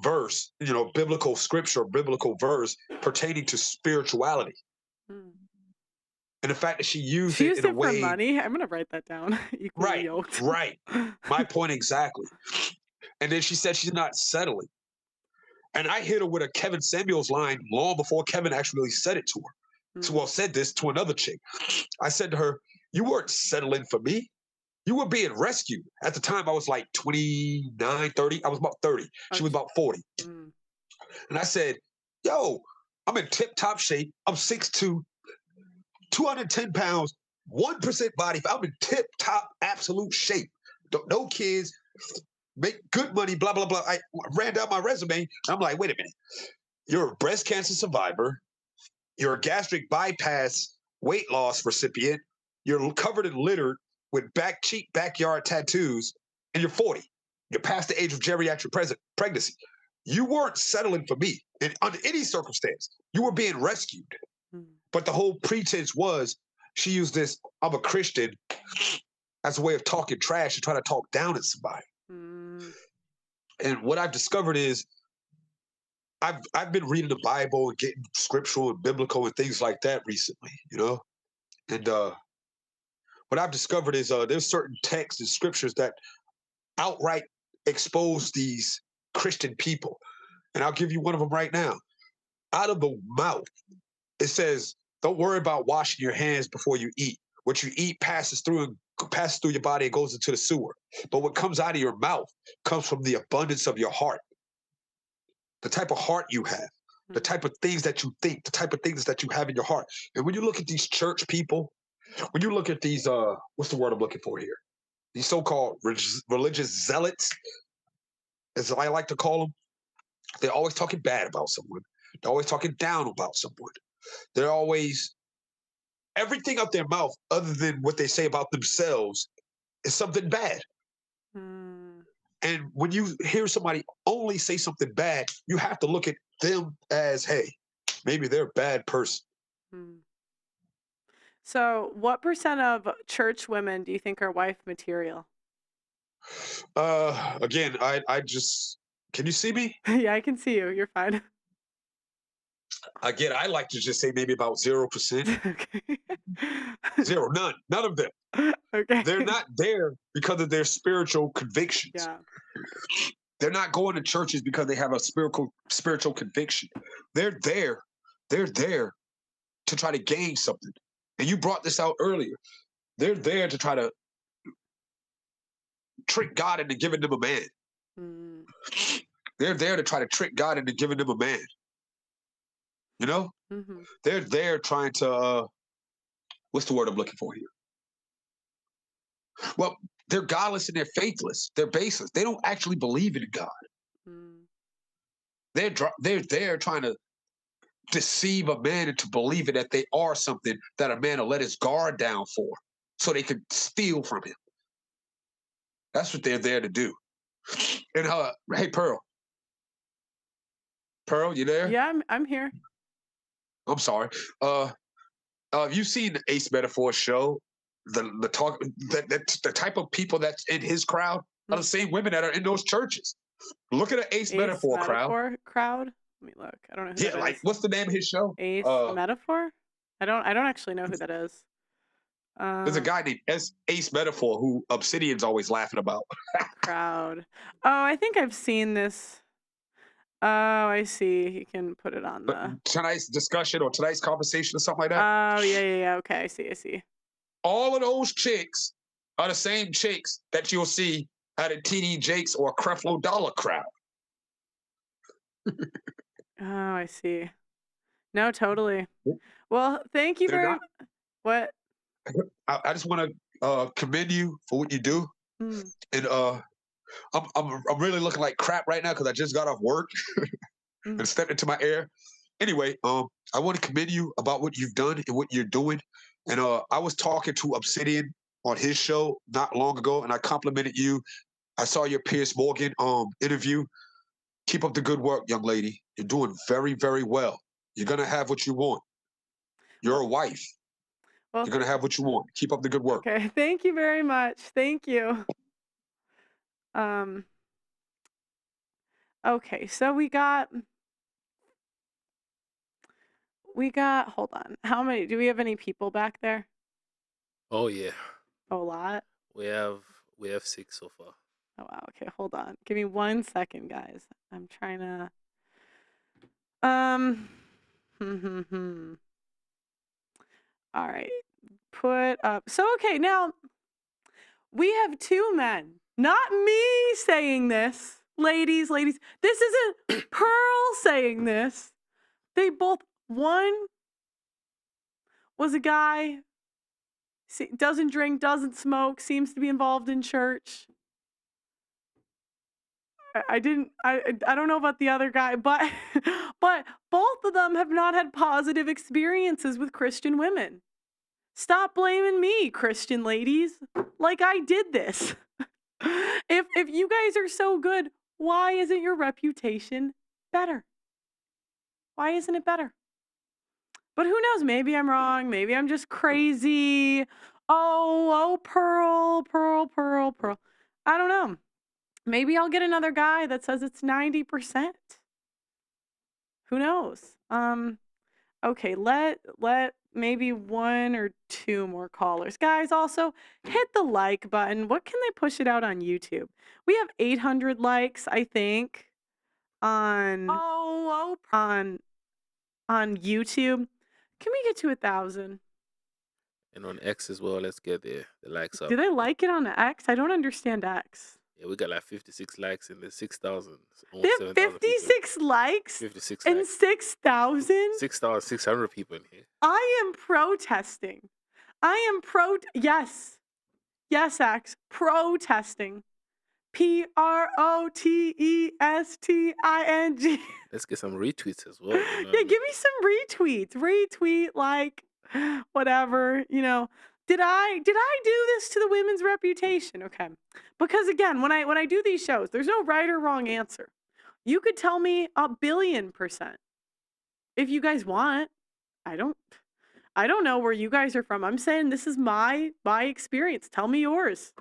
verse, biblical scripture, biblical verse pertaining to spirituality. And the fact that she used it in a way. For money. I'm going to write that down. Equally yoked. Right. My point exactly. And then she said she's not settling. And I hit her with a Kevin Samuels line long before Kevin actually said it to her. So, said this to another chick. I said to her, you weren't settling for me. You were being rescued. At the time, I was like 29, 30. I was about 30. She was about 40. And I said, yo, I'm in tip-top shape. I'm 6'2", 210 pounds, 1% body. I'm in tip-top absolute shape. No kids, make good money, blah, blah, blah. I ran down my resume. And I'm like, wait a minute. You're a breast cancer survivor. You're a gastric bypass weight loss recipient. You're covered in litter with cheek backyard tattoos, and you're 40. You're past the age of geriatric pregnancy. You weren't settling for me under any circumstance. You were being rescued. But the whole pretense was she used this, I'm a Christian, as a way of talking trash and trying to talk down at somebody. And what I've discovered is I've been reading the Bible and getting scriptural and biblical and things like that recently, And what I've discovered is there's certain texts and scriptures that outright expose these Christian people. And I'll give you one of them right now. Out of the mouth, it says, don't worry about washing your hands before you eat. What you eat passes through your body and goes into the sewer. But what comes out of your mouth comes from the abundance of your heart. The type of heart you have, the type of things that you think, the type of things that you have in your heart. And when you look at these church people, when you look at these, what's the word I'm looking for here? These so-called religious zealots, as I like to call them, they're always talking bad about someone. They're always talking down about someone. They're always, everything out their mouth other than what they say about themselves is something bad. And when you hear somebody only say something bad, you have to look at them as, hey, maybe they're a bad person. So, what percent of church women do you think are wife material? Again, I just can you see me? Yeah, I can see you. You're fine. Again, I like to just say maybe about 0%. Okay. Zero, none of them. Okay. They're not there because of their spiritual convictions. Yeah. They're not going to churches because they have a spiritual conviction. They're there to try to gain something. And you brought this out earlier. They're there to try to trick God into giving them a man. Mm. They're there to try to trick God into giving them a man. You know? Mm-hmm. They're there trying to, what's the word I'm looking for here? Well, they're godless and they're faithless. They're baseless. They don't actually believe in God. Mm. They're there trying to deceive a man into believing that they are something that a man will let his guard down for so they can steal from him. That's what they're there to do. And hey, Pearl, you there? Yeah, I'm here. I'm sorry. Have you seen the Ace Metaphor show? The talk the type of people that's in his crowd are the same women that are in those churches. Look at the Ace Metaphor crowd. Let me look. I don't know who that is. Like what's the name of his show? Ace Metaphor? I don't actually know who that is. There's a guy named Ace Metaphor who Obsidian's always laughing about. Crowd. Oh, I think I've seen this. Oh, I see. You can put it on the tonight's discussion or tonight's conversation or something like that. Oh, yeah. Okay, I see. All of those chicks are the same chicks that you'll see at a TD Jakes or a Creflo Dollar crowd. Oh, I see. No, totally. Well, thank you very much. What? I just want to commend you for what you do, and I'm really looking like crap right now because I just got off work and stepped into my air. Anyway, I want to commend you about what you've done and what you're doing. And I was talking to Obsidian on his show not long ago, and I complimented you. I saw your Piers Morgan interview. Keep up the good work, young lady. You're doing very, very well. You're gonna have what you want. You're a wife. Well, you're gonna have what you want. Keep up the good work. Okay, thank you very much. Thank you. Okay, so we got. Hold on. How many? Do we have any people back there? Oh yeah. A lot. We have 6 so far. Oh wow. Okay, hold on. Give me 1 second, guys. I'm trying to. All right. Put up. So okay, now we have 2 men. Not me saying this, ladies. This isn't Pearl saying this. They both. One was a guy, doesn't drink, doesn't smoke, seems to be involved in church. I don't know about the other guy, but both of them have not had positive experiences with Christian women. Stop blaming me, Christian ladies. Like I did this. If you guys are so good, why isn't your reputation better? Why isn't it better? But who knows? Maybe I'm wrong. Maybe I'm just crazy. Oh, Pearl. I don't know. Maybe I'll get another guy that says it's 90%. Who knows? Okay, let maybe 1 or 2 more callers. Guys, also hit the like button. What can they push it out on YouTube? We have 800 likes, I think, on YouTube. Can we get to 1,000? And on X as well, let's get the likes up. Do they like it on X? I don't understand X. Yeah, we got like 56 likes and there's 6,000. They have 56 likes? 56 and likes. 6,000? 6,600 people in here. I am protesting. Yes, X. Protesting. PROTESTING. Let's get some retweets as well. Yeah, give me some retweets. Retweet, like, whatever, Did I do this to the women's reputation? Okay. Because again, when I do these shows, there's no right or wrong answer. You could tell me 1,000,000,000%. If you guys want. I I don't know where you guys are from. I'm saying this is my experience. Tell me yours.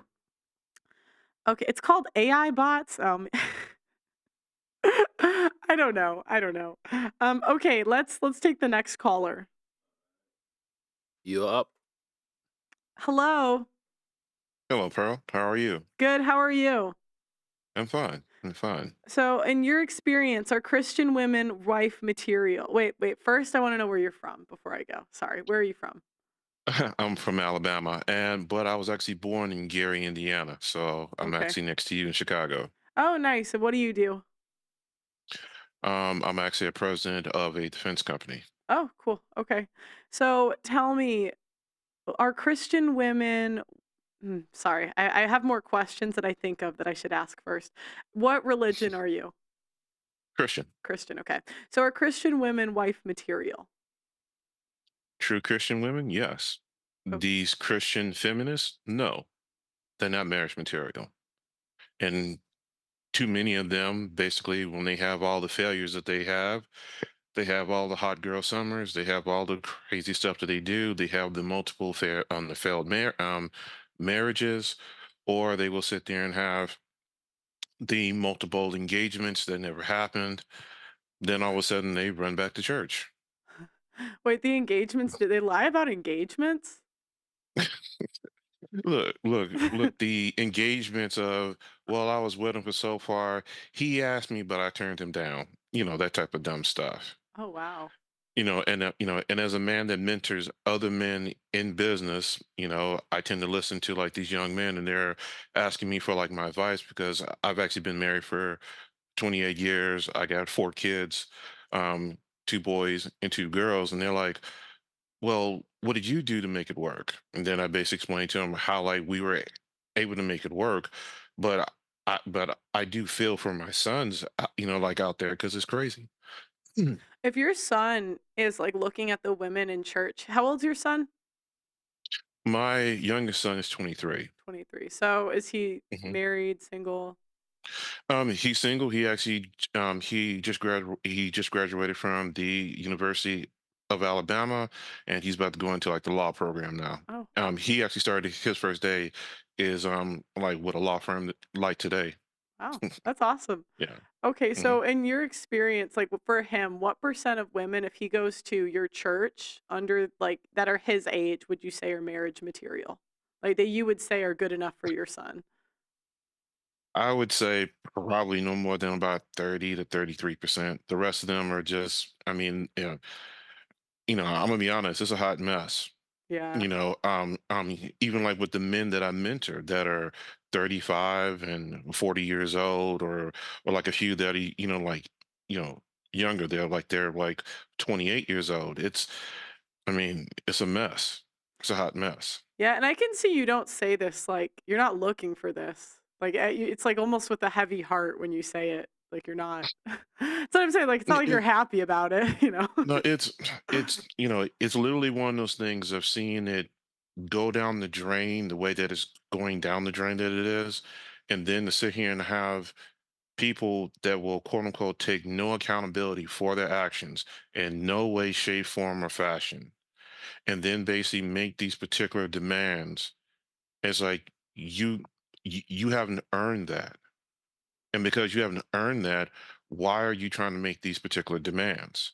Okay, it's called AI bots. I don't know. I don't know. Okay, let's take the next caller. You up? Hello. Hello, Pearl. How are you? Good. How are you? I'm fine. I'm fine. So, in your experience, are Christian women wife material? Wait. First, I want to know where you're from before I go. Sorry. Where are you from? I'm from Alabama, but I was actually born in Gary, Indiana. So I'm Okay. actually next to you in Chicago. Oh, nice. And what do you do? I'm actually a president of a defense company. Oh, cool. Okay. So tell me, are Christian women, sorry, I have more questions that I think of that I should ask first. What religion are you? Christian. Christian. Okay. So are Christian women wife material? True Christian women? Yes. Oh, These Christian feminists? No. They're not marriage material. And too many of them, basically, when they have all the failures that they have all the hot girl summers, they have all the crazy stuff that they do, they have the multiple the failed marriages, or they will sit there and have the multiple engagements that never happened. Then all of a sudden they run back to church. wait, the engagements, did they lie about engagements? Look, the engagements of, well, I was with him for so far. He asked me, but I turned him down. That type of dumb stuff. Oh, wow. And as a man that mentors other men in business, I tend to listen to like these young men, and they're asking me for like my advice because I've actually been married for 28 years. I got 4 kids, um, 2 boys and 2 girls, and they're like, "Well, what did you do to make it work?" And then I basically explained to them how like we were able to make it work, but I do feel for my sons, like out there because it's crazy. If your son is like looking at the women in church, how old's your son? My youngest son is 23. 23. So is he Mhm. married, single? He's single. He just graduated from the University of Alabama, and he's about to go into like the law program now. Oh, He actually started his first day is like with a law firm like today. wow. That's awesome. Yeah. Okay, Mhm. so in your experience, like for him, what percent of women, if he goes to your church under like that are his age, would you say are marriage material? Like that you would say are good enough for your son? I would say probably no more than about 30 to 33%. The rest of them are just, I mean, I'm gonna be honest, it's a hot mess. Yeah. Even like with the men that I mentor that are 35 and 40 years old, or like a few that are, like, you know, younger, they're like 28 years old. I mean, it's a mess. It's a hot mess. Yeah, and I can see you don't say this like you're not looking for this. Like it's like almost with a heavy heart when you say it. Like you're not. That's what I'm saying. Like it's not N- like you're n- happy about it, you know. No, it's literally one of those things of seeing it go down the drain the way that it's going down the drain that it is, and then to sit here and have people that will quote unquote take no accountability for their actions in no way, shape, form, or fashion, and then basically make these particular demands. It's like you haven't earned that. And because you haven't earned that, why are you trying to make these particular demands?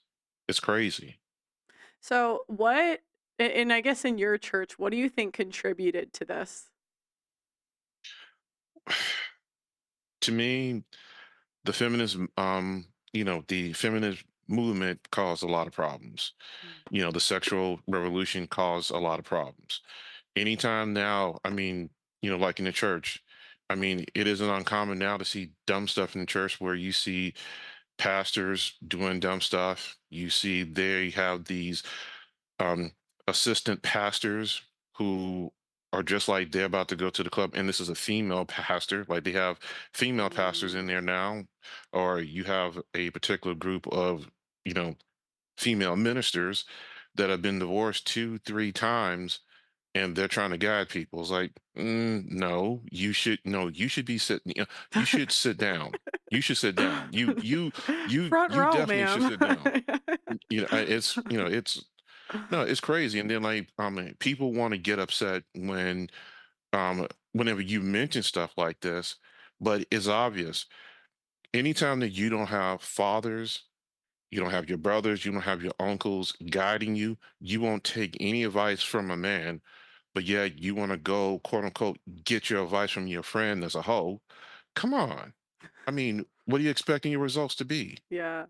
It's crazy. So what? And I guess in your church, what do you think contributed to this? To me, the feminist movement caused a lot of problems. The sexual revolution caused a lot of problems. Anytime now, I mean, like in the church, I mean, it isn't uncommon now to see dumb stuff in the church where you see pastors doing dumb stuff. You see they have these um, assistant pastors who are just like they're about to go to the club, and this is a female pastor. Like they have female pastors in Mm. there now, or you have a particular group of you know female ministers that have been divorced 2, 3 times, and they're trying to guide people. It's like, no, you should be sitting. You should sit down. You should sit down. You Front you row, definitely should ma'am. sit down. It's No, it's crazy. And then like people want to get upset whenever you mention stuff like this, but it's obvious. Anytime that you don't have fathers, you don't have your brothers, you don't have your uncles guiding you, you won't take any advice from a man, but yet you want to go, quote unquote, get your advice from your friend as a hoe. Come on. I mean, what are you expecting your results to be? Yeah.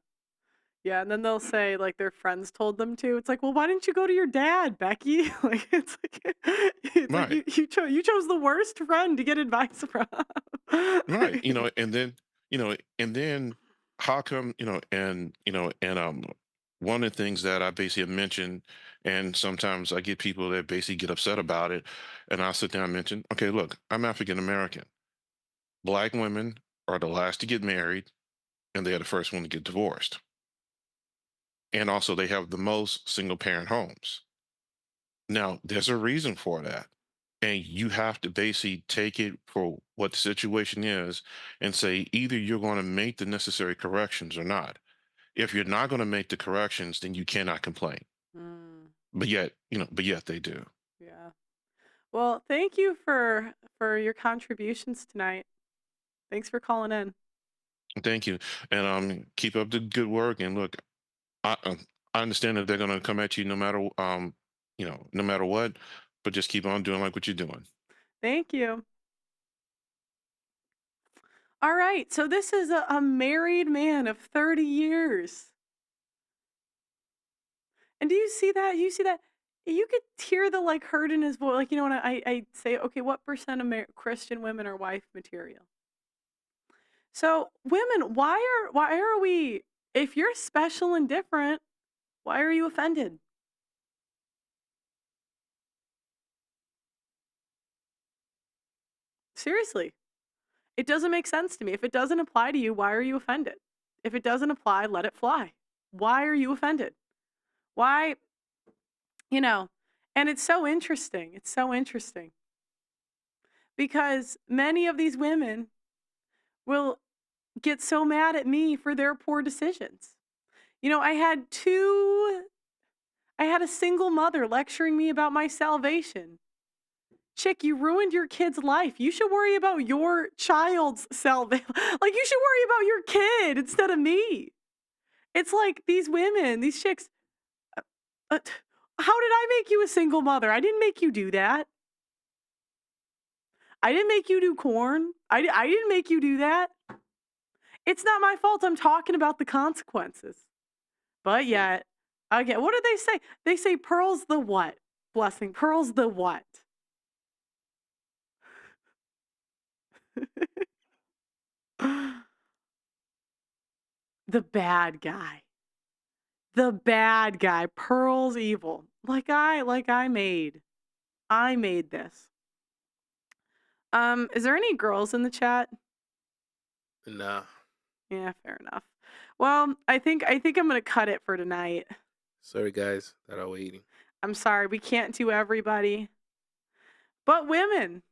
Yeah, and then they'll say like their friends told them to. It's like, well, why didn't you go to your dad, Becky? Like it's like Right. you chose the worst friend to get advice from. Right. And then how come, one of the things that I basically mentioned, and sometimes I get people that basically get upset about it, and I'll sit down and mention, okay, look, I'm African American. Black women are the last to get married, and they are the first one to get divorced. And also they have the most single parent homes. Now, there's a reason for that. And you have to basically take it for what the situation is and say either you're going to make the necessary corrections or not. If you're not going to make the corrections, then you cannot complain. Mm, But yet they do. yeah. Well, thank you for your contributions tonight. Thanks for calling in. Thank you. And keep up the good work. And look, I understand that they're going to come at you no matter what, but just keep on doing like what you're doing. Thank you. All right, so this is a married man of 30 years. And do you see that? You see that? You could hear the like hurt in his voice. Like, when I say, okay, what percent of Christian women are wife material? So women, why are we, if you're special and different, why are you offended? Seriously. It doesn't make sense to me. If it doesn't apply to you, why are you offended? If it doesn't apply, let it fly. Why are you offended? Why, and it's so interesting. It's so interesting because many of these women will get so mad at me for their poor decisions. I had a single mother lecturing me about my salvation. Chick, you ruined your kid's life. You should worry about your child's salvation. Like, you should worry about your kid instead of me. It's like these women, these chicks. How did I make you a single mother? I didn't make you do that. I didn't make you do corn. I didn't make you do that. It's not my fault. I'm talking about the consequences. But yet, again, what do they say? They say Pearl's the what? Blessing. Pearl's the what? The bad guy. The bad guy. Pearl's evil. Like I made this. Is there any girls in the chat? Nah. Yeah, fair enough. Well, I think I'm gonna cut it for tonight. Sorry guys that are waiting. I'm sorry, we can't do everybody. But women.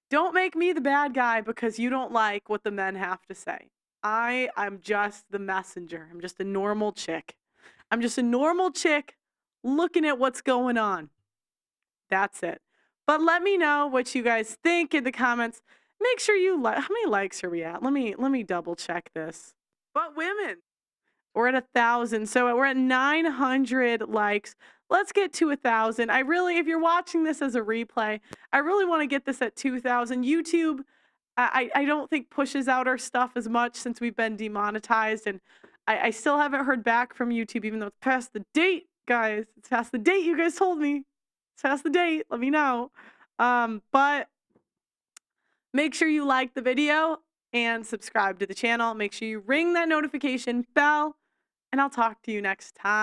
Don't make me the bad guy because you don't like what the men have to say. I'm just the messenger. I'm just a normal chick. I'm just a normal chick looking at what's going on. That's it. But let me know what you guys think in the comments. Make sure you like. How many likes are we at? Let me double check this. But women, we're at 1,000. So we're at 900 likes. Let's get to 1,000. If you're watching this as a replay, I really want to get this at 2,000. YouTube, I don't think pushes out our stuff as much since we've been demonetized. And I still haven't heard back from YouTube, even though it's past the date, guys. It's past the date you guys told me. It's past the date. Let me know. But make sure you like the video and subscribe to the channel. Make sure you ring that notification bell. And I'll talk to you next time.